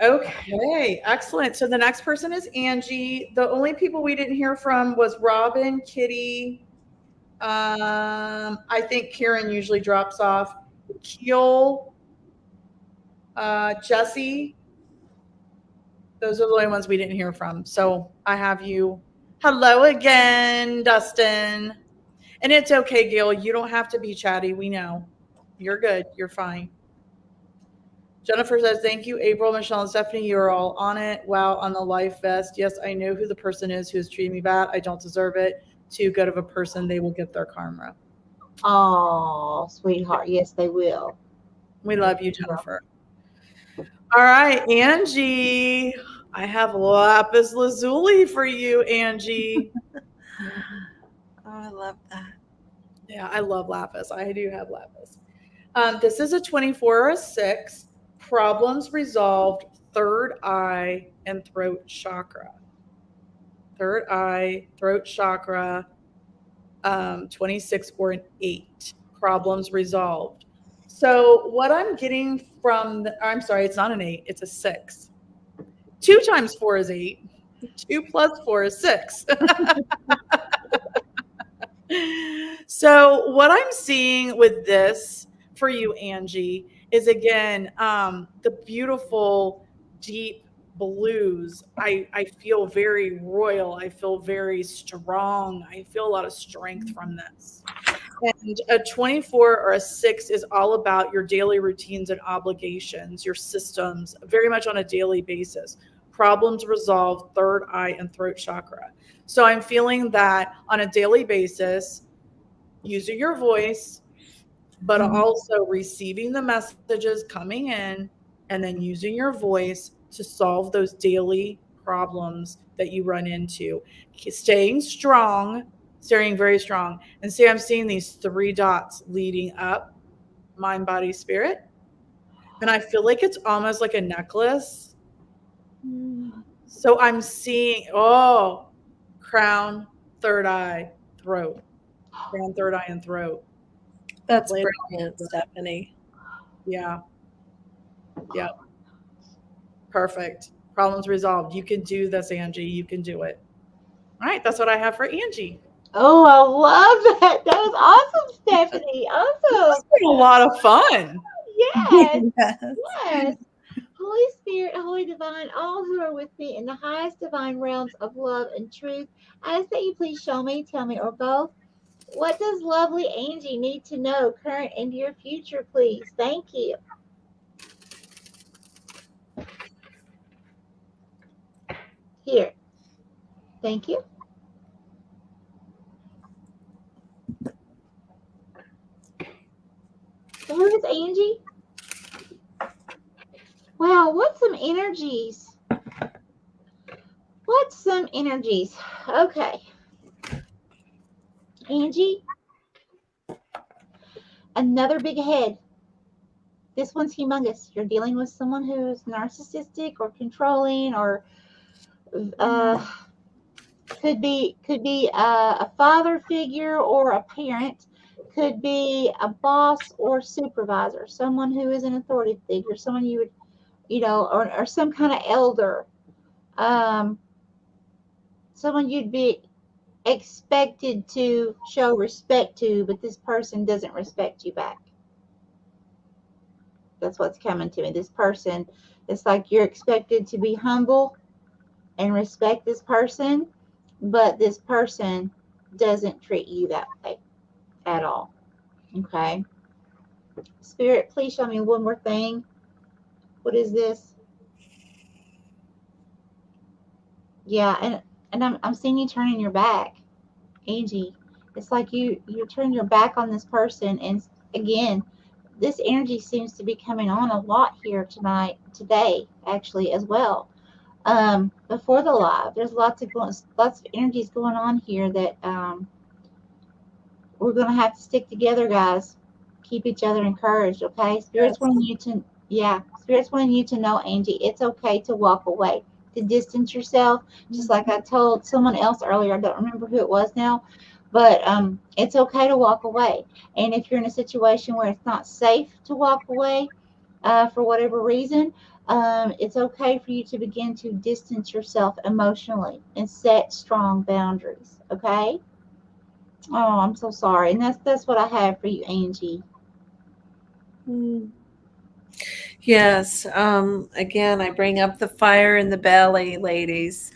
Okay, excellent. So the next person is Angie. The only people we didn't hear from was Robin, Kitty. I think Karen usually drops off. Keel, Jesse. Those are the only ones we didn't hear from. So I have you. Hello again, Dustin. And it's okay, Gail. You don't have to be chatty. We know. You're good. You're fine. Jennifer says, thank you, April, Michelle, and Stephanie. You're all on it. Wow, on the life vest. Yes, I know who the person is who is treating me bad. I don't deserve it. Too good of a person. They will get their karma. Oh, sweetheart. Yes, they will. We love you, Jennifer. All right, Angie. I have lapis lazuli for you, Angie. Oh, I love that. Yeah, I love lapis. I do have lapis. This is a 24 or a 6. Problems resolved, third eye and throat chakra. Third eye, throat chakra, 26 or an 8. Problems resolved. So what I'm getting from I'm sorry, it's not an 8, it's a 6. 2 times 4 is 8. 2 plus 4 is 6. So what I'm seeing with this for you, Angie, is again the beautiful deep blues. I feel very royal. I feel very strong. I feel a lot of strength from this. And a 24 or a 6 is all about your daily routines and obligations, your systems, very much on a daily basis. Problems resolved, third eye and throat chakra. So I'm feeling that on a daily basis, using your voice, but also receiving the messages coming in and then using your voice to solve those daily problems that you run into. Staying strong, staying very strong. And see, I'm seeing these 3 dots leading up mind, body, spirit. And I feel like it's almost like a necklace. So I'm seeing, oh, crown, third eye, throat, crown, third eye, and throat. That's Lay it brilliant, out. Stephanie. Yeah. Yeah. Perfect. Problems resolved. You can do this, Angie. You can do it. All right. That's what I have for Angie. Oh, I love that. That was awesome, Stephanie. This Awesome. has been a lot of fun. Yes. Yes. Yes. Holy Spirit, Holy Divine, all who are with me in the highest divine realms of love and truth, I ask that you please show me, tell me, or both. What does lovely Angie need to know, current and your future, please? Thank you. Here. Thank you. So who is Angie? Wow, what's some energies? What's some energies? Okay. Angie, another big head. This one's humongous. You're dealing with someone who's narcissistic or controlling, or uh, could be a father figure or a parent, could be a boss or supervisor, someone who is an authority figure, someone you would, or some kind of elder, um, someone you'd be expected to show respect to, but this person doesn't respect you back. That's what's coming to me. This person, it's like you're expected to be humble and respect this person, but this person doesn't treat you that way at all. Okay. Spirit, please show me one more thing. What is this? Yeah, and I'm seeing you turning your back, Angie. It's like you turn your back on this person, and again, this energy seems to be coming on a lot here today, actually, as well. Before the live, there's lots of energies going on here that we're gonna have to stick together, guys. keep each other encouraged, okay? Spirits Yes. wanting you to, yeah, spirits wanting you to know, Angie, it's okay to walk away, to distance yourself. Just like I told someone else earlier, I don't remember who it was now, but it's okay to walk away. And if you're in a situation where it's not safe to walk away, for whatever reason, it's okay for you to begin to distance yourself emotionally and set strong boundaries. Okay. Oh, I'm so sorry, and that's what I have for you, Angie. Mm. Yes. Again, I bring up the fire in the belly, ladies,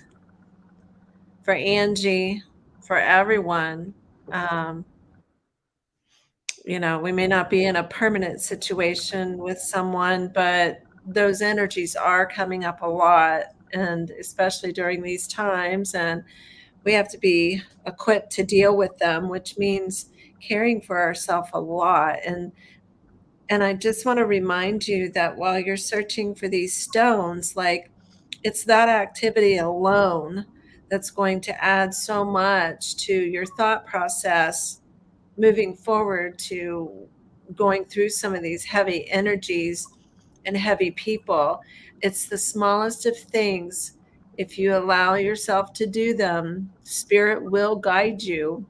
for Angie, for everyone. Um, we may not be in a permanent situation with someone, but those energies are coming up a lot, and especially during these times. And we have to be equipped to deal with them, which means caring for ourselves a lot. And I just want to remind you that while you're searching for these stones, like, it's that activity alone that's going to add so much to your thought process moving forward to going through some of these heavy energies and heavy people. It's the smallest of things. If you allow yourself to do them, spirit will guide you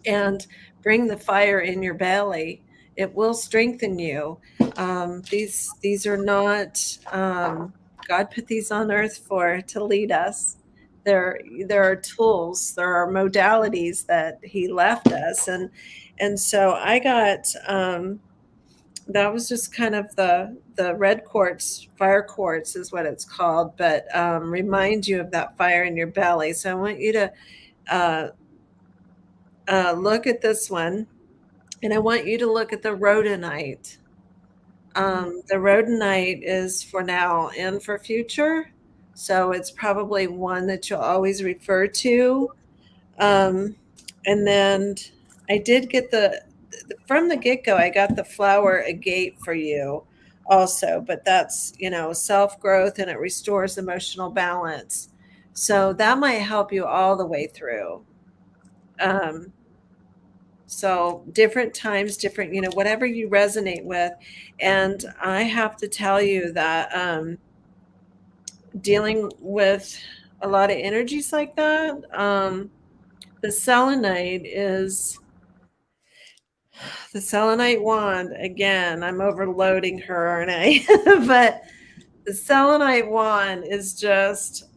and bring the fire in your belly. It will strengthen you. These are not, God put these on earth for to lead us. There are tools, there are modalities that He left us, and so I got, that was just kind of the red quartz, fire quartz is what it's called, but remind you of that fire in your belly. So I want you to uh, look at this one, and I want you to look at the rhodonite. The rhodonite is for now and for future, so it's probably one that you'll always refer to. Um, and then I did get from the get go, I got the flower agate for you also, but that's, self growth, and it restores emotional balance. So that might help you all the way through. Um, So different times, different, whatever you resonate with. And I have to tell you that dealing with a lot of energies like that, the selenite is the selenite wand. Again, I'm overloading her, aren't I? But the selenite wand is just,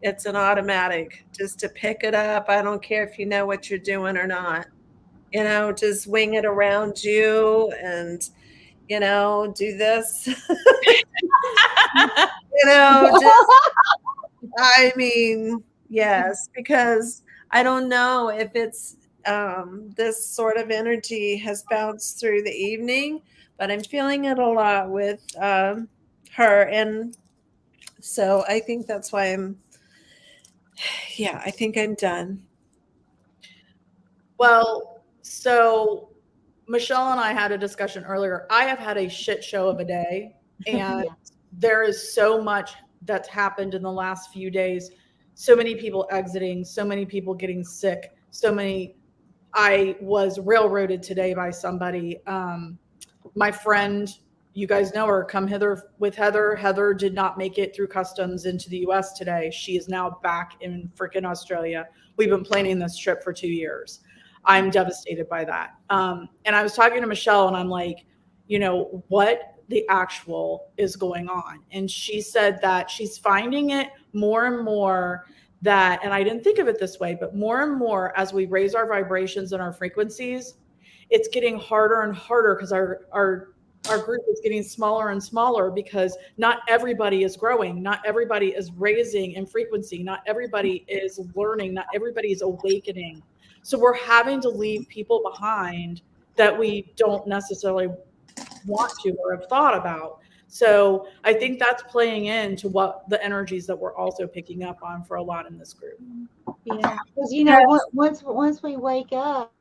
it's an automatic just to pick it up. I don't care if you know what you're doing or not. Just wing it around you and, do this. Just, I mean, yes, because I don't know if it's this sort of energy has bounced through the evening, but I'm feeling it a lot with her. And so I think that's why I think I'm done. Well, so Michelle and I had a discussion earlier. I have had a shit show of a day, and Yeah. there is so much that's happened in the last few days. So many people exiting, so many people getting sick, so many. I was railroaded today by somebody. My friend, you guys know her, come hither with Heather. Heather did not make it through customs into the US today. She is now back in freaking Australia. We've been planning this trip for 2 years. I'm devastated by that. And I was talking to Michelle, and I'm like, what the actual is going on? And she said that she's finding it more and more that, and I didn't think of it this way, but more and more as we raise our vibrations and our frequencies, it's getting harder and harder because our group is getting smaller and smaller because not everybody is growing, not everybody is raising in frequency, not everybody is learning, not everybody is awakening. So we're having to leave people behind that we don't necessarily want to or have thought about. So I think that's playing into what the energies that we're also picking up on for a lot in this group. Yeah. Because Yes. once we wake up,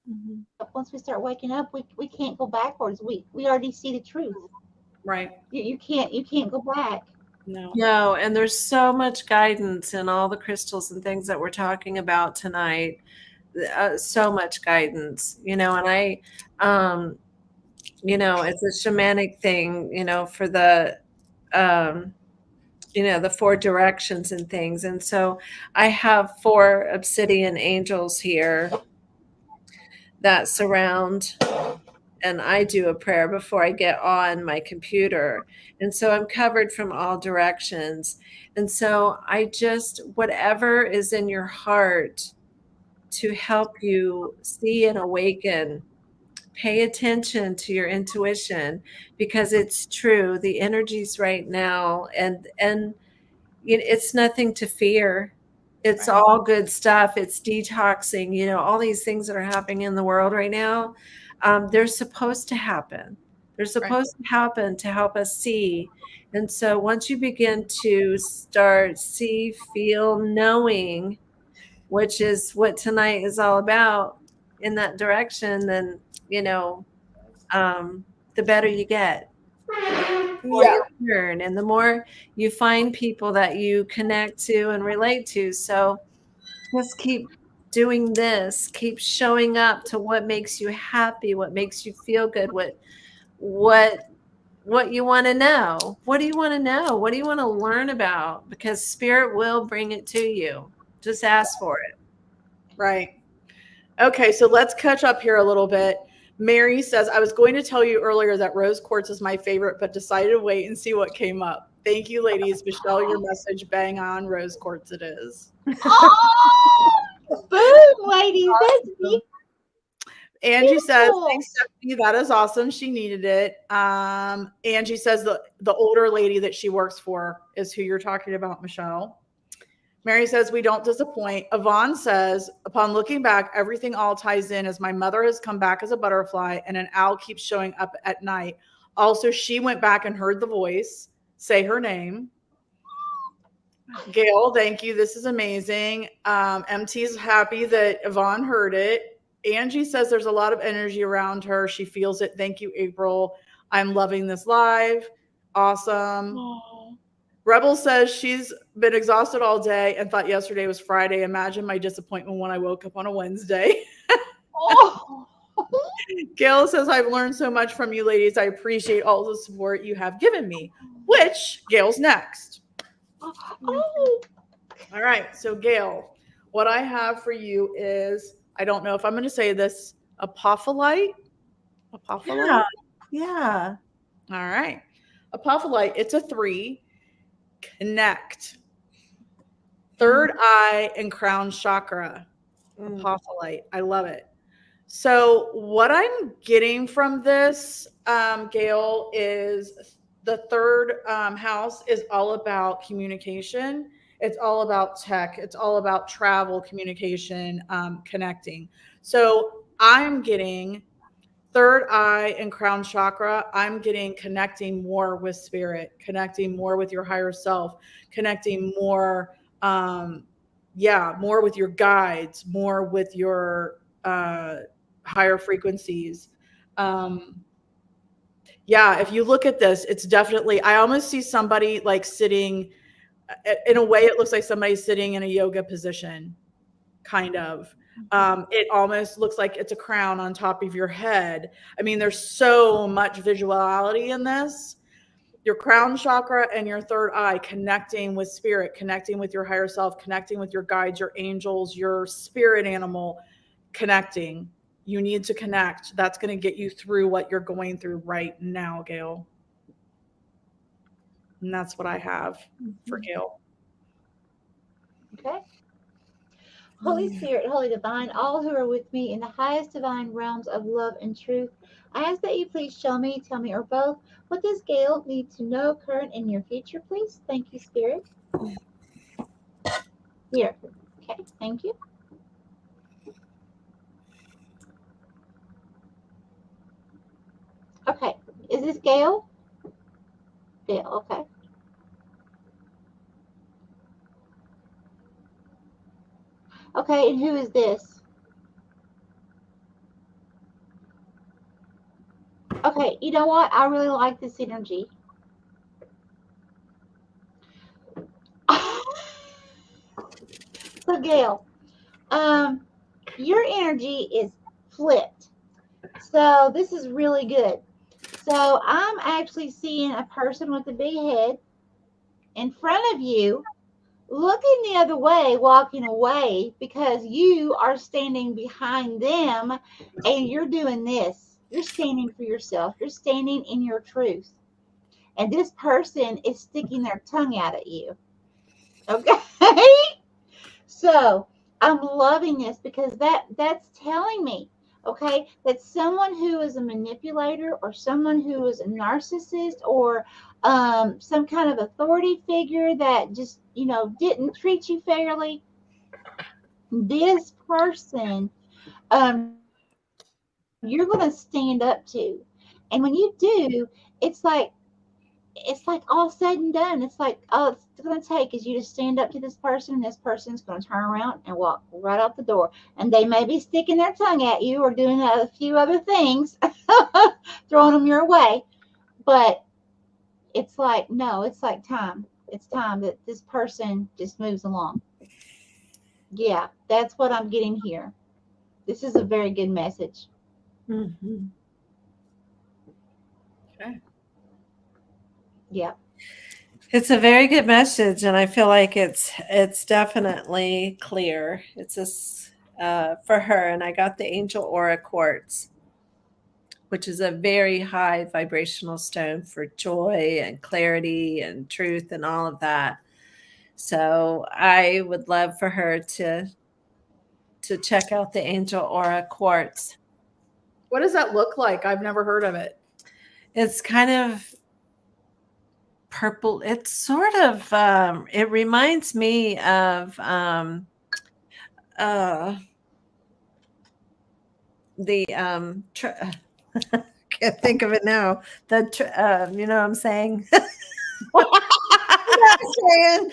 Mhm. once we start waking up, we can't go backwards. We already see the truth. Right. You can't go back. No. No, and there's so much guidance in all the crystals and things that we're talking about tonight. so much guidance, and um, it's a shamanic thing, for um, the four directions and things. And so I have four obsidian angels here that surround, and I do a prayer before I get on my computer. And so I'm covered from all directions. And so I just, whatever is in your heart to help you see and awaken, pay attention to your intuition, because it's true. The energies right now, and it's nothing to fear. It's Right. all good stuff. It's detoxing, all these things that are happening in the world right now. They're supposed to happen. They're Right. supposed to happen to help us see. And so once you begin to start see, feel, knowing, which is what tonight is all about, in that direction, then, the better you get, more Yeah. you learn, and the more you find people that you connect to and relate to. So just keep doing this, keep showing up to what makes you happy, what makes you feel good, what what you want to know. What do you want to know? What do you want to learn about? Because spirit will bring it to you. Just ask for it. Right. Okay, so let's catch up here a little bit. Mary says, I was going to tell you earlier that rose quartz is my favorite, but decided to wait and see what came up. Thank you, ladies. Michelle, your message, bang on, rose quartz it is. Oh, boom, ladies. That's Awesome. Angie says, beautiful. thanks, Stephanie. That is awesome. She needed it. Angie says the older lady that she works for is who you're talking about, Michelle. Mary says, we don't disappoint. Yvonne says, upon looking back, everything all ties in as my mother has come back as a butterfly and an owl keeps showing up at night. Also, she went back and heard the voice say her name. Gail, thank you. This is amazing. MT's happy that Yvonne heard it. Angie says there's a lot of energy around her. She feels it. Thank you, April. I'm loving this live. Awesome. Oh. Rebel says she's been exhausted all day and thought yesterday was Friday. Imagine my disappointment when I woke up on a Wednesday. Oh. Gail says, I've learned so much from you ladies. I appreciate all the support you have given me, which Gail's next. Oh. All right. So, Gail, what I have for you is, I don't know if I'm going to say this, apophyllite. Yeah. Apophyllite. Yeah. All right. Apophyllite, it's a 3. Connect. Third eye and crown chakra. Mm. Apophyllite. I love it. So, what I'm getting from this, Gail, is the third house is all about communication. It's all about tech. It's all about travel, communication, connecting. So, I'm getting third eye and crown chakra. I'm getting connecting more with spirit, connecting more with your higher self, connecting more, yeah, more with your guides, more with your higher frequencies. Um, yeah, if you look at this, it's definitely, I almost see somebody like sitting, in a way, it looks like somebody sitting in a yoga position, kind of. It almost looks like it's a crown on top of your head. I mean, there's so much visuality in this. Your crown chakra and your third eye connecting with spirit, connecting with your higher self, connecting with your guides, your angels, your spirit animal, connecting. You need to connect. That's going to get you through what you're going through right now, Gail. And that's what I have for Gail. Okay. Holy Spirit, Holy Divine, all who are with me in the highest divine realms of love and truth, I ask that you please show me, tell me, or both, what does Gail need to know current in your future, please? Thank you, Spirit. Here. Okay, thank you. Okay, is this Gail? Gail, okay. Okay, and who is this? Okay, you know what? I really like this energy. So, Gail, um, your energy is flipped. So this is really good. So I'm actually seeing a person with a big head in front of you, looking the other way, walking away because you are standing behind them and you're doing this. You're standing for yourself. You're standing in your truth. And this person is sticking their tongue out at you. Okay? So I'm loving this because that's telling me, okay, that someone who is a manipulator or someone who is a narcissist or some kind of authority figure that just didn't treat you fairly, this person you're going to stand up to, and when you do, it's like all said and done. It's like all it's going to take is you to stand up to this person, and this person's going to turn around and walk right out the door. And they may be sticking their tongue at you or doing a few other things, throwing them your way. But it's like, no, it's like time. It's time that this person just moves along. Yeah, that's what I'm getting here. This is a very good message. Mhm. Okay. Yeah. It's a very good message, and I feel like it's definitely clear. It's just for her, and I got the Angel Aura Quartz, which is a very high vibrational stone for joy and clarity and truth and all of that. So I would love for her to check out the Angel Aura Quartz. What does that look like? I've never heard of it. It's kind of purple. It's sort of it reminds me of uh the can't think of it now. The you know what I'm saying? Saying.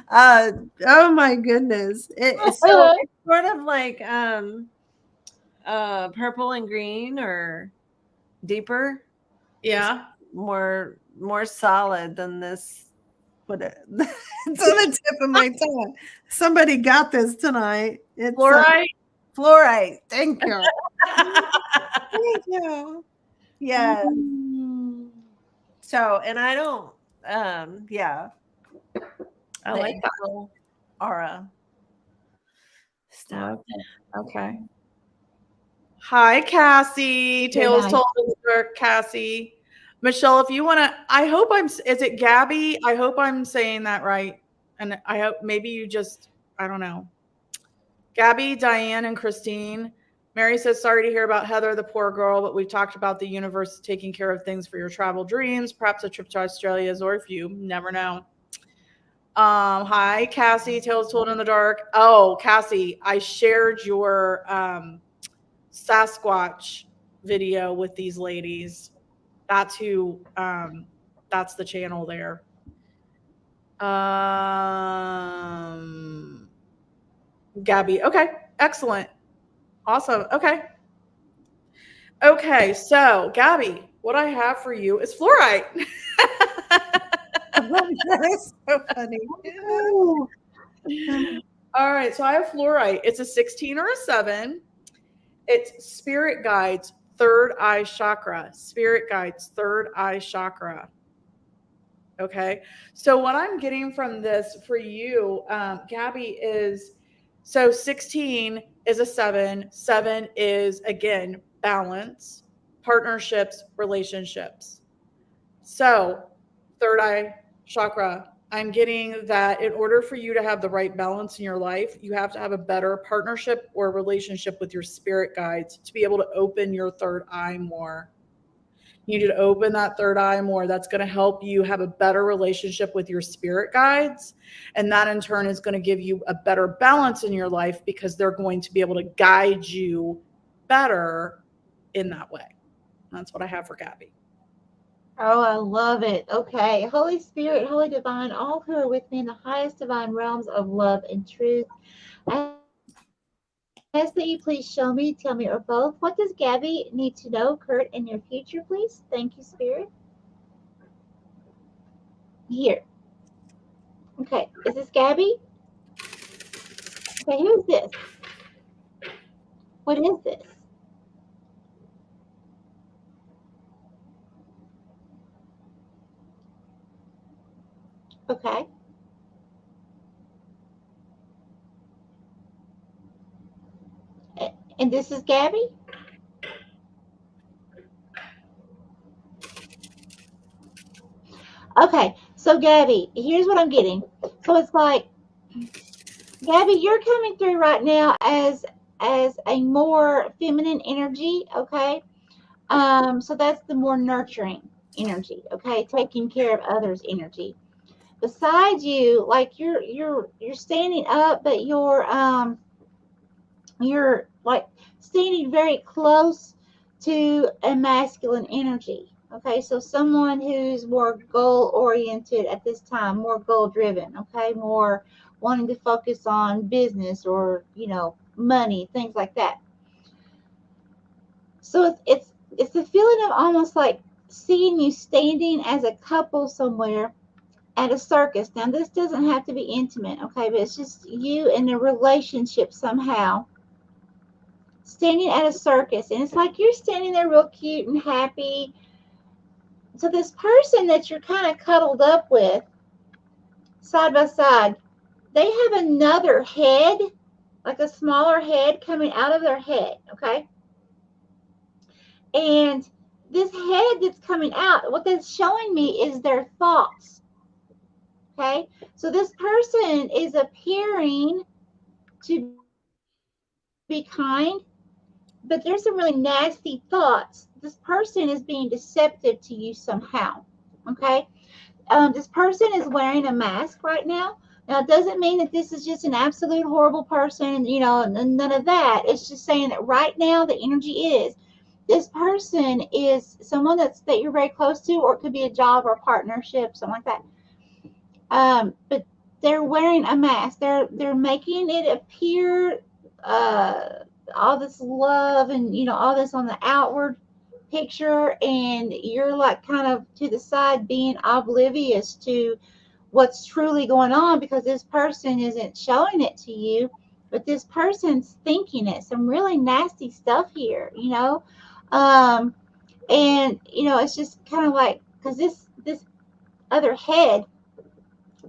uh, oh my goodness! It's sort of like purple and green or deeper. It's Yeah. more solid than this. Put it. It's on the tip of my tongue. Somebody got this tonight. It's Fluorite. fluorite. Thank you. Thank you. Yeah. Mm. So, and I don't. Yeah. I The like that. angel aura stuff. Okay. Okay. Hi, Cassie. Very Tales nice. told in the dark, Cassie. Michelle, if you want to, I hope is it Gabby? I hope I'm saying that right. And I hope maybe you just, I don't know. Gabby, Diane, and Christine. Mary says, sorry to hear about Heather, the poor girl, but we've talked about the universe taking care of things for your travel dreams. Perhaps a trip to Australia is or if you never know. Hi, Cassie, Tales Told in the Dark. Oh, Cassie, I shared your Sasquatch video with these ladies. That's who that's the channel there. Gabby. Okay, excellent. Awesome. Okay. Okay, so Gabby, what I have for you is fluorite. That is so funny. Ooh. All right, so I have fluorite. It's a 16 or a 7. It's spirit guides, third eye chakra. Spirit guides, third eye chakra. Okay. So what I'm getting from this for you, Gabby, is so 16 is a 7. 7 is, again, balance, partnerships, relationships. So, third eye chakra, I'm getting that in order for you to have the right balance in your life, you have to have a better partnership or relationship with your spirit guides to be able to open your third eye more. You need to open that third eye more. That's going to help you have a better relationship with your spirit guides. And that in turn is going to give you a better balance in your life because they're going to be able to guide you better in that way. That's what I have for Gabby. Oh, I love it. Okay. Holy Spirit, Holy Divine, all who are with me in the highest divine realms of love and truth, I ask that you please show me, tell me, or both. What does Gabby need to know, Kurt, in your future, please? Thank you, Spirit. Here. Okay. Is this Gabby? Okay, who's this? What is this? Okay. And this is Gabby? Okay, so Gabby, here's what I'm getting. So it's like, Gabby, you're coming through right now as a more feminine energy, okay? So that's the more nurturing energy, okay? Taking care of others energy. Beside you, like you're standing up, but you're like standing very close to a masculine energy. Okay, so someone who's more goal oriented at this time, more goal driven, okay, more wanting to focus on business or, money, things like that. So it's the feeling of almost like seeing you standing as a couple somewhere at a circus. Now this doesn't have to be intimate, okay, but it's just you in a relationship somehow standing at a circus, and it's like you're standing there real cute and happy. So this person that you're kind of cuddled up with side by side, they have another head, like a smaller head coming out of their head, okay? And this head that's coming out, what that's showing me is their thoughts, okay? So this person is appearing to be kind, but there's some really nasty thoughts. This person is being deceptive to you somehow. Okay. This person is wearing a mask right now. Now, it doesn't mean that this is just an absolute horrible person, none of that. It's just saying that right now the energy is this person is someone that you're very close to, or it could be a job or a partnership, something like that. But they're wearing a mask. They're making it appear all this love and all this on the outward picture, and you're like kind of to the side being oblivious to what's truly going on because this person isn't showing it to you, but this person's thinking it. Some really nasty stuff here. Um, and it's just kind of like because this other head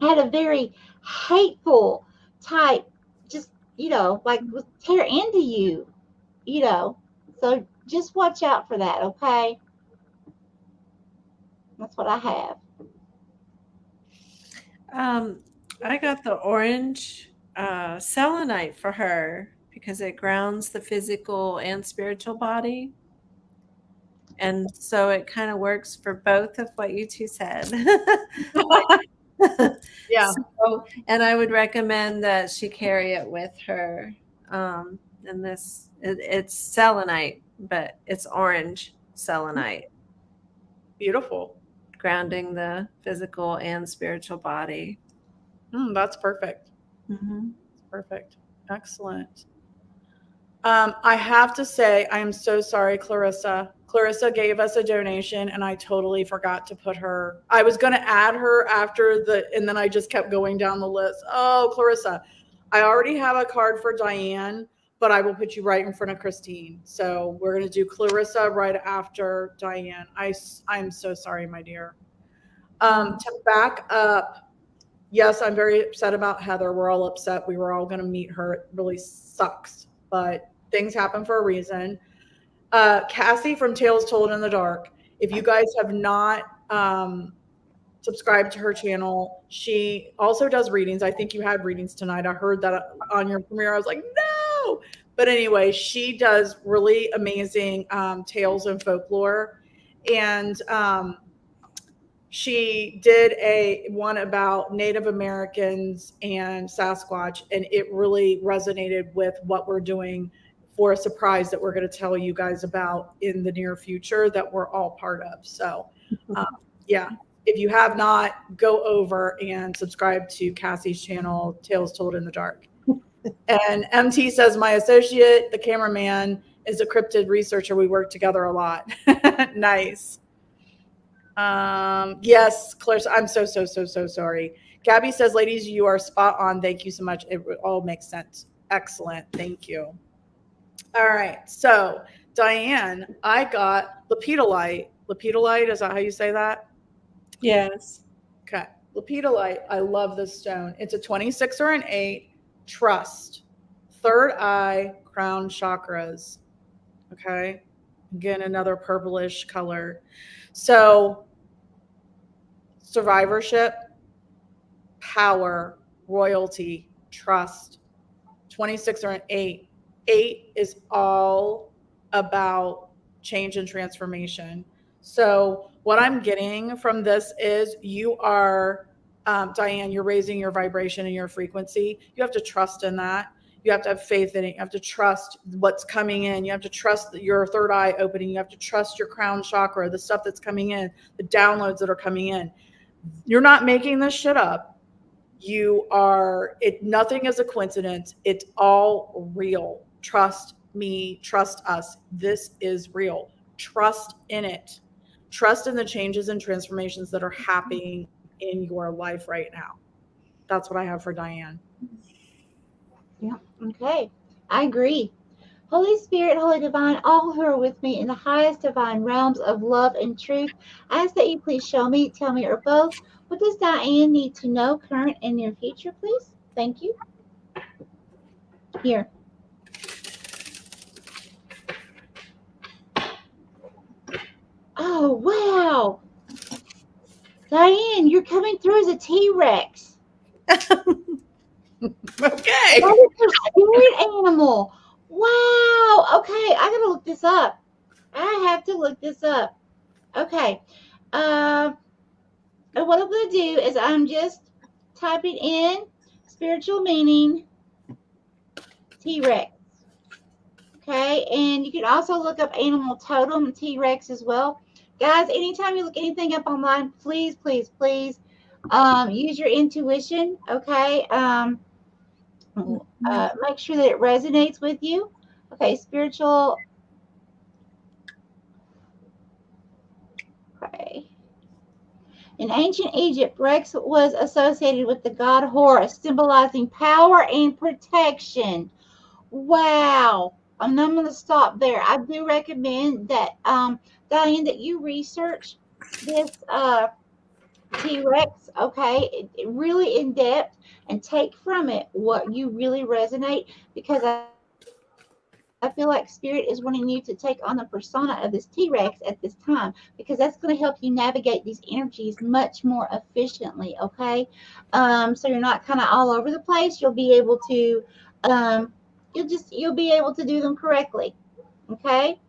had a very hateful type, just like would tear into you. So just watch out for that, okay? That's what I have. Um, I got the orange selenite for her because it grounds the physical and spiritual body. And so it kind of works for both of what you two said. Yeah. So, and I would recommend that she carry it with her. And it's selenite, but it's orange selenite, Beautiful. grounding the physical and spiritual body. That's perfect. Mm-hmm. Perfect. Excellent. I have to say, I am so sorry, Clarissa. Clarissa gave us a donation, and I totally forgot to put her. I was going to add her and then I just kept going down the list. Oh, Clarissa, I already have a card for Diane, but I will put you right in front of Christine. So we're going to do Clarissa right after Diane. I'm so sorry, my dear. To back up, yes, I'm very upset about Heather. We're all upset. We were all going to meet her. It really sucks, but things happen for a reason. Cassie from Tales Told in the Dark. If you guys have not subscribed to her channel, she also does readings. I think you had readings tonight. I heard that on your premiere. I was like, no. But anyway, she does really amazing tales and folklore. And she did a one about Native Americans and Sasquatch, and it really resonated with what we're doing for a surprise that we're going to tell you guys about in the near future that we're all part of. So, yeah, if you have not, go over and subscribe to Cassie's channel, Tales Told in the Dark. And MT says, my associate, the cameraman, is a cryptid researcher. We work together a lot. Nice. Yes, Claire, I'm so sorry. Gabby says, ladies, you are spot on. Thank you so much. It all makes sense. Excellent. Thank you. All right. So, Diane, I got lepidolite. Lepidolite, is that how you say that? Yes. Okay. Lepidolite. I love this stone. It's a 26 or an 8. Trust. Third eye, crown chakras. Okay. Again, another purplish color. So, survivorship, power, royalty, trust. 26 or an 8. 8 is all about change and transformation. So, what I'm getting from this is you are, Diane, you're raising your vibration and your frequency. You have to trust in that. You have to have faith in it. You have to trust what's coming in. You have to trust your third eye opening. You have to trust your crown chakra, the stuff that's coming in, the downloads that are coming in. You're not making this shit up. You are it Nothing is a coincidence. It's all real. Trust me, trust us. This is real. Trust in it. Trust in the changes and transformations that are happening in your life right now. That's what I have for Diane. Yeah. Okay. I agree. Holy Spirit, Holy Divine, all who are with me in the highest divine realms of love and truth, I ask that you please show me, tell me, or both. What does Diane need to know, current and near future, please? Thank you. Here. Oh, wow. Diane, you're coming through as a T Rex. Okay. That is your spirit animal. Wow. Okay, I gotta look this up. I have to look this up. Okay. Um, and what I'm gonna do is I'm just typing in spiritual meaning T Rex. Okay, and you can also look up animal totem T Rex as well. Guys, anytime you look anything up online, please, please, please use your intuition. Okay. Make sure that it resonates with you. Okay, spiritual. Okay. In ancient Egypt, Rex was associated with the god Horus, symbolizing power and protection. Wow. I'm not going to stop there. I do recommend that, Diane, that you research this T-Rex, okay, really in depth and take from it what you really resonate, because I feel like Spirit is wanting you to take on the persona of this T-Rex at this time, because that's going to help you navigate these energies much more efficiently, okay? So you're not kind of all over the place. You'll be able to, um, you'll be able to do them correctly, okay?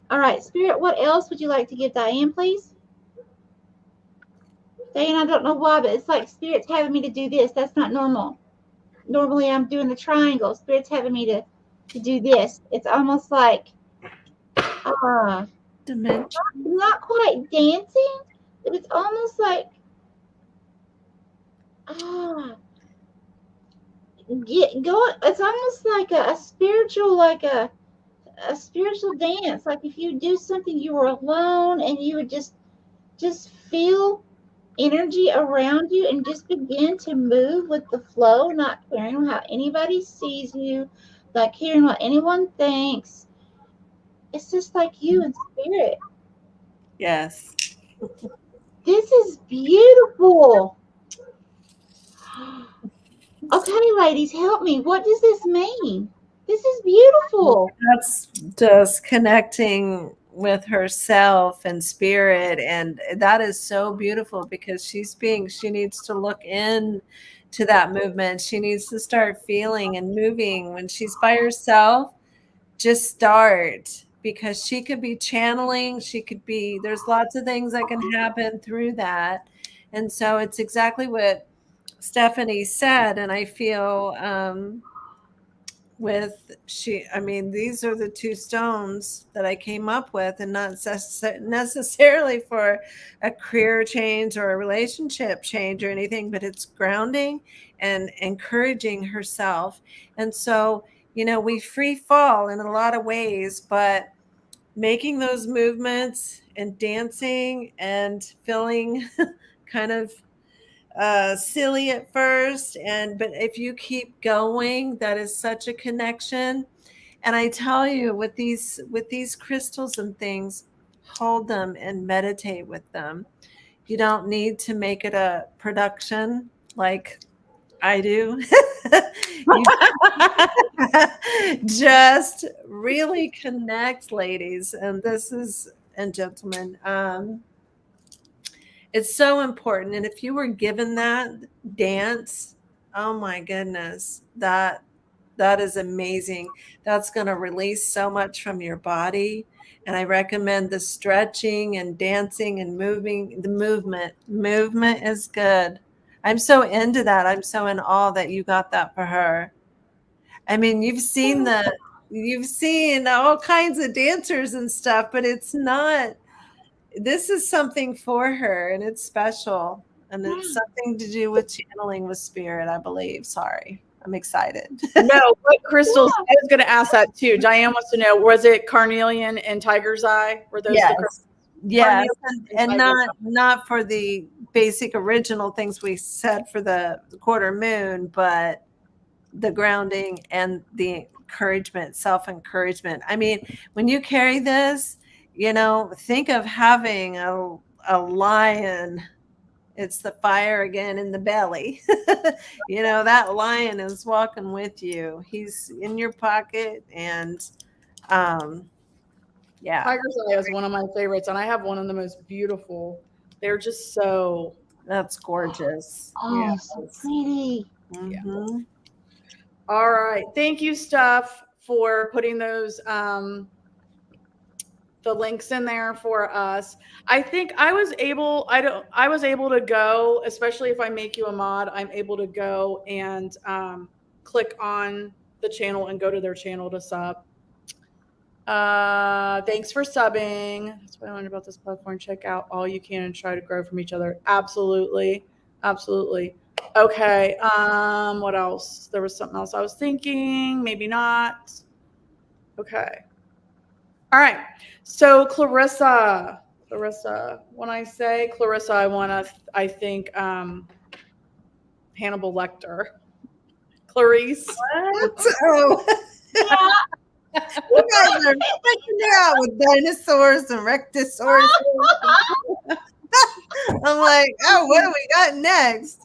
All right, Spirit, what else would you like to give Diane, please? Diane, I don't know why, but it's like Spirit's having me to do this. That's not normal. Normally I'm doing the triangle. Spirit's having me to do this. It's almost like uh Dimension. not quite dancing, but it's almost like ah get go it's almost like a spiritual, like a spiritual dance. Like if you do something, you were alone and you would just feel energy around you and just begin to move with the flow, not caring how anybody sees you, not caring what anyone thinks. It's just like you in spirit. Yes. This is beautiful. Okay, ladies, help me. What does this mean? This is beautiful. That's just connecting with herself and spirit. And that is so beautiful because she needs to look in to that movement. She needs to start feeling and moving when she's by herself. Just start, because she could be channeling, there's lots of things that can happen through that. And so it's exactly what Stephanie said. And I feel, I mean, these are the two stones that I came up with, and not necessarily for a career change or a relationship change or anything, but it's grounding and encouraging herself. And so, we free fall in a lot of ways, but making those movements and dancing and feeling kind of silly at first, and but if you keep going, that is such a connection. And I tell you, with these crystals and things, hold them and meditate with them. You don't need to make it a production like I do. You just really connect, ladies, and this is and gentlemen. It's so important. And if you were given that dance, oh my goodness, that is amazing. That's going to release so much from your body. And I recommend the stretching and dancing and moving. The movement. Movement is good. I'm so into that. I'm so in awe that you got that for her. I mean, you've seen all kinds of dancers and stuff, but it's not, this is something for her and it's special. And it's Yeah. something to do with channeling with spirit, I believe. Sorry. I'm excited. No, what crystals? I was going to ask that too. Diane wants to know: was it carnelian and tiger's eye? Were those the Yes. Yes. carnelian And tiger's not for the basic original things we said for the quarter moon, but the grounding and the encouragement, self encouragement. I mean, when you carry this, think of having a lion. It's the fire again in the belly. That lion is walking with you. He's in your pocket. And yeah, Tiger's eye is one of my favorites, and I have one of the most beautiful. They're just so, that's gorgeous. Oh, so Yes. pretty. yeah. Hmm. All right. Thank you, Steph, for putting those the links in there for us. I think I was able to go, especially if I make you a mod, I'm able to go and click on the channel and go to their channel to sub. Thanks for subbing. That's what I learned about this platform. Check out all you can and try to grow from each other. Absolutely. Absolutely. Okay. What else? There was something else I was thinking, maybe not. Okay. All right. So Clarissa, when I say Clarissa, I think Hannibal Lecter. Clarice. What? Oh, you guys are freaking out with dinosaurs and rectosaurus. I'm like, oh, what do we got next?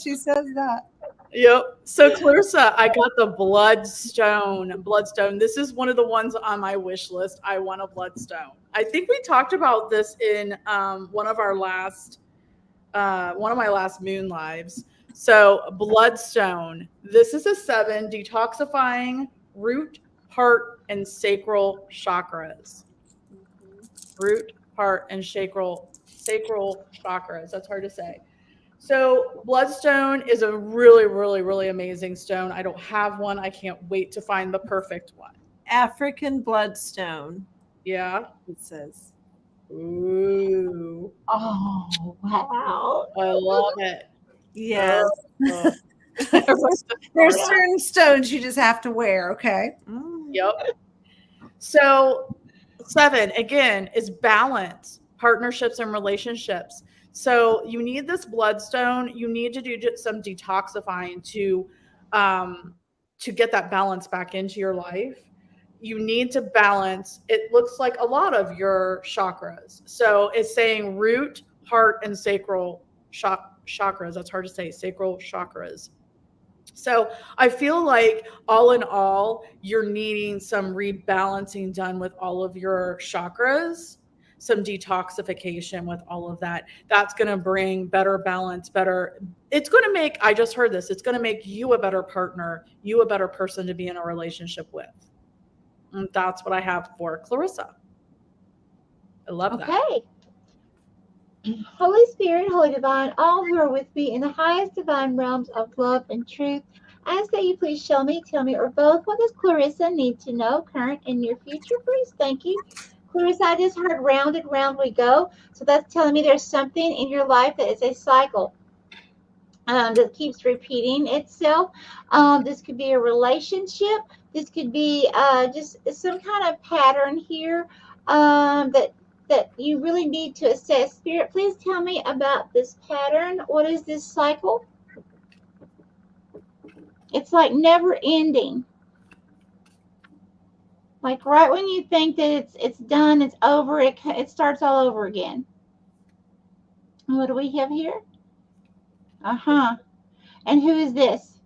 She says that. Yep. So Clarissa, I got the bloodstone. Bloodstone. This is one of the ones on my wish list. I want a bloodstone. I think we talked about this in one of my last moon lives. So bloodstone. This is a 7, detoxifying root, heart, and sacral chakras. Root, heart, and sacral chakras. That's hard to say. So bloodstone is a really, really, really amazing stone. I don't have one. I can't wait to find the perfect one. African bloodstone, Yeah. it says. Ooh. Oh, wow. I love it. Yes. Oh. There's certain stones you just have to wear, okay? Yep. So 7, again, is balance, partnerships, and relationships. So you need this bloodstone. You need to do some detoxifying to get that balance back into your life. You need to balance. It looks like a lot of your chakras. So it's saying root, heart, and sacral chakras. That's hard to say. Sacral chakras. So I feel like all in all, you're needing some rebalancing done with all of your chakras, some detoxification with all of that. That's going to bring better balance, it's going to make, I just heard this, it's going to make you a better partner, you a better person to be in a relationship with. And that's what I have for Clarissa. I love that. Okay. Holy Spirit, Holy Divine, all who are with me in the highest divine realms of love and truth, I ask that you please show me, tell me, or both, what does Clarissa need to know, current and near future, please? Thank you. Clarissa, I just heard round and round we go. So that's telling me there's something in your life that is a cycle that keeps repeating itself. This could be a relationship. This could be just some kind of pattern here that that you really need to assess. Spirit, please tell me about this pattern. What is this cycle? It's like never ending. Like right when you think that it's done, it's over, it starts all over again. What do we have here? Uh-huh. And who is this?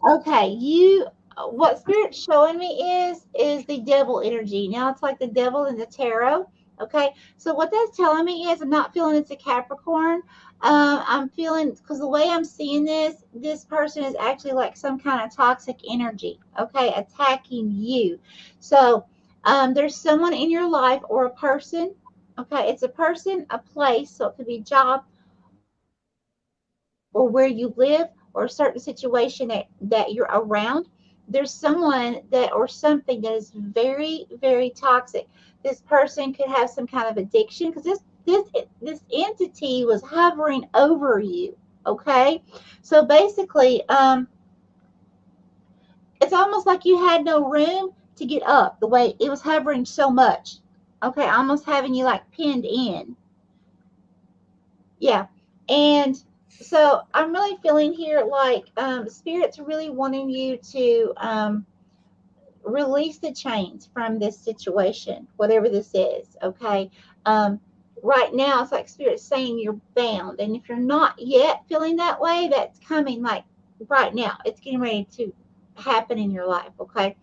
Okay, what spirit's showing me is the devil energy. Now it's like the devil in the tarot. Okay, so what that's telling me is I'm not feeling it's a Capricorn. I'm feeling, because the way I'm seeing this person is actually like some kind of toxic energy. Okay, attacking you. So there's someone in your life or a person. Okay, it's a person, a place, so it could be job or where you live or a certain situation that you're around. There's someone that or something that is very, very toxic. This person could have some kind of addiction because this entity was hovering over you. Okay, so basically, it's almost like you had no room to get up. The way it was hovering so much. Okay, almost having you like pinned in. Yeah. And so I'm really feeling here like spirit's really wanting you to release the chains from this situation, whatever this is. Okay. Um, right now, it's like spirit's saying you're bound. And if you're not yet feeling that way, that's coming like right now. It's getting ready to happen in your life. Okay.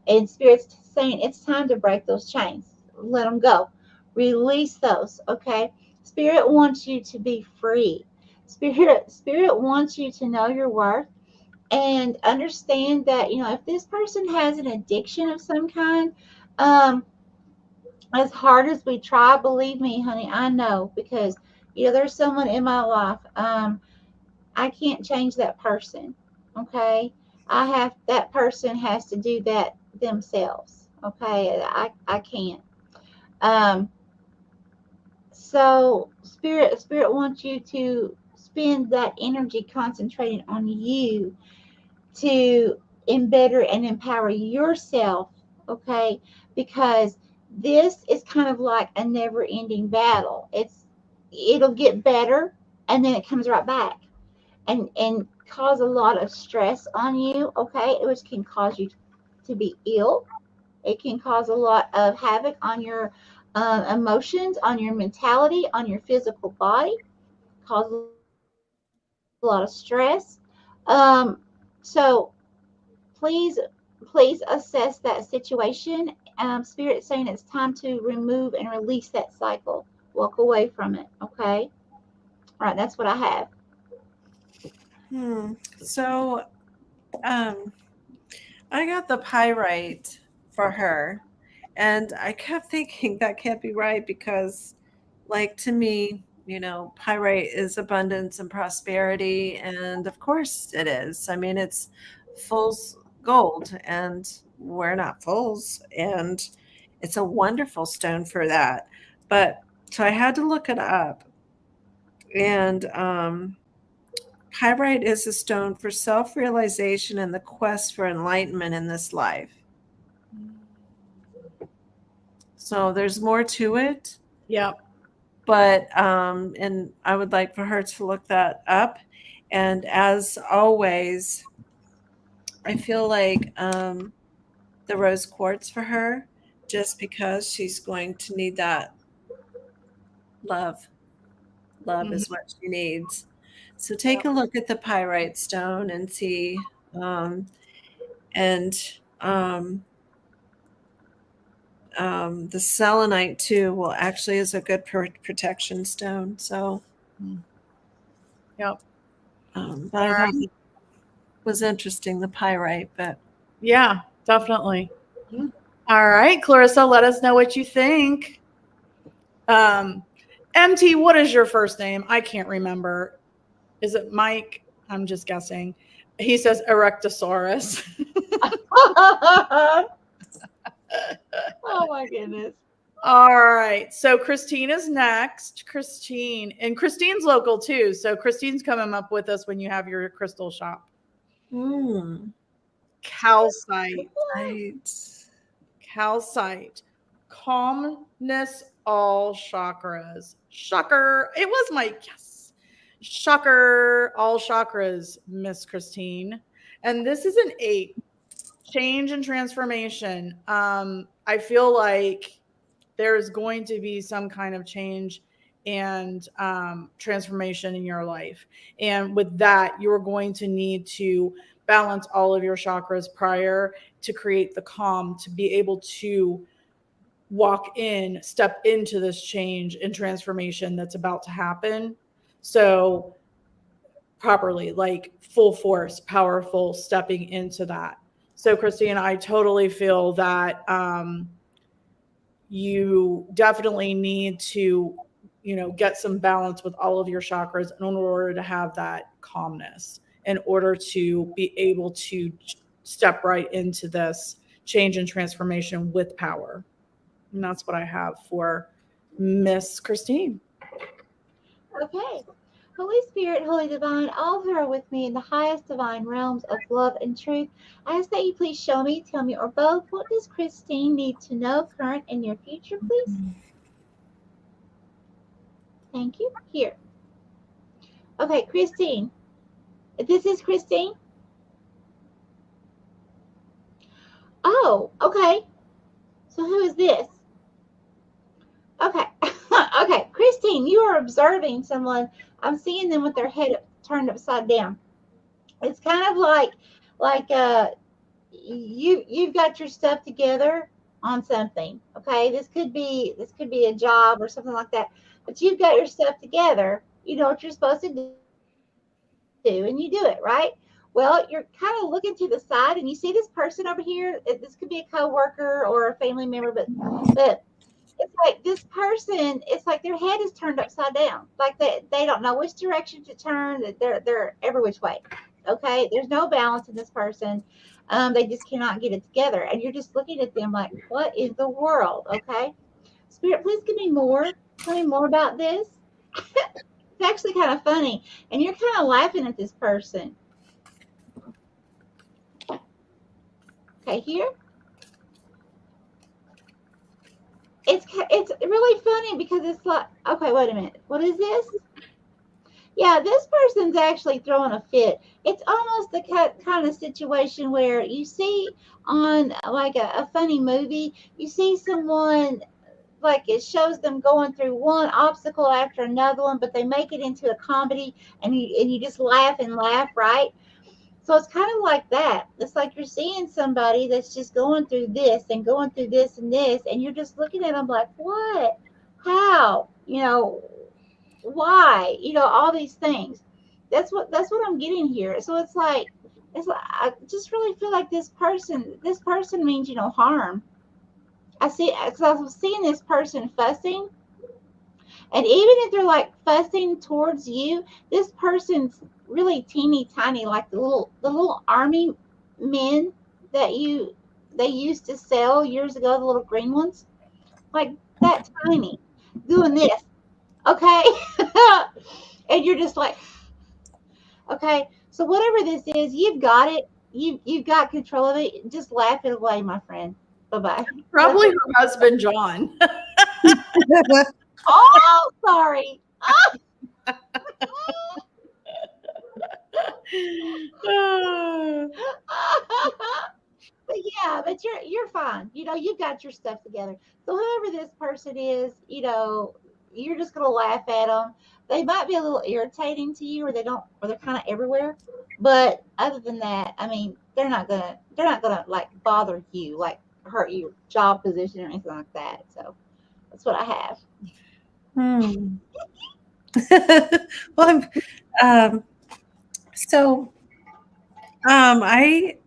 And spirit's saying it's time to break those chains. Let them go. Release those. Okay. Spirit wants you to be free. Spirit wants you to know your worth and understand that, if this person has an addiction of some kind, um, as hard as we try, believe me, honey, I know because there's someone in my life. I can't change that person. Okay. That person has to do that themselves. Okay. I can't. Um, so spirit wants you to spend that energy concentrating on you to embetter and empower yourself. Okay. Because this is kind of like a never ending battle. It'll get better and then it comes right back and cause a lot of stress on you, okay, which can cause you to be ill. It can cause a lot of havoc on your emotions, on your mentality, on your physical body, cause a lot of stress. So please, assess that situation. Spirit saying it's time to remove and release that cycle. Walk away from it, okay? All right, that's what I have. So, um, I got the pyrite for her, and I kept thinking that can't be right because, like, to me, pyrite is abundance and prosperity, and of course it is. I mean, it's fool's gold, and we're not fools, and it's a wonderful stone for that. But so I had to look it up, and pyrite is a stone for self realization and the quest for enlightenment in this life. So there's more to it, Yep. but and I would like for her to look that up. And as always, I feel like the rose quartz for her, just because she's going to need that love. Love Mhm. is what she needs. So take a look at the pyrite stone and see, um, and um, the selenite too will actually is a good protection stone. So, Yep. but All I thought right. it was interesting the pyrite. But Yeah, definitely. Yeah. All right, Clarissa, let us know what you think. Um, MT, what is your first name? I can't remember. Is it Mike? I'm just guessing. He says Erectosaurus. Oh my goodness. All right. So Christine is next. Christine. And Christine's local too. So Christine's coming up with us when you have your crystal shop. mm, calcite. Right. Calcite. Calmness, all chakras. Shocker. It was my yes. Shocker, all chakras, Miss Christine. And this is an 8. Change and transformation. I feel like there is going to be some kind of change and transformation in your life. And with that, you're going to need to balance all of your chakras prior to create the calm to be able to step into this change and transformation that's about to happen. So, properly, like full force, powerful, stepping into that. So, Christine, I totally feel that you definitely need to, get some balance with all of your chakras in order to have that calmness, in order to be able to step right into this change and transformation with power. And that's what I have for Miss Christine. Okay. Holy Spirit, Holy Divine, all who are with me in the highest divine realms of love and truth, I ask that you please show me, tell me, or both, what does Christine need to know, current and near future, please? Thank you. Here. Okay, Christine. This is Christine. Oh, okay. So who is this? Okay. Okay, Christine, you are observing someone. I'm seeing them with their head turned upside down. It's kind of like you've got your stuff together on something. Okay, this could be a job or something like that. But you've got your stuff together. You know what you're supposed to do, and you do it, right? Well, you're kind of looking to the side and you see this person over here. This could be a coworker or a family member, but it's like this person, it's like their head is turned upside down. Like they don't know which direction to turn. They're every which way. Okay, there's no balance in this person. They just cannot get it together, and you're just looking at them like, what in the world? Okay, Spirit, please give me more. Tell me more about this. It's actually kind of funny, and you're kind of laughing at this person. Okay, here it's really funny because it's like, okay, wait a minute, what is this? Yeah, this person's actually throwing a fit. It's almost the kind of situation where you see on like a funny movie, you see someone like it shows them going through one obstacle after another one, but they make it into a comedy and you just laugh and laugh, right? So it's kind of like that. It's like you're seeing somebody that's just going through this and going through this and this, and you're just looking at them like, what? How? Why? All these things. That's what I'm getting here. So it's like I just really feel like this person means harm. I see, because I was seeing this person fussing, and even if they're like fussing towards you, this person's really teeny tiny, like the little army men that they used to sell years ago, the little green ones, like that tiny, doing this, okay? And you're just like, okay, so whatever this is, you've got it. You've got control of it. Just laugh it away, my friend. Bye bye. That's Probably what. her husband, John. Oh, sorry. But yeah, but you're fine. You've got your stuff together. So whoever this person is, you're just gonna laugh at them. They might be a little irritating to you, or they're kind of everywhere. But other than that, I mean, they're not gonna like bother you, like hurt your job position or anything like that. So that's what I have. Hmm. Well, um, so I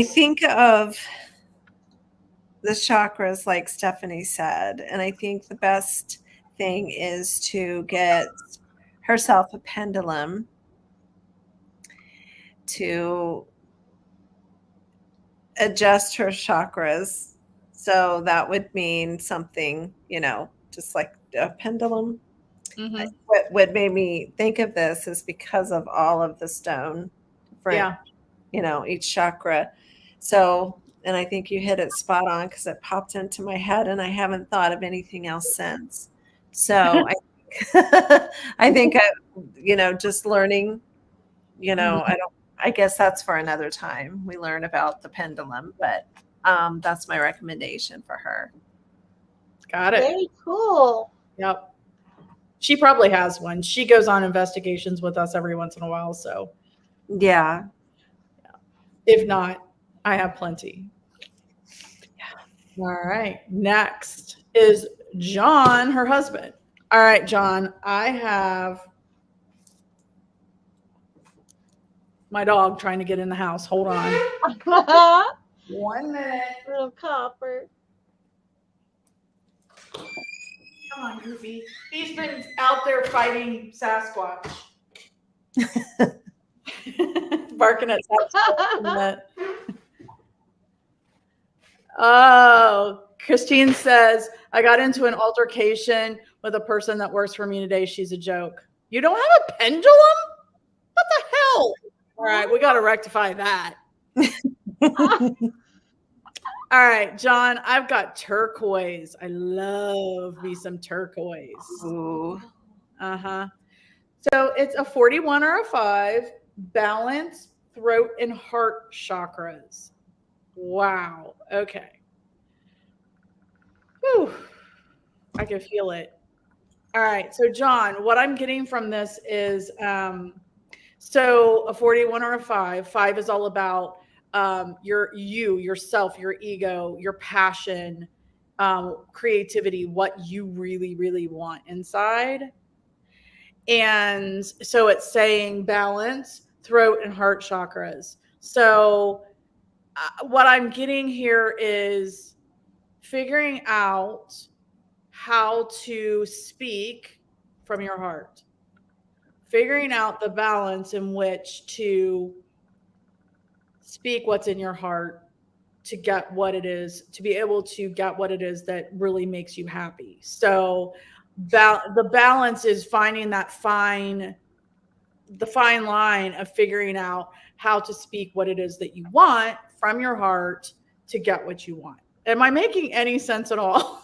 think of the chakras, like Stephanie said, and I think the best thing is to get herself a pendulum to adjust her chakras. So that would mean something, just like a pendulum. Hmm. What made me think of this is because of all of the stone different, Yeah. each chakra. So, and I think you hit it spot on because it popped into my head and I haven't thought of anything else since. So I think just learning, Mhm. I guess that's for another time. We learn about the pendulum, but that's my recommendation for her. Got it. Very cool. Yep. She probably has one. She goes on investigations with us every once in a while. So Yeah. if not, I have plenty. All right. Next is John, her husband. All right, John, I have my dog trying to get in the house. Hold on. Little 1 minute. copper. Come on, Goofy. He's been out there fighting Sasquatch. Barking at Sasquatch. Oh, Christine says, I got into an altercation with a person that works for me today. She's a joke. You don't have a pendulum? What the hell? All right, we got to rectify that. All right, John, I've got turquoise. I love me some turquoise. Ooh. Uh-huh. So it's a 41 or a 5, balance, throat, and heart chakras. Wow. Okay. Whew. I can feel it. All right. So, John, what I'm getting from this is so a 41 or a 5, 5 is all about yourself, your ego, your passion, creativity, what you really, really want inside. And so it's saying balance, throat, and heart chakras. So, what I'm getting here is figuring out how to speak from your heart, figuring out the balance in which to speak what's in your heart to get what it is, to be able to get what it is that really makes you happy. So, the balance is finding the fine line of figuring out how to speak what it is that you want from your heart to get what you want. Am I making any sense at all?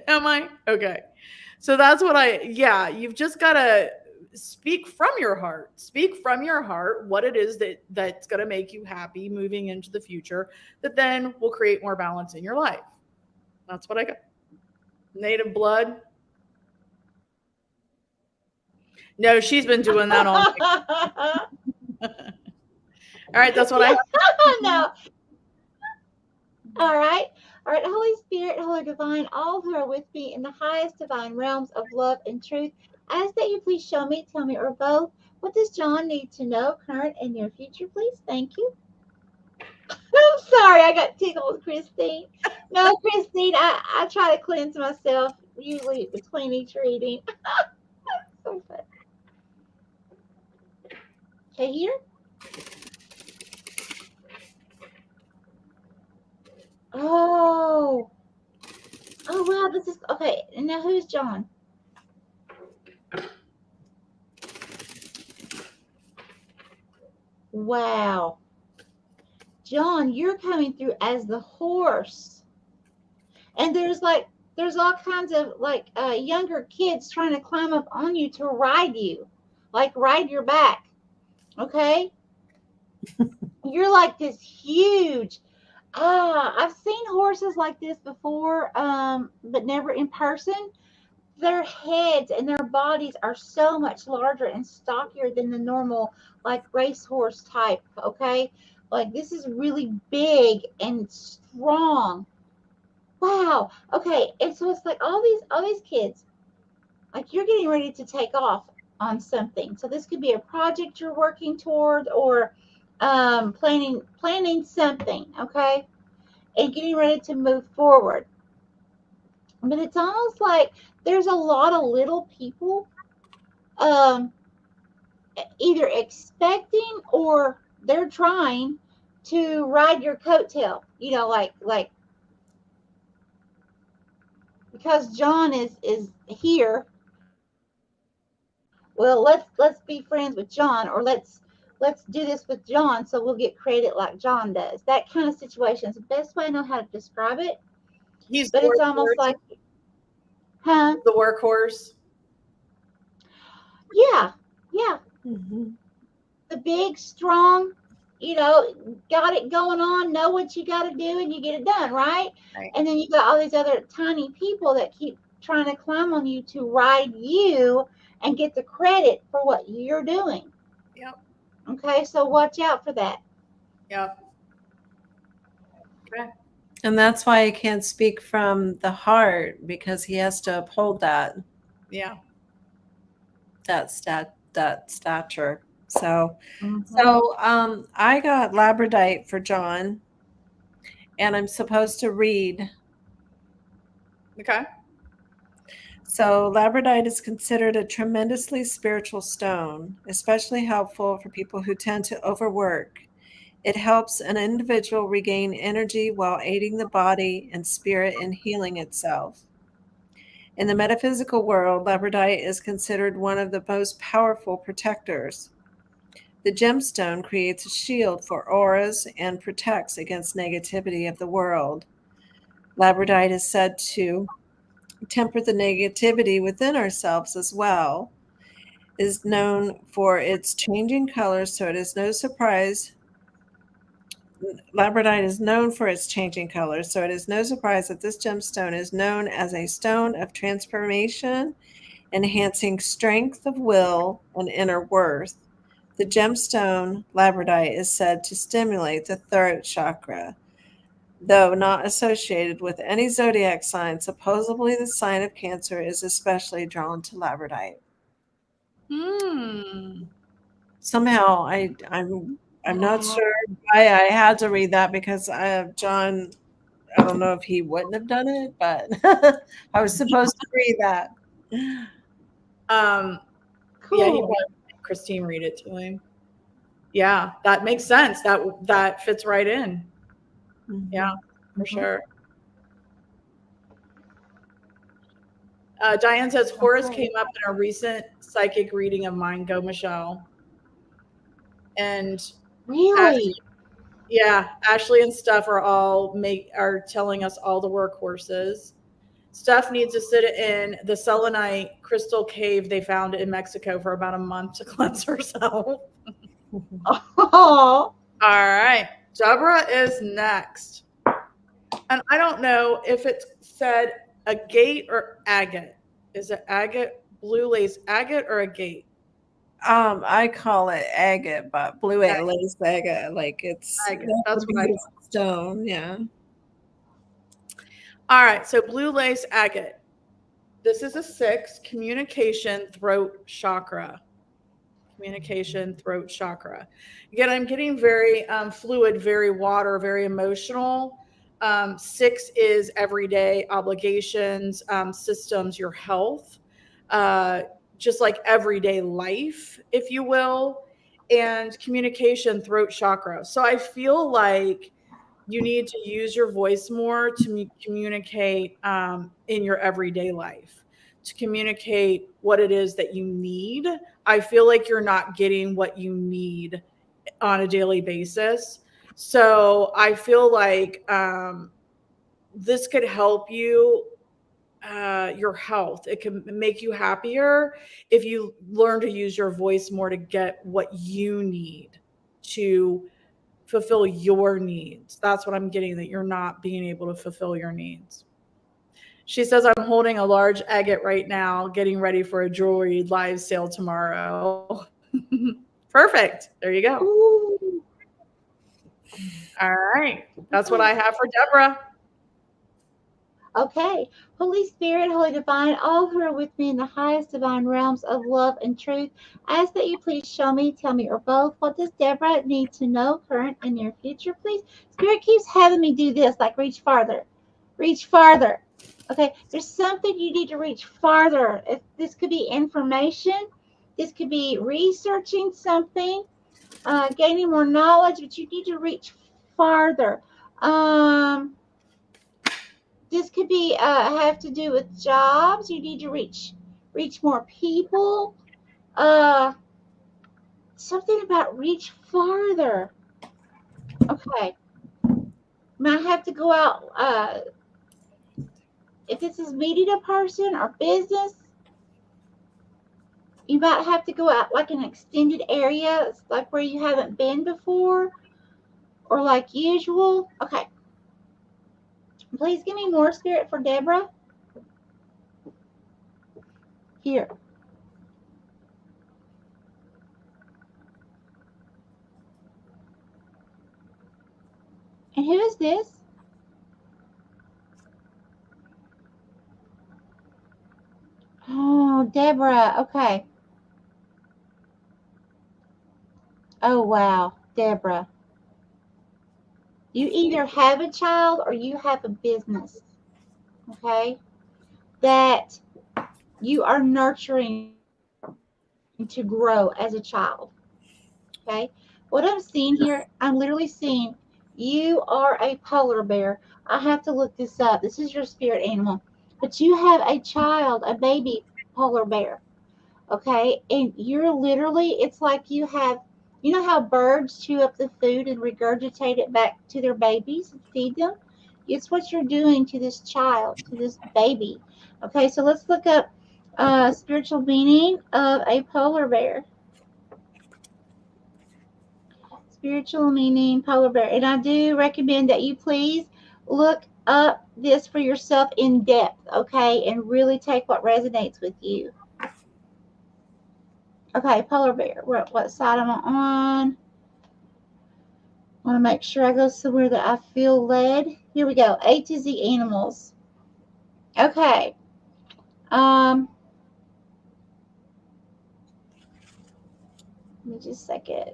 Am I? Okay. So that's what you've just got to speak from your heart. Speak from your heart what it is that's going to make you happy moving into the future that then will create more balance in your life. That's what I got. Native blood. No, she's been doing that all night. All right, that's what I have. No. All right. All right. Holy Spirit, Holy Divine, all who are with me in the highest divine realms of love and truth, I ask that you please show me, tell me, or both. What does John need to know, current and near future, please? Thank you. I'm sorry, I got tickled, Christine. No, Christine, I try to cleanse myself usually between each reading. So fun. Okay, here. Oh, oh wow, this is okay. And now who's John? Wow, John, you're coming through as the horse, and there's all kinds of younger kids trying to climb up on you to ride you, like ride your back. Okay, you're like this huge. I've seen horses like this before, but never in person. Their heads and their bodies are so much larger and stockier than the normal like racehorse type. Okay, like this is really big and strong. Wow. Okay, and so it's like all these kids, like you're getting ready to take off on something. So this could be a project you're working toward, or planning something. Okay, and getting ready to move forward. But it's almost like there's a lot of little people um, either expecting or they're trying to ride your coattail. Like because John is here. Well, let's be friends with John, or let's let's do this with John so we'll get credit like John does. That kind of situation is the best way I know how to describe it. He's But the it's almost workhorse. like, huh? The workhorse. Yeah, yeah. Mhm. The big, strong, you know, got it going on, know what you got to do, and you get it done, right? Right. And then you got all these other tiny people that keep trying to climb on you to ride you and get the credit for what you're doing. Yep. Okay, so watch out for that. Yep. Okay. And that's why he can't speak from the heart because he has to uphold Yeah. that stature. So Mm-hmm. I got labradorite for John, and I'm supposed to read. Okay. So labradorite is considered a tremendously spiritual stone, especially helpful for people who tend to overwork. It helps an individual regain energy while aiding the body and spirit in healing itself. In the metaphysical world, labradorite is considered one of the most powerful protectors. The gemstone creates a shield for auras and protects against negativity of the world. Labradorite is said to temper the negativity within ourselves as well. Is known for its changing colors, so it is no surprise. Labradorite is known for its changing colors, so it is no surprise that this gemstone is known as a stone of transformation, enhancing strength of will and inner worth. The gemstone labradorite is said to stimulate the throat chakra. Though not associated with any zodiac sign, supposedly the sign of Cancer is especially drawn to labradorite. Hmm. Somehow, I'm not Uh, sure why I had to read that because John. I don't know if he wouldn't have done it, but I was supposed to read that. Um. Yeah. He cool. probably made Christine read it to him. Yeah, that makes sense. That fits right in. Yeah, Mhm. for Mm-hmm. sure. Diane says Horus Okay. came up in a recent psychic reading of mine. Go, Michelle. And Really? yeah, Ashley and Steph are telling us all the workhorses. Steph needs to sit in the selenite crystal cave they found in Mexico for about a month to cleanse herself. Oh, All right, Deborah is next, and I don't know if it said agate or agate. Is it agate, blue lace agate, or agate? I call it agate, but blue Agate. lace agate, like it's Agate. that's a That's what I beautiful thought. stone. Yeah. All right, so blue lace agate. This is a 6, communication, throat chakra. Communication, throat chakra. Again, I'm getting very fluid, very water, very emotional. 6 is everyday obligations, systems, your health, uh, just like everyday life, if you will, and communication, throat chakra. So I feel like you need to use your voice more to communicate in your everyday life, to communicate what it is that you need. I feel like you're not getting what you need on a daily basis. So I feel like this could help you, your health. It can make you happier if you learn to use your voice more to get what you need to fulfill your needs. That's what I'm getting, that you're not being able to fulfill your needs. She says, I'm holding a large agate right now, getting ready for a jewelry live sale tomorrow. Perfect. There you go. ooh. All right. That's what Okay. I have for Deborah. Okay. Holy Spirit, Holy Divine, all who are with me in the highest divine realms of love and truth, I ask that you please show me, tell me, or both, what does Deborah need to know, current and near future, please? Spirit keeps having me do this, like reach farther. Reach farther. Okay. There's something you need to reach farther. If this could be information, this could be researching something, gaining more knowledge, but you need to reach farther. Um, this could be have to do with jobs. You need to reach more people. Uh, Something about reach farther. Okay. Might have to go out. If this is meeting a person or business, you might have to go out like an extended area, like where you haven't been before, or like usual. Okay. Please give me more spirit for Deborah. Here. And who is this? Oh, Deborah. Okay. Oh, wow. Deborah. You either have a child or you have a business. Okay. That you are nurturing to grow as a child. Okay. What I'm seeing here, I'm literally seeing you are a polar bear. I have to look this up. This is your spirit animal. But you have a child, a baby polar bear. Okay. And you're literally, it's like you have, you know how birds chew up the food and regurgitate it back to their babies and feed them? It's what you're doing to this child, to this baby. Okay. So let's look up spiritual meaning of a polar bear. Spiritual meaning polar bear. And I do recommend that you please look up this for yourself in depth, okay, and really take what resonates with you. Okay, polar bear. What side am I on? I want to make sure I go somewhere that I feel led. Here we go. A to Z animals. Okay. Um, Let me just a second.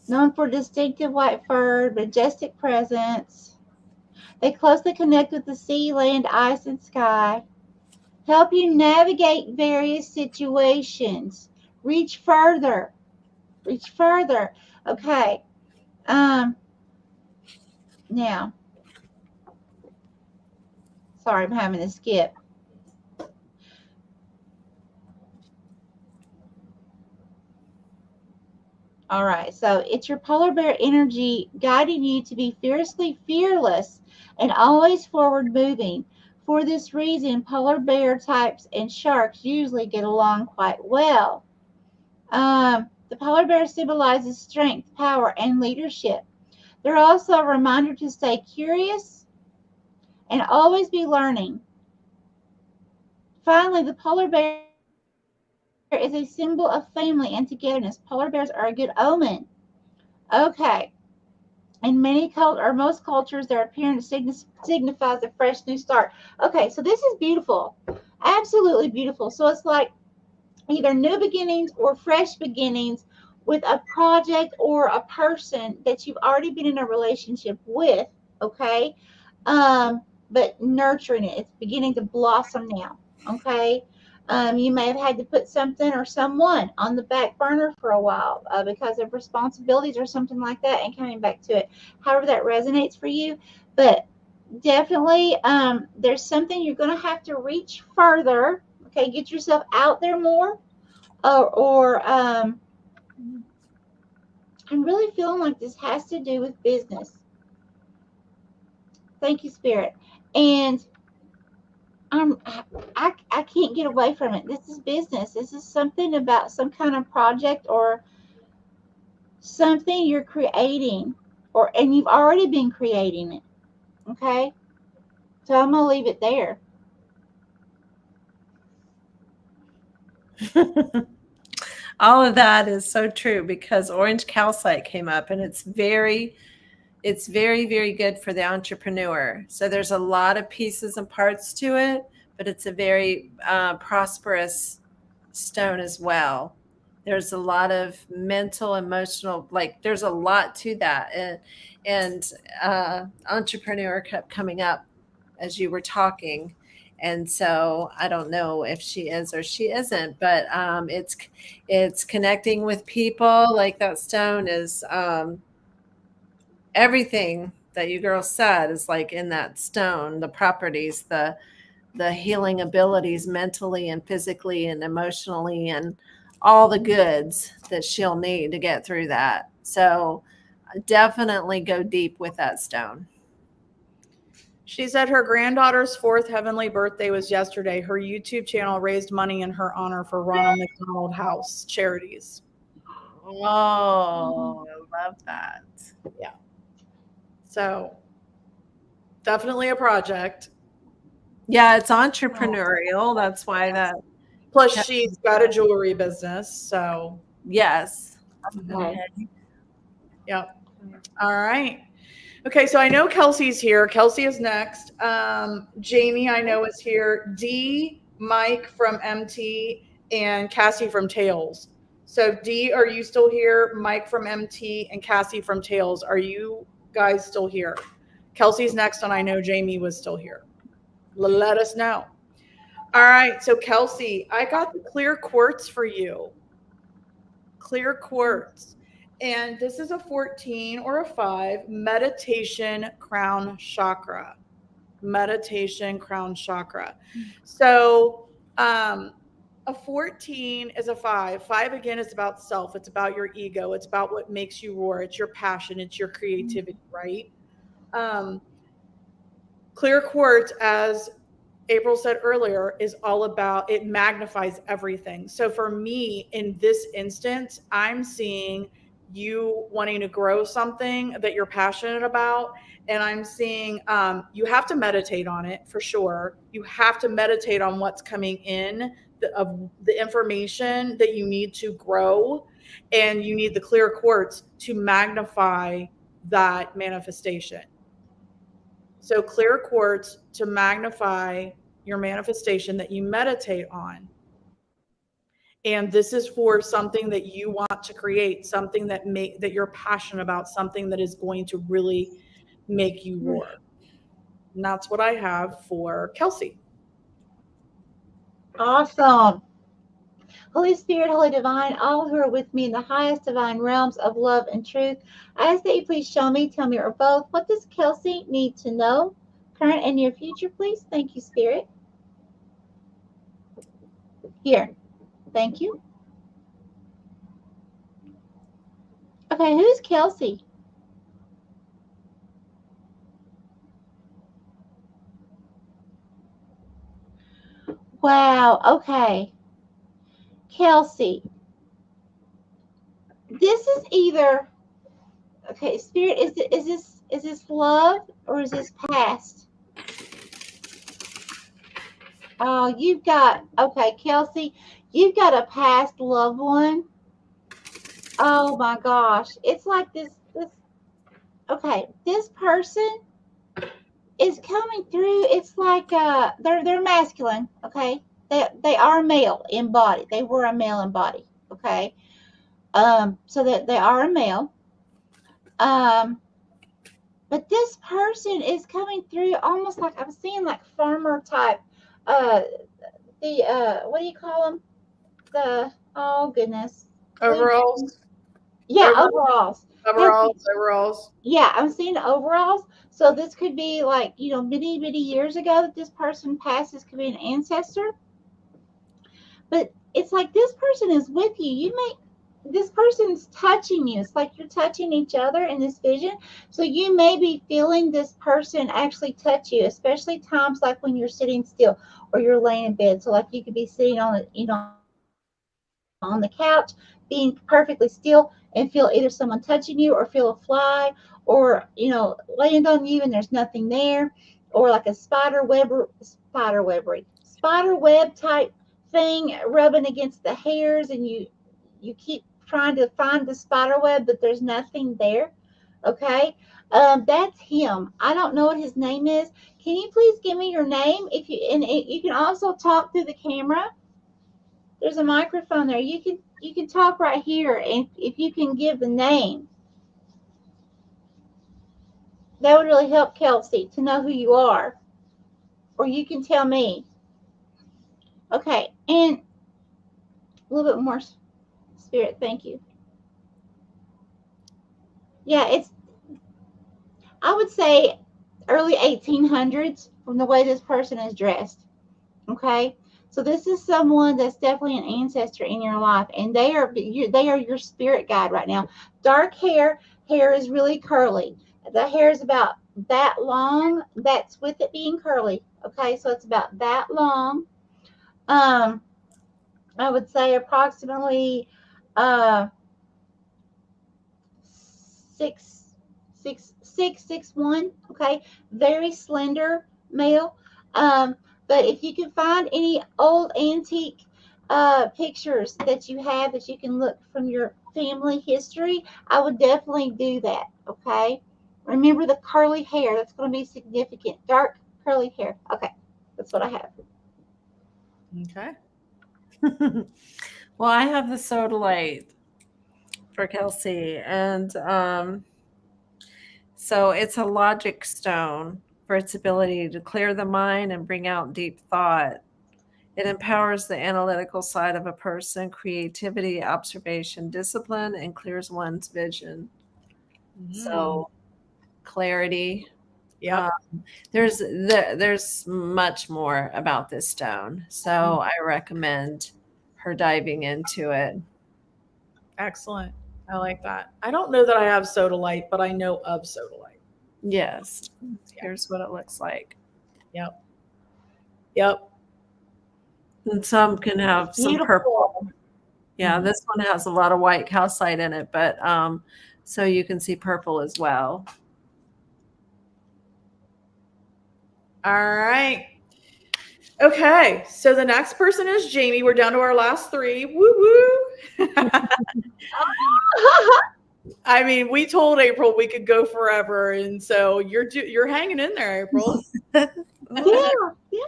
Known for distinctive white fur, majestic presence. They closely connect with the sea, land, ice, and sky. Help you navigate various situations. Reach further. Reach further. Okay. Um, Now, sorry, I'm having to skip. All right, so it's your polar bear energy guiding you to be fiercely fearless and always forward moving. For this reason, polar bear types and sharks usually get along quite well. The polar bear symbolizes strength, power, and leadership. They're also a reminder to stay curious and always be learning. Finally, the polar bear is a symbol of family and togetherness. Polar bears are a good omen. Okay. In many or most cultures, their appearance signifies a fresh new start. Okay, so this is beautiful. Absolutely beautiful. So it's like either new beginnings or fresh beginnings with a project or a person that you've already been in a relationship with, okay? But nurturing it, it's beginning to blossom now, okay? You may have had to put something or someone on the back burner for a while because of responsibilities or something like that, and coming back to it. However, that resonates for you, but definitely there's something you're going to have to reach further. Okay, get yourself out there more, or I'm really feeling like this has to do with business. Thank you, Spirit. And I'm I can't get away from it. This is business. This is something about some kind of project or something you're creating, or and you've already been creating it. Okay, so I'm gonna leave it there. All of that is so true because orange calcite came up and it's very, very good for the entrepreneur. So there's a lot of pieces and parts to it, but it's a very prosperous stone as well. There's a lot of mental, emotional, like there's a lot to that. And entrepreneur kept coming up as you were talking. And so I don't know if she is or she isn't, but it's connecting with people. Like that stone is everything that you girls said is like in that stone, the properties, the healing abilities mentally and physically and emotionally and all the goods that she'll need to get through that. So definitely go deep with that stone. She said her granddaughter's fourth heavenly birthday was yesterday. Her YouTube channel raised money in her honor for Ronald McDonald House charities. Oh, I love that. Yeah. So definitely a project. Yeah, it's entrepreneurial. That's why that. Plus, she's got a jewelry business. So, Yes. Okay. yep. All right. Okay, so I know Kelsey's here. Kelsey is next. Jamie, I know, is here. D, Mike from MT, and Cassie from Tails. So, D, are you still here? Mike from MT and Cassie from Tails, are you guys still here? Kelsey's next, and I know Jamie was still here. Let us know. All right, so Kelsey, I got the clear quartz for you. Clear quartz. And this is a 14 or a 5 meditation crown chakra. Meditation crown chakra. So, a 14 is a 5. 5 again is about self. It's about your ego. It's about what makes you roar. It's your passion. It's your creativity, right? Um, clear quartz, as April said earlier, is all about, it magnifies everything. So for me, in this instance, I'm seeing you wanting to grow something that you're passionate about. And I'm seeing you have to meditate on it for sure. You have to meditate on what's coming in, of the information that you need to grow. And you need the clear quartz to magnify that manifestation. So clear quartz to magnify your manifestation that you meditate on. And this is for something that you want to create, something that you're passionate about, something that is going to really make you roar. And that's what I have for Kelsey. Awesome. Holy Spirit, Holy Divine, all who are with me in the highest divine realms of love and truth, I ask that you please show me, tell me, or both, what does Kelsey need to know, current and near future, please? Thank you, Spirit. Here. Thank you. Okay, who's Kelsey? Wow, okay. Kelsey. This is either, okay, Spirit, is this love or is this past? Oh, you've got, okay, Kelsey, you've got a past loved one. Oh my gosh. It's like this, okay, this person is coming through. It's like they're masculine, okay? They are male in body. They were a male in body, okay? So that they are a male. Um, but this person is coming through almost like I'm seeing like farmer type. Uh, the what do you call them? The oh goodness. Overalls. Yeah, overalls. Overalls. Yeah, I'm seeing overalls. So this could be like, many, many years ago that this person passed. This could be an ancestor. But it's like this person is with you. This person's touching you. It's like you're touching each other in this vision. So you may be feeling this person actually touch you, especially times like when you're sitting still or you're laying in bed. So like you could be sitting on the couch, being perfectly still and feel either someone touching you or feel a fly or, land on you and there's nothing there, or like a spider web type thing rubbing against the hairs, and you keep trying to find the spider web, but there's nothing there. Okay. That's him. I don't know what his name is. Can you please give me your name? If you and you can also talk through the camera. There's a microphone there. You can talk right here, and if you can give the name, that would really help Kelsey to know who you are, or you can tell me. Okay, and a little bit more spirit. Thank you. Yeah, it's, I would say, early 1800s from the way this person is dressed. Okay, So this is someone that's definitely an ancestor in your life, and they are your spirit guide right now. Dark hair, hair is really curly. The hair is about that long. That's with it being curly. Okay, so it's about that long. Um, I would say approximately uh 6'1". Okay, very slender male. Um, but if you can find any old antique pictures that you have that you can look from your family history, I would definitely do that. Okay, remember the curly hair. That's going to be significant. Dark curly hair. Okay, that's what I have. Okay. Well, I have the sodalite for Kelsey, and so it's a logic stone for its ability to clear the mind and bring out deep thought. It empowers the analytical side of a person, creativity, observation, discipline, and clears one's vision. So clarity. Yep. There's much more about this stone, so I recommend her diving into it. Excellent. I like that. I don't know that I have sodalite, but I know of sodalite. Yes, here's what it looks like. Yep. Yep. And some can have some Beautiful. purple. Yeah, this one has a lot of white calcite in it, but so you can see purple as well. All right. Okay. So the next person is Jamie. We're down to our last three. Woo woo. I mean, we told April we could go forever, and so you're hanging in there, April. Yeah, yeah.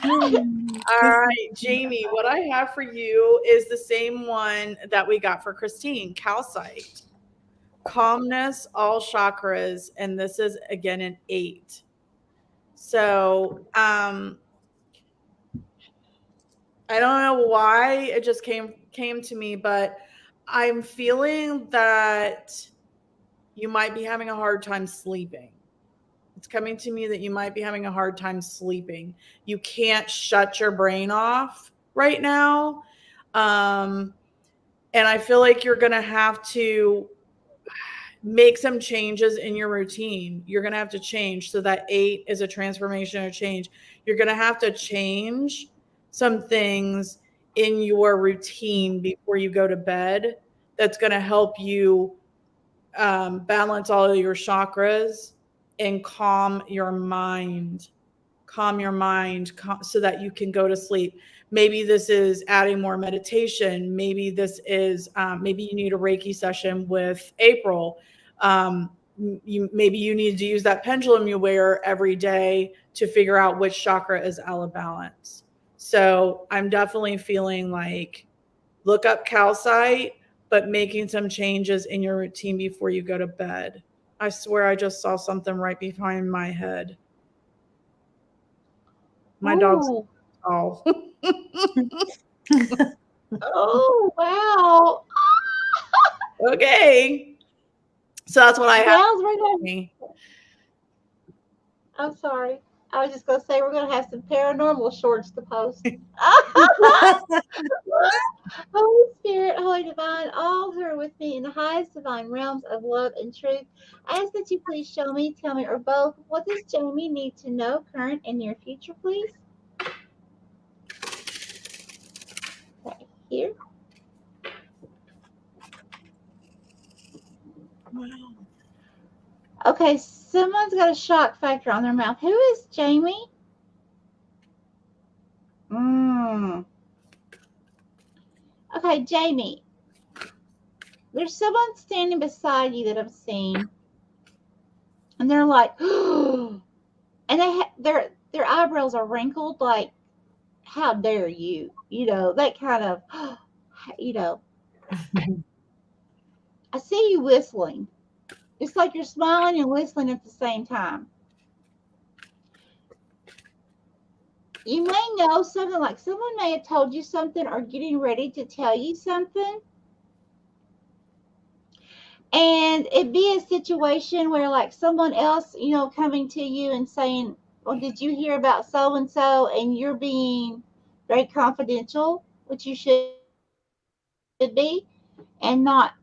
All right, Jamie, what I have for you is the same one that we got for Christine, calcite. Calmness, all chakras, and this is again an 8. So, I don't know why it just came to me, but I'm feeling that you might be having a hard time sleeping. It's coming to me that you might be having a hard time sleeping. You can't shut your brain off right now. And I feel like you're going to have to make some changes in your routine. You're going to have to change. So that 8 is a transformation or change. You're going to have to change some things in your routine before you go to bed. That's going to help you balance all of your chakras and calm your mind. So that you can go to sleep. Maybe this is adding more meditation. Maybe this is maybe you need a Reiki session with April. Maybe you need to use that pendulum you wear every day to figure out which chakra is out of balance. So I'm definitely feeling like look up calcite, but making some changes in your routine before you go to bed. I swear I just saw something right behind my head. My dog's Ooh. oh. Oh, wow. Okay. So that's what I have Sounds for right. me. I'm sorry. I was just going to say we're going to have some paranormal shorts to post. Holy Spirit, Holy Divine, all who are with me in the highest divine realms of love and truth, I ask that you please show me, tell me, or both, what does Jamie need to know, current and near future, please? Okay, here. Okay, someone's got a shock factor on their mouth. Who is Jamie? Okay, Jamie. There's someone standing beside you that I'm seeing, and they're like, and their eyebrows are wrinkled, like, how dare you? You know, that kind of, you know. I see you whistling. It's like you're smiling and whistling at the same time. You may know something, like someone may have told you something or getting ready to tell you something. And it'd be a situation where, like, someone else, you know, coming to you and saying, well, did you hear about so and so? And you're being very confidential, which you should be, and not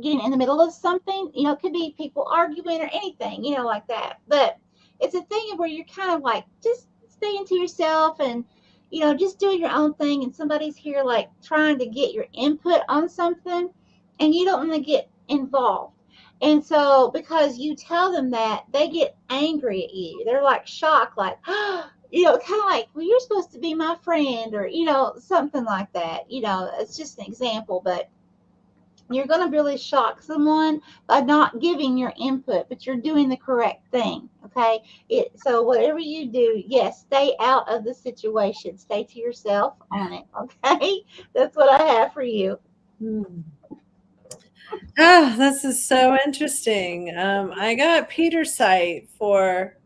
getting in the middle of something. It could be people arguing or anything, like that. But it's a thing where you're kind of like just staying to yourself and, just doing your own thing, and somebody's here like trying to get your input on something, and you don't want to get involved. And so, because you tell them that, they get angry at you. They're like shocked, like, kind of like, well, you're supposed to be my friend, or, something like that. It's just an example, but you're going to really shock someone by not giving your input, but you're doing the correct thing. Okay. So whatever you do, yes, stay out of the situation. Stay to yourself on it. Okay. That's what I have for you. Hmm. Oh, this is so interesting. I got Peter's site for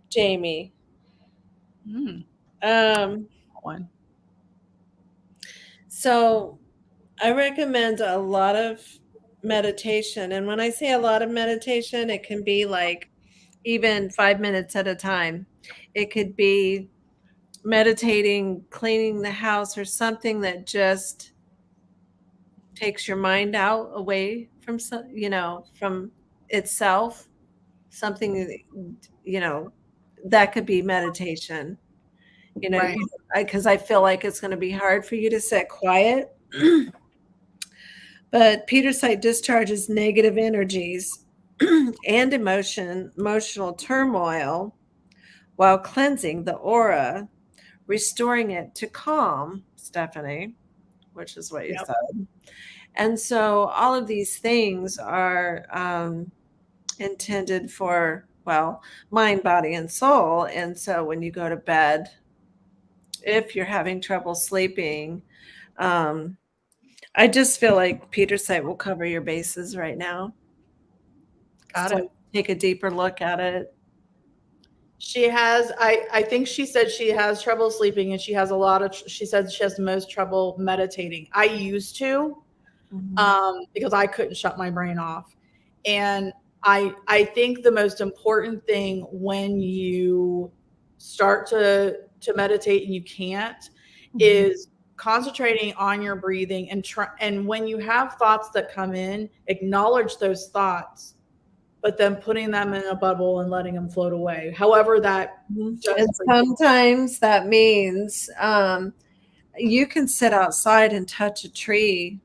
Jamie. Mm, Um, one. so I recommend a lot of meditation. And when I say a lot of meditation, it can be like even 5 minutes at a time. It could be meditating, cleaning the house, or something that just takes your mind out away from from itself. Something you know that could be meditation. Right. Because I feel like it's going to be hard for you to sit quiet. But Peter site discharges negative energies and emotional turmoil while cleansing the aura, restoring it to calm, Stephanie, which is what you Yep. said. And so all of these things are intended for, well, mind, body, and soul. And so when you go to bed, if you're having trouble sleeping, um, I just feel like Peter's site will cover your bases right now. Got So it. take a deeper look at it. She has, I think she said she has trouble sleeping, and she has a lot of, she said she has the most trouble meditating. I used to, Mhm. because I couldn't shut my brain off. And I think the most important thing when you start to meditate and you can't Mhm. is concentrating on your breathing, and try, and when you have thoughts that come in, acknowledge those thoughts, but then putting them in a bubble and letting them float away. However that Mhm. does And for you. sometimes that means you can sit outside and touch a tree.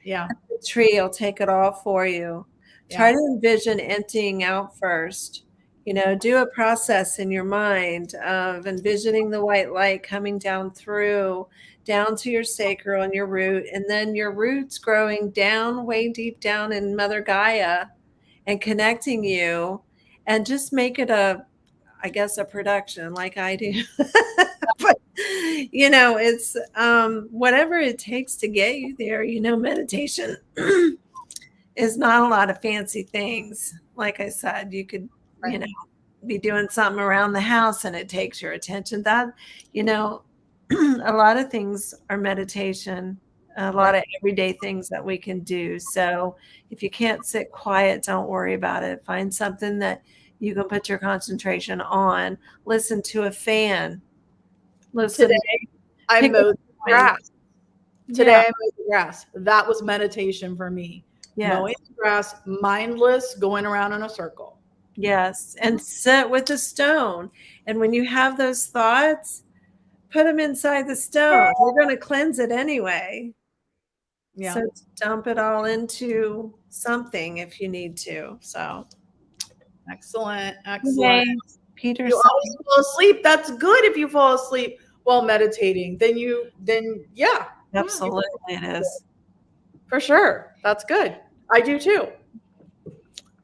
Yeah. The tree will take it all for you. Try Yeah. to envision emptying out first. Do a process in your mind of envisioning the white light coming down through, down to your sacral and your root, and then your roots growing down, way deep down in Mother Gaia and connecting you, and just make it I guess, a production like I do. But it's whatever it takes to get you there. Meditation is not a lot of fancy things. Like I said, you could, Right. be doing something around the house and it takes your attention. That, you know, a lot of things are meditation, a lot Right. of everyday things that we can do. So if you can't sit quiet, don't worry about it. Find something that you can put your concentration on. Listen to a fan. Listen, Today I pick a mowed the noise. grass. Today Yeah. I mowed the grass. That was meditation for me. Yes. Mowing the grass, mindless, going around in a circle. Yes. And sit with a stone. And when you have those thoughts, put them inside the stone. You're going to cleanse it anyway. Yeah. So dump it all into something if you need to. So, Excellent. Excellent. okay, Peter You said, always fall asleep. That's good if you fall asleep while meditating. Then yeah. You absolutely it is. for sure. That's good. I do too.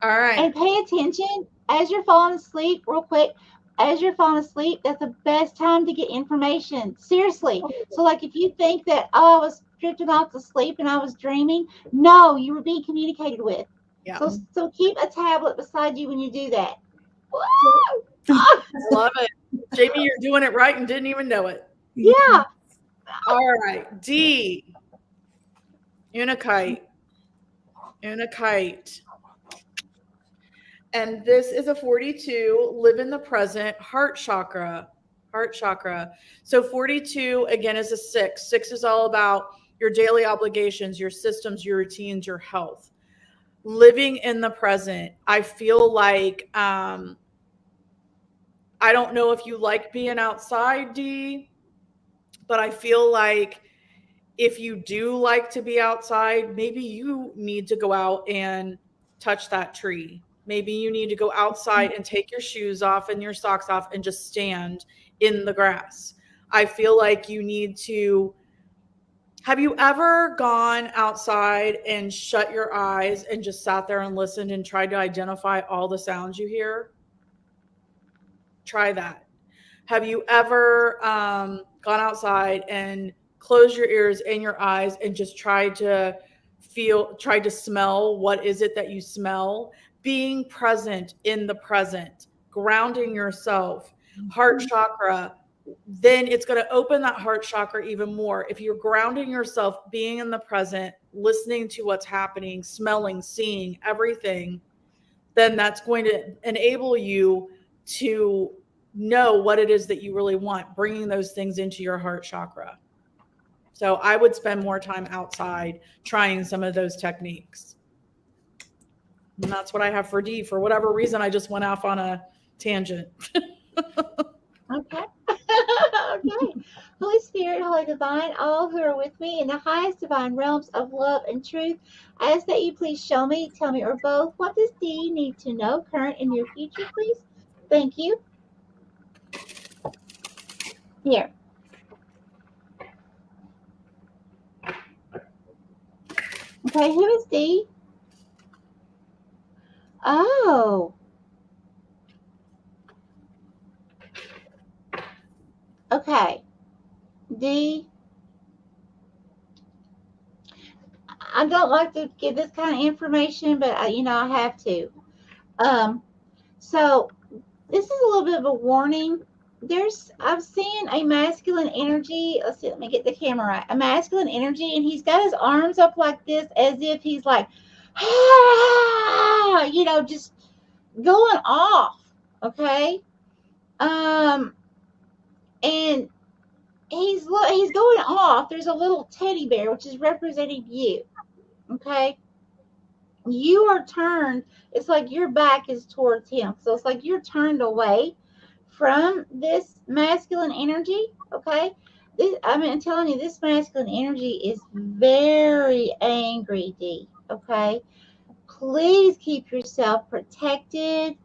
All right. And pay attention as you're falling asleep, real quick. As you're falling asleep, that's the best time to get information. Seriously. So, like, if you think that, oh, I was drifting off to sleep and I was dreaming, no, you were being communicated with. Yeah. So keep a tablet beside you when you do that. Woo! Ah, I love it. Jamie, you're doing it right and didn't even know it. Yeah. yeah. All right. D. Unakite. Unakite. And this is a 42, live in the present, heart chakra. Heart chakra. So 42 again is a six. Six is all about your daily obligations, your systems, your routines, your health. Living in the present. I feel like I don't know if you like being outside, D, but I feel like if you do like to be outside, maybe you need to go out and touch that tree. Maybe you need to go outside and take your shoes off and your socks off and just stand in the grass. I feel like you need to. Have you ever gone outside and shut your eyes and just sat there and listened and tried to identify all the sounds you hear? Try that. Have you ever gone outside and closed your ears and your eyes and just tried to smell what is it that you smell? Being present in the present, grounding yourself, heart chakra, then it's going to open that heart chakra even more. If you're grounding yourself, being in the present, listening to what's happening, smelling, seeing everything, then that's going to enable you to know what it is that you really want, bringing those things into your heart chakra. So I would spend more time outside trying some of those techniques. And that's what I have for D. For whatever reason, I just went off on a tangent. Okay. Okay. Holy Spirit, Holy Divine, all who are with me in the highest divine realms of love and truth, I ask that you please show me, tell me, or both, what does D need to know, current and near future, please? Thank you. Here. Okay, who is D? Oh, okay. D, I don't like to give this kind of information, but I have to. Um, so this is a little bit of a warning. I'm seeing a masculine energy. Let's see, let me get the camera right. A masculine energy, and he's got his arms up like this, as if he's like, ah, just going off. Okay. Um, and he's going off. There's a little teddy bear, which is representing you. Okay. You are turned. It's like your back is towards him. So it's like you're turned away from this masculine energy. Okay. I'm telling you, this masculine energy is very angry, D. Okay. Please keep yourself protected.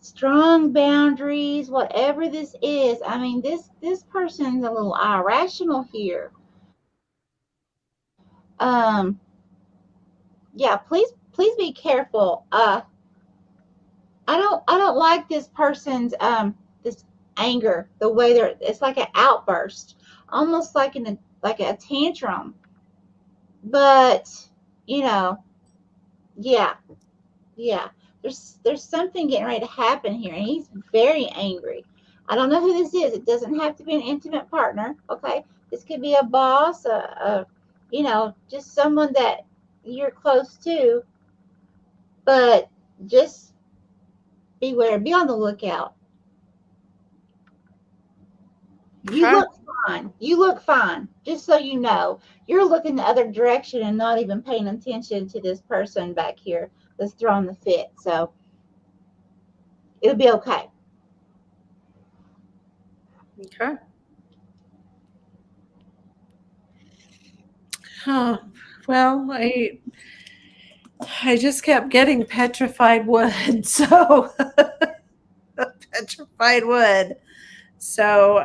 Strong boundaries, whatever this is. I mean, this person's a little irrational here. Um, yeah, please be careful. I don't like this person's this anger, the way it's like an outburst, almost like a tantrum. But you know, yeah, yeah. There's something getting ready to happen here, and he's very angry. I don't know who this is. It doesn't have to be an intimate partner. Okay, this could be a boss, just someone that you're close to. But just beware. Be on the lookout. You Okay. look fine. You look fine. Just so you know, you're looking the other direction and not even paying attention to this person back here that's throwing the fit. So it'll be okay. Okay. Oh, well, I just kept getting petrified wood. So petrified wood. So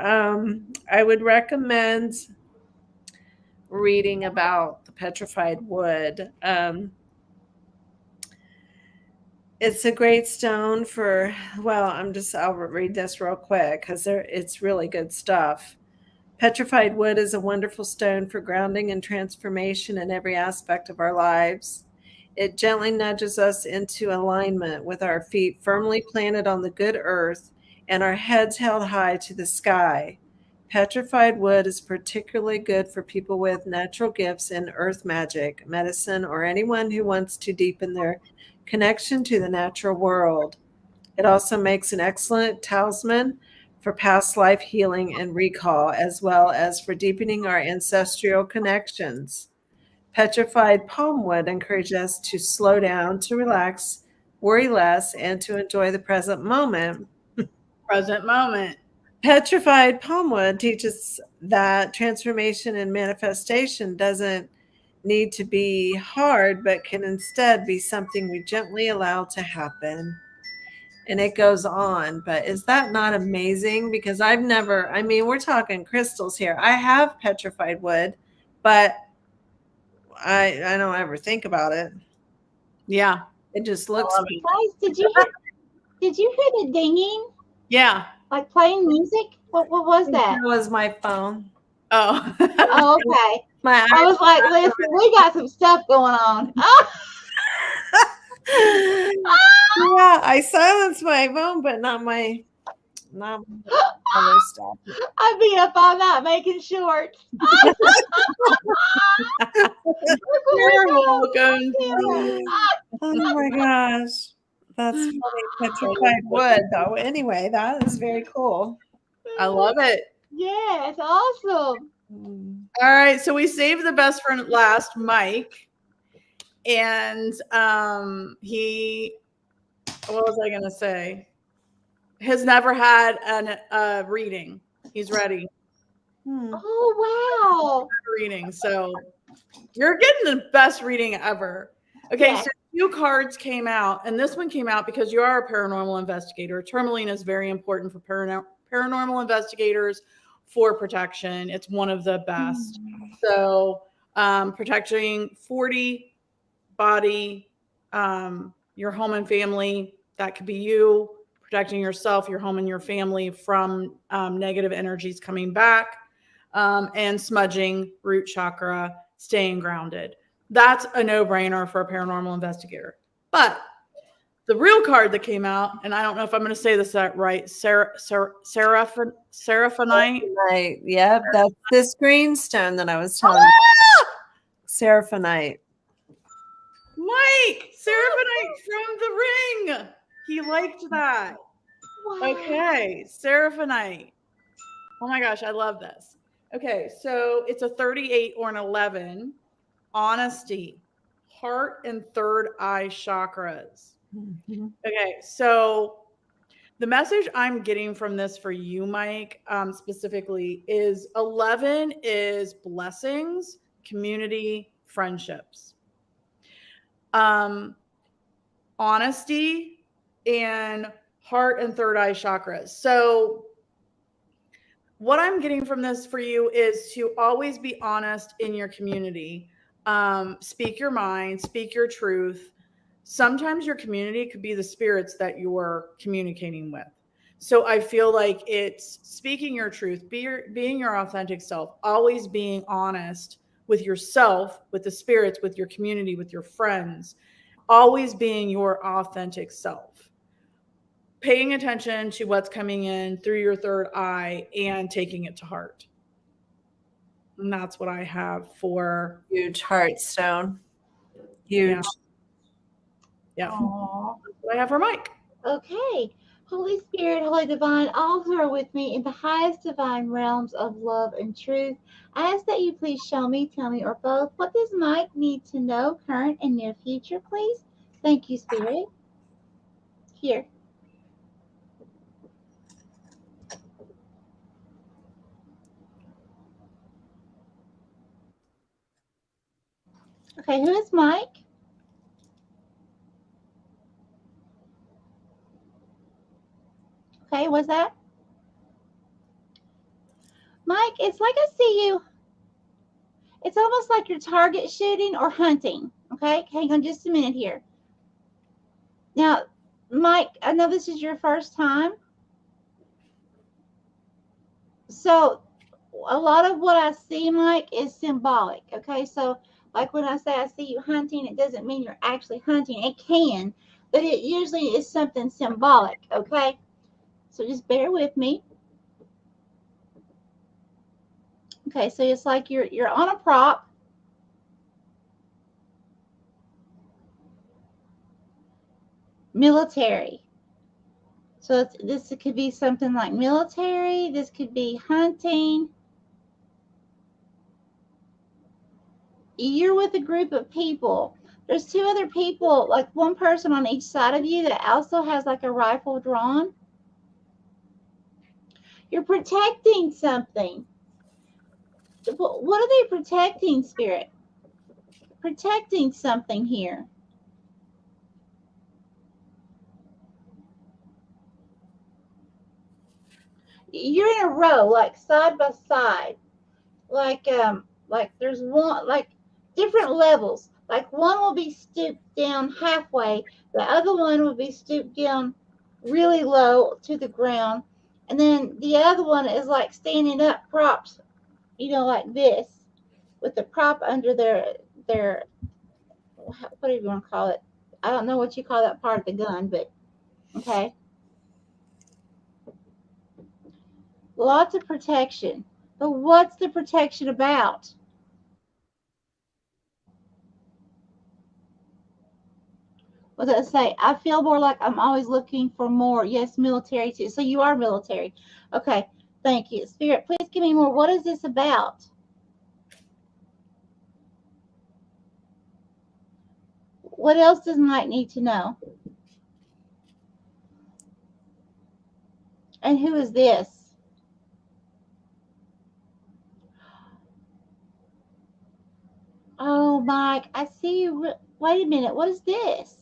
I would recommend reading about the petrified wood. It's a great stone for, well, I'll read this real quick because it's really good stuff. Petrified wood is a wonderful stone for grounding and transformation in every aspect of our lives. It gently nudges us into alignment with our feet firmly planted on the good earth and our heads held high to the sky. Petrified wood is particularly good for people with natural gifts in earth magic, medicine, or anyone who wants to deepen their connection to the natural world. It also makes an excellent talisman for past life healing and recall, as well as for deepening our ancestral connections. Petrified palm wood encourages us to slow down, to relax, worry less, and to enjoy the present moment. Present moment. Petrified palm wood teaches that transformation and manifestation doesn't need to be hard, but can instead be something we gently allow to happen. And it goes on, but is that not amazing? Because I've never, I mean, we're talking crystals here. I have petrified wood, but I don't ever think about it. Yeah. It just I looks love it. cool. Guys, did you hear the dinging? Yeah. Like playing music? What was that? That was my phone. Oh. Oh, okay. My I was like, listen, we got some stuff going on. yeah, I silenced my phone, but not my other stuff. I'd be up all night making shorts. Look what we You're got welcome. here. Oh my gosh. That's funny. Petrified wood, though. Anyway, that is very cool. I love it. Yeah, it's awesome. All right, so we saved the best friend last, Mike, and he. What was I gonna say? Has never had a reading. He's ready. Oh, wow. Reading. So you're getting the best reading ever. Okay, Yes. so 2 cards came out, and this one came out because you are a paranormal investigator. Tourmaline is very important for paranormal investigators for protection. It's one of the best. So protecting 40 body, your home and family. That could be you protecting yourself, your home, and your family from negative energies coming back, and smudging, root chakra, staying grounded. That's a no-brainer for a paranormal investigator. But the real card that came out, and I don't know if I'm going to say this right, Seraphinite. Right. Yep. That's this green stone that I was telling you. Ah! Seraphinite. Mike, Seraphinite from the ring. He liked that. Wow. Okay, Seraphinite. Oh my gosh, I love this. Okay, so it's a 38 or an 11. Honesty, heart and third eye chakras. Mm-hmm. Okay, so the message I'm getting from this for you, Mike, specifically is 11 is blessings, community, friendships. Honesty and heart and third eye chakras. So what I'm getting from this for you is to always be honest in your community. Speak your mind, speak your truth. Sometimes your community could be the spirits that you're communicating with. So I feel like it's speaking your truth, being your authentic self, always being honest with yourself, with the spirits, with your community, with your friends, always being your authentic self, paying attention to what's coming in through your third eye and taking it to heart. And that's what I have for Huge heart stone. Huge. yeah. Aww. That's what I have for Mike. Okay. Holy Spirit, Holy Divine, all who are with me in the highest divine realms of love and truth, I ask that you please show me, tell me, or both, what does Mike need to know, current and near future, please? Thank you, Spirit. Here. Okay, who is Mike? Okay, what's that? Mike, it's like I see you. It's almost like you're target shooting or hunting. Okay, hang on just a minute here. Now, Mike, I know this is your first time. So, a lot of what I see, Mike, is symbolic. Okay, so like when I say I see you hunting, it doesn't mean you're actually hunting. It can, but it usually is something symbolic. Okay, so just bear with me. Okay, so it's like you're on a prop. Military. So this could be something like military. This could be hunting. You're with a group of people. There's two other people, like one person on each side of you that also has like a rifle drawn. You're protecting something. What are they protecting, Spirit? Protecting something here. You're in a row, like side by side. Like there's one, like different levels. Like one will be stooped down halfway, the other one will be stooped down really low to the ground, and then the other one is like standing up props, like this, with the prop under their what do you want to call it? I don't know what you call that part of the gun, but okay. Lots of protection. But what's the protection about? What does it say? I feel more like I'm always looking for more. Yes, military too. So you are military. Okay. Thank you. Spirit, please give me more. What is this about? What else does Mike need to know? And who is this? Oh, Mike, I see you. Wait a minute. What is this?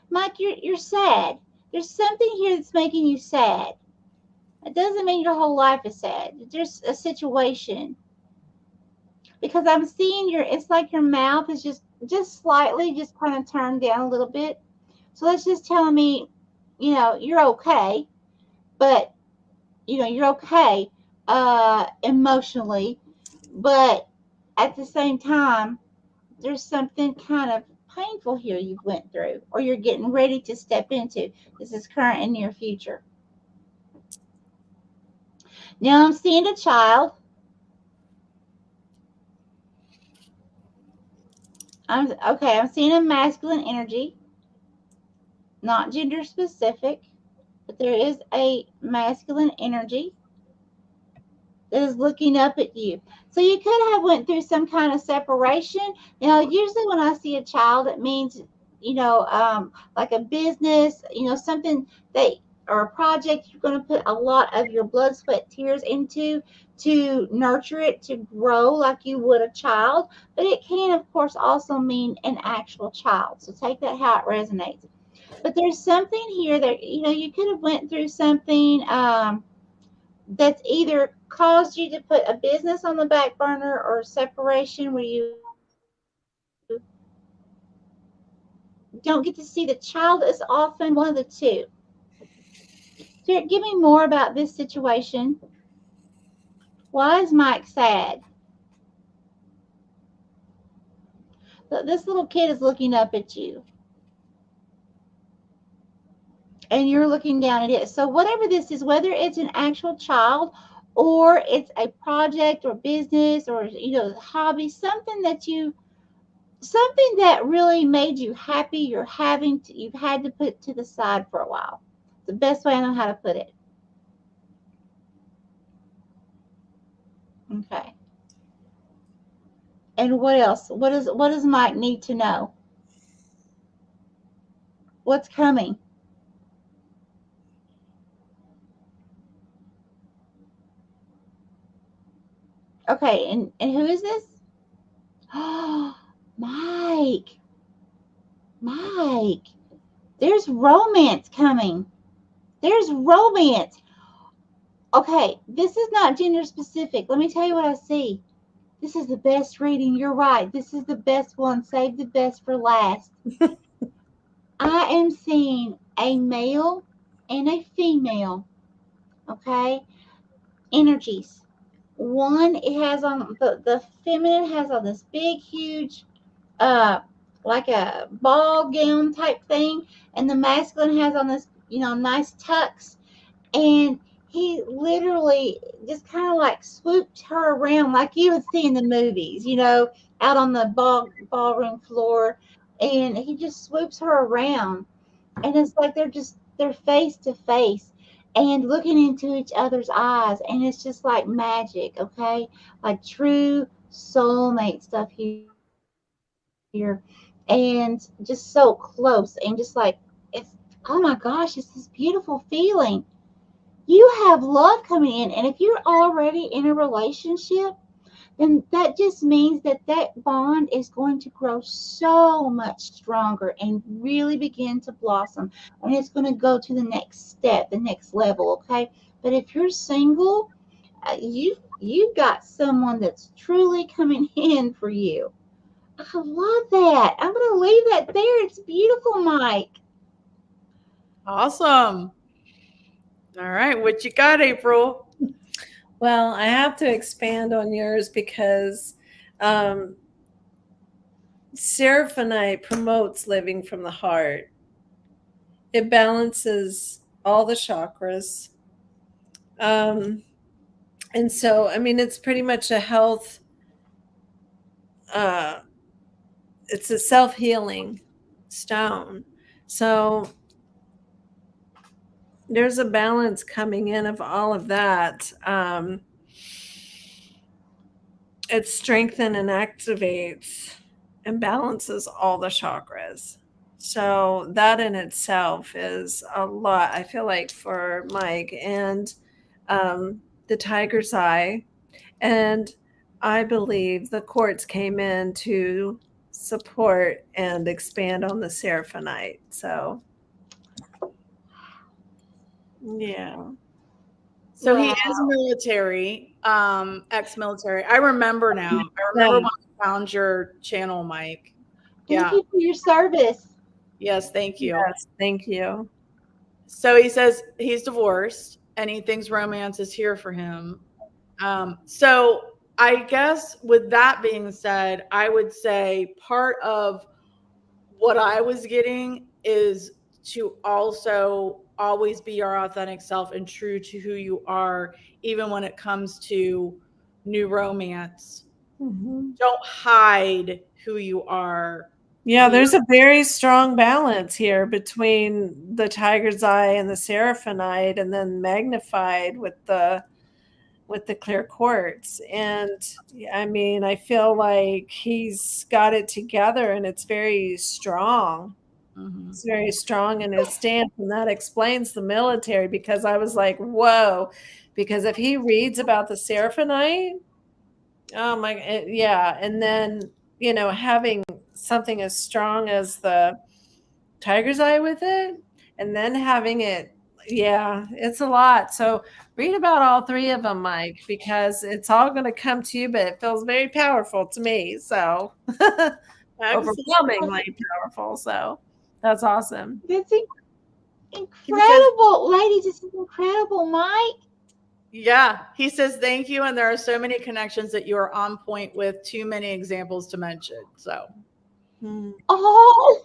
Mike, you're sad. There's something here that's making you sad. It doesn't mean your whole life is sad. There's a situation. Because I'm seeing it's like your mouth is just slightly just kind of turned down a little bit. So that's just telling me, you're okay, but you're okay emotionally, but at the same time, there's something kind of painful here you went through or you're getting ready to step into. This is current and near future. Now I'm seeing a child. I'm seeing a masculine energy, not gender specific, but there is a masculine energy that is looking up at you. So you could have went through some kind of separation. Usually when I see a child, it means, like a business, something that, or a project you're going to put a lot of your blood, sweat, tears into to nurture it to grow like you would a child. But it can, of course, also mean an actual child. So take that how it resonates. But there's something here that, you could have went through something, that's either caused you to put a business on the back burner or a separation where you don't get to see the child as often, one of the two. So give me more about this situation. Why is Mike sad? This little kid is looking up at you. And you're looking down at it. So whatever this is, whether it's an actual child or it's a project or business or, hobby, something that really made you happy, you've had to put to the side for a while. The best way I know how to put it. Okay. And what else? What does Mike need to know? What's coming? Okay, and who is this? Oh, Mike. Mike. There's romance coming. There's romance. Okay, this is not gender specific. Let me tell you what I see. This is the best reading. You're right. This is the best one. Save the best for last. I am seeing a male and a female. Okay? Energies. One, it has on the feminine has on this big, huge, uh, like a ball gown type thing, and the masculine has on this, nice tux, and he literally just kind of like swooped her around like you would see in the movies, out on the ballroom floor, and he just swoops her around, and it's like they're face to face, and looking into each other's eyes, and it's just like magic, okay? Like true soulmate stuff here, and just so close, and just like it's, oh my gosh, it's this beautiful feeling. You have love coming in, and if you're already in a relationship, then that just means that that bond is going to grow so much stronger and really begin to blossom, and it's going to go to the next step, the next level, okay? But if you're single, you've got someone that's truly coming in for you. I love that. I'm going to leave that there. It's beautiful, Mike. Awesome. All right. What you got, April? Well, I have to expand on yours because um, Seraphonite promotes living from the heart. It balances all the chakras. Um, and so, I mean, it's pretty much a health, uh, it's a self healing stone. So there's a balance coming in of all of that. It strengthens and activates and balances all the chakras. So that in itself is a lot, I feel like, for Mike. And the tiger's eye. And I believe the courts came in to support and expand on the seraphonite. So, yeah. So he is Wow. military, ex-military. I remember now. I remember when I found your channel, Mike. Thank Yeah. you for your service. Yes, thank you. Yes, thank you. So he says he's divorced and he thinks romance is here for him. So I guess with that being said, I would say part of what I was getting is to also always be your authentic self and true to who you are, even when it comes to new romance. Mhm. Don't hide who you are. Yeah, Be there's a very strong balance here between the tiger's eye and the seraphonite, and then magnified with the clear quartz. And I mean, I feel like he's got it together, and it's very strong. Mhm. It's very strong in his stance, and that explains the military, because I was like, whoa. Because if he reads about the seraphonite, oh my, yeah. And then, having something as strong as the tiger's eye with it, and then having it, yeah, it's a lot. So read about all three of them, Mike, because it's all going to come to you, but it feels very powerful to me. So Excellent. overwhelmingly powerful. So that's awesome. That's He says, incredible. Ladies, this is incredible, Mike. yeah, he says thank you. And there are so many connections that you are on point with, too many examples to mention. So Hmm. Oh,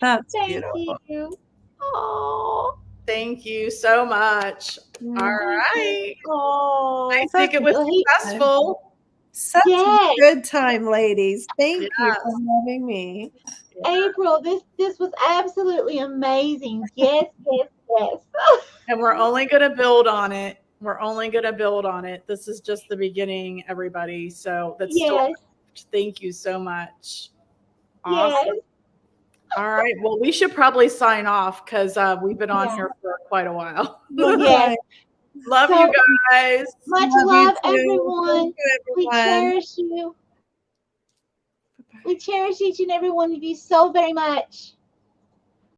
That's thank beautiful. you. Oh, thank you so much. All Mhm. thank you. right. I Oh, Such think it a was well, good time. successful. Such a yes, good time, ladies. Thank you for Yes. having me. Yeah. April, this was absolutely amazing. Yes, yes, yes. And we're only going to build on it. We're only going to build on it. This is just the beginning, everybody. So that's still, Yes, thank you so much. yes, Awesome. All right. Well, we should probably sign off because we've been on yeah, here for quite a while. yes. Okay. Love you So guys. much Love you love, too. Thank everyone. you, We everyone. cherish you. We Bye-bye. cherish each and every one of you so very much.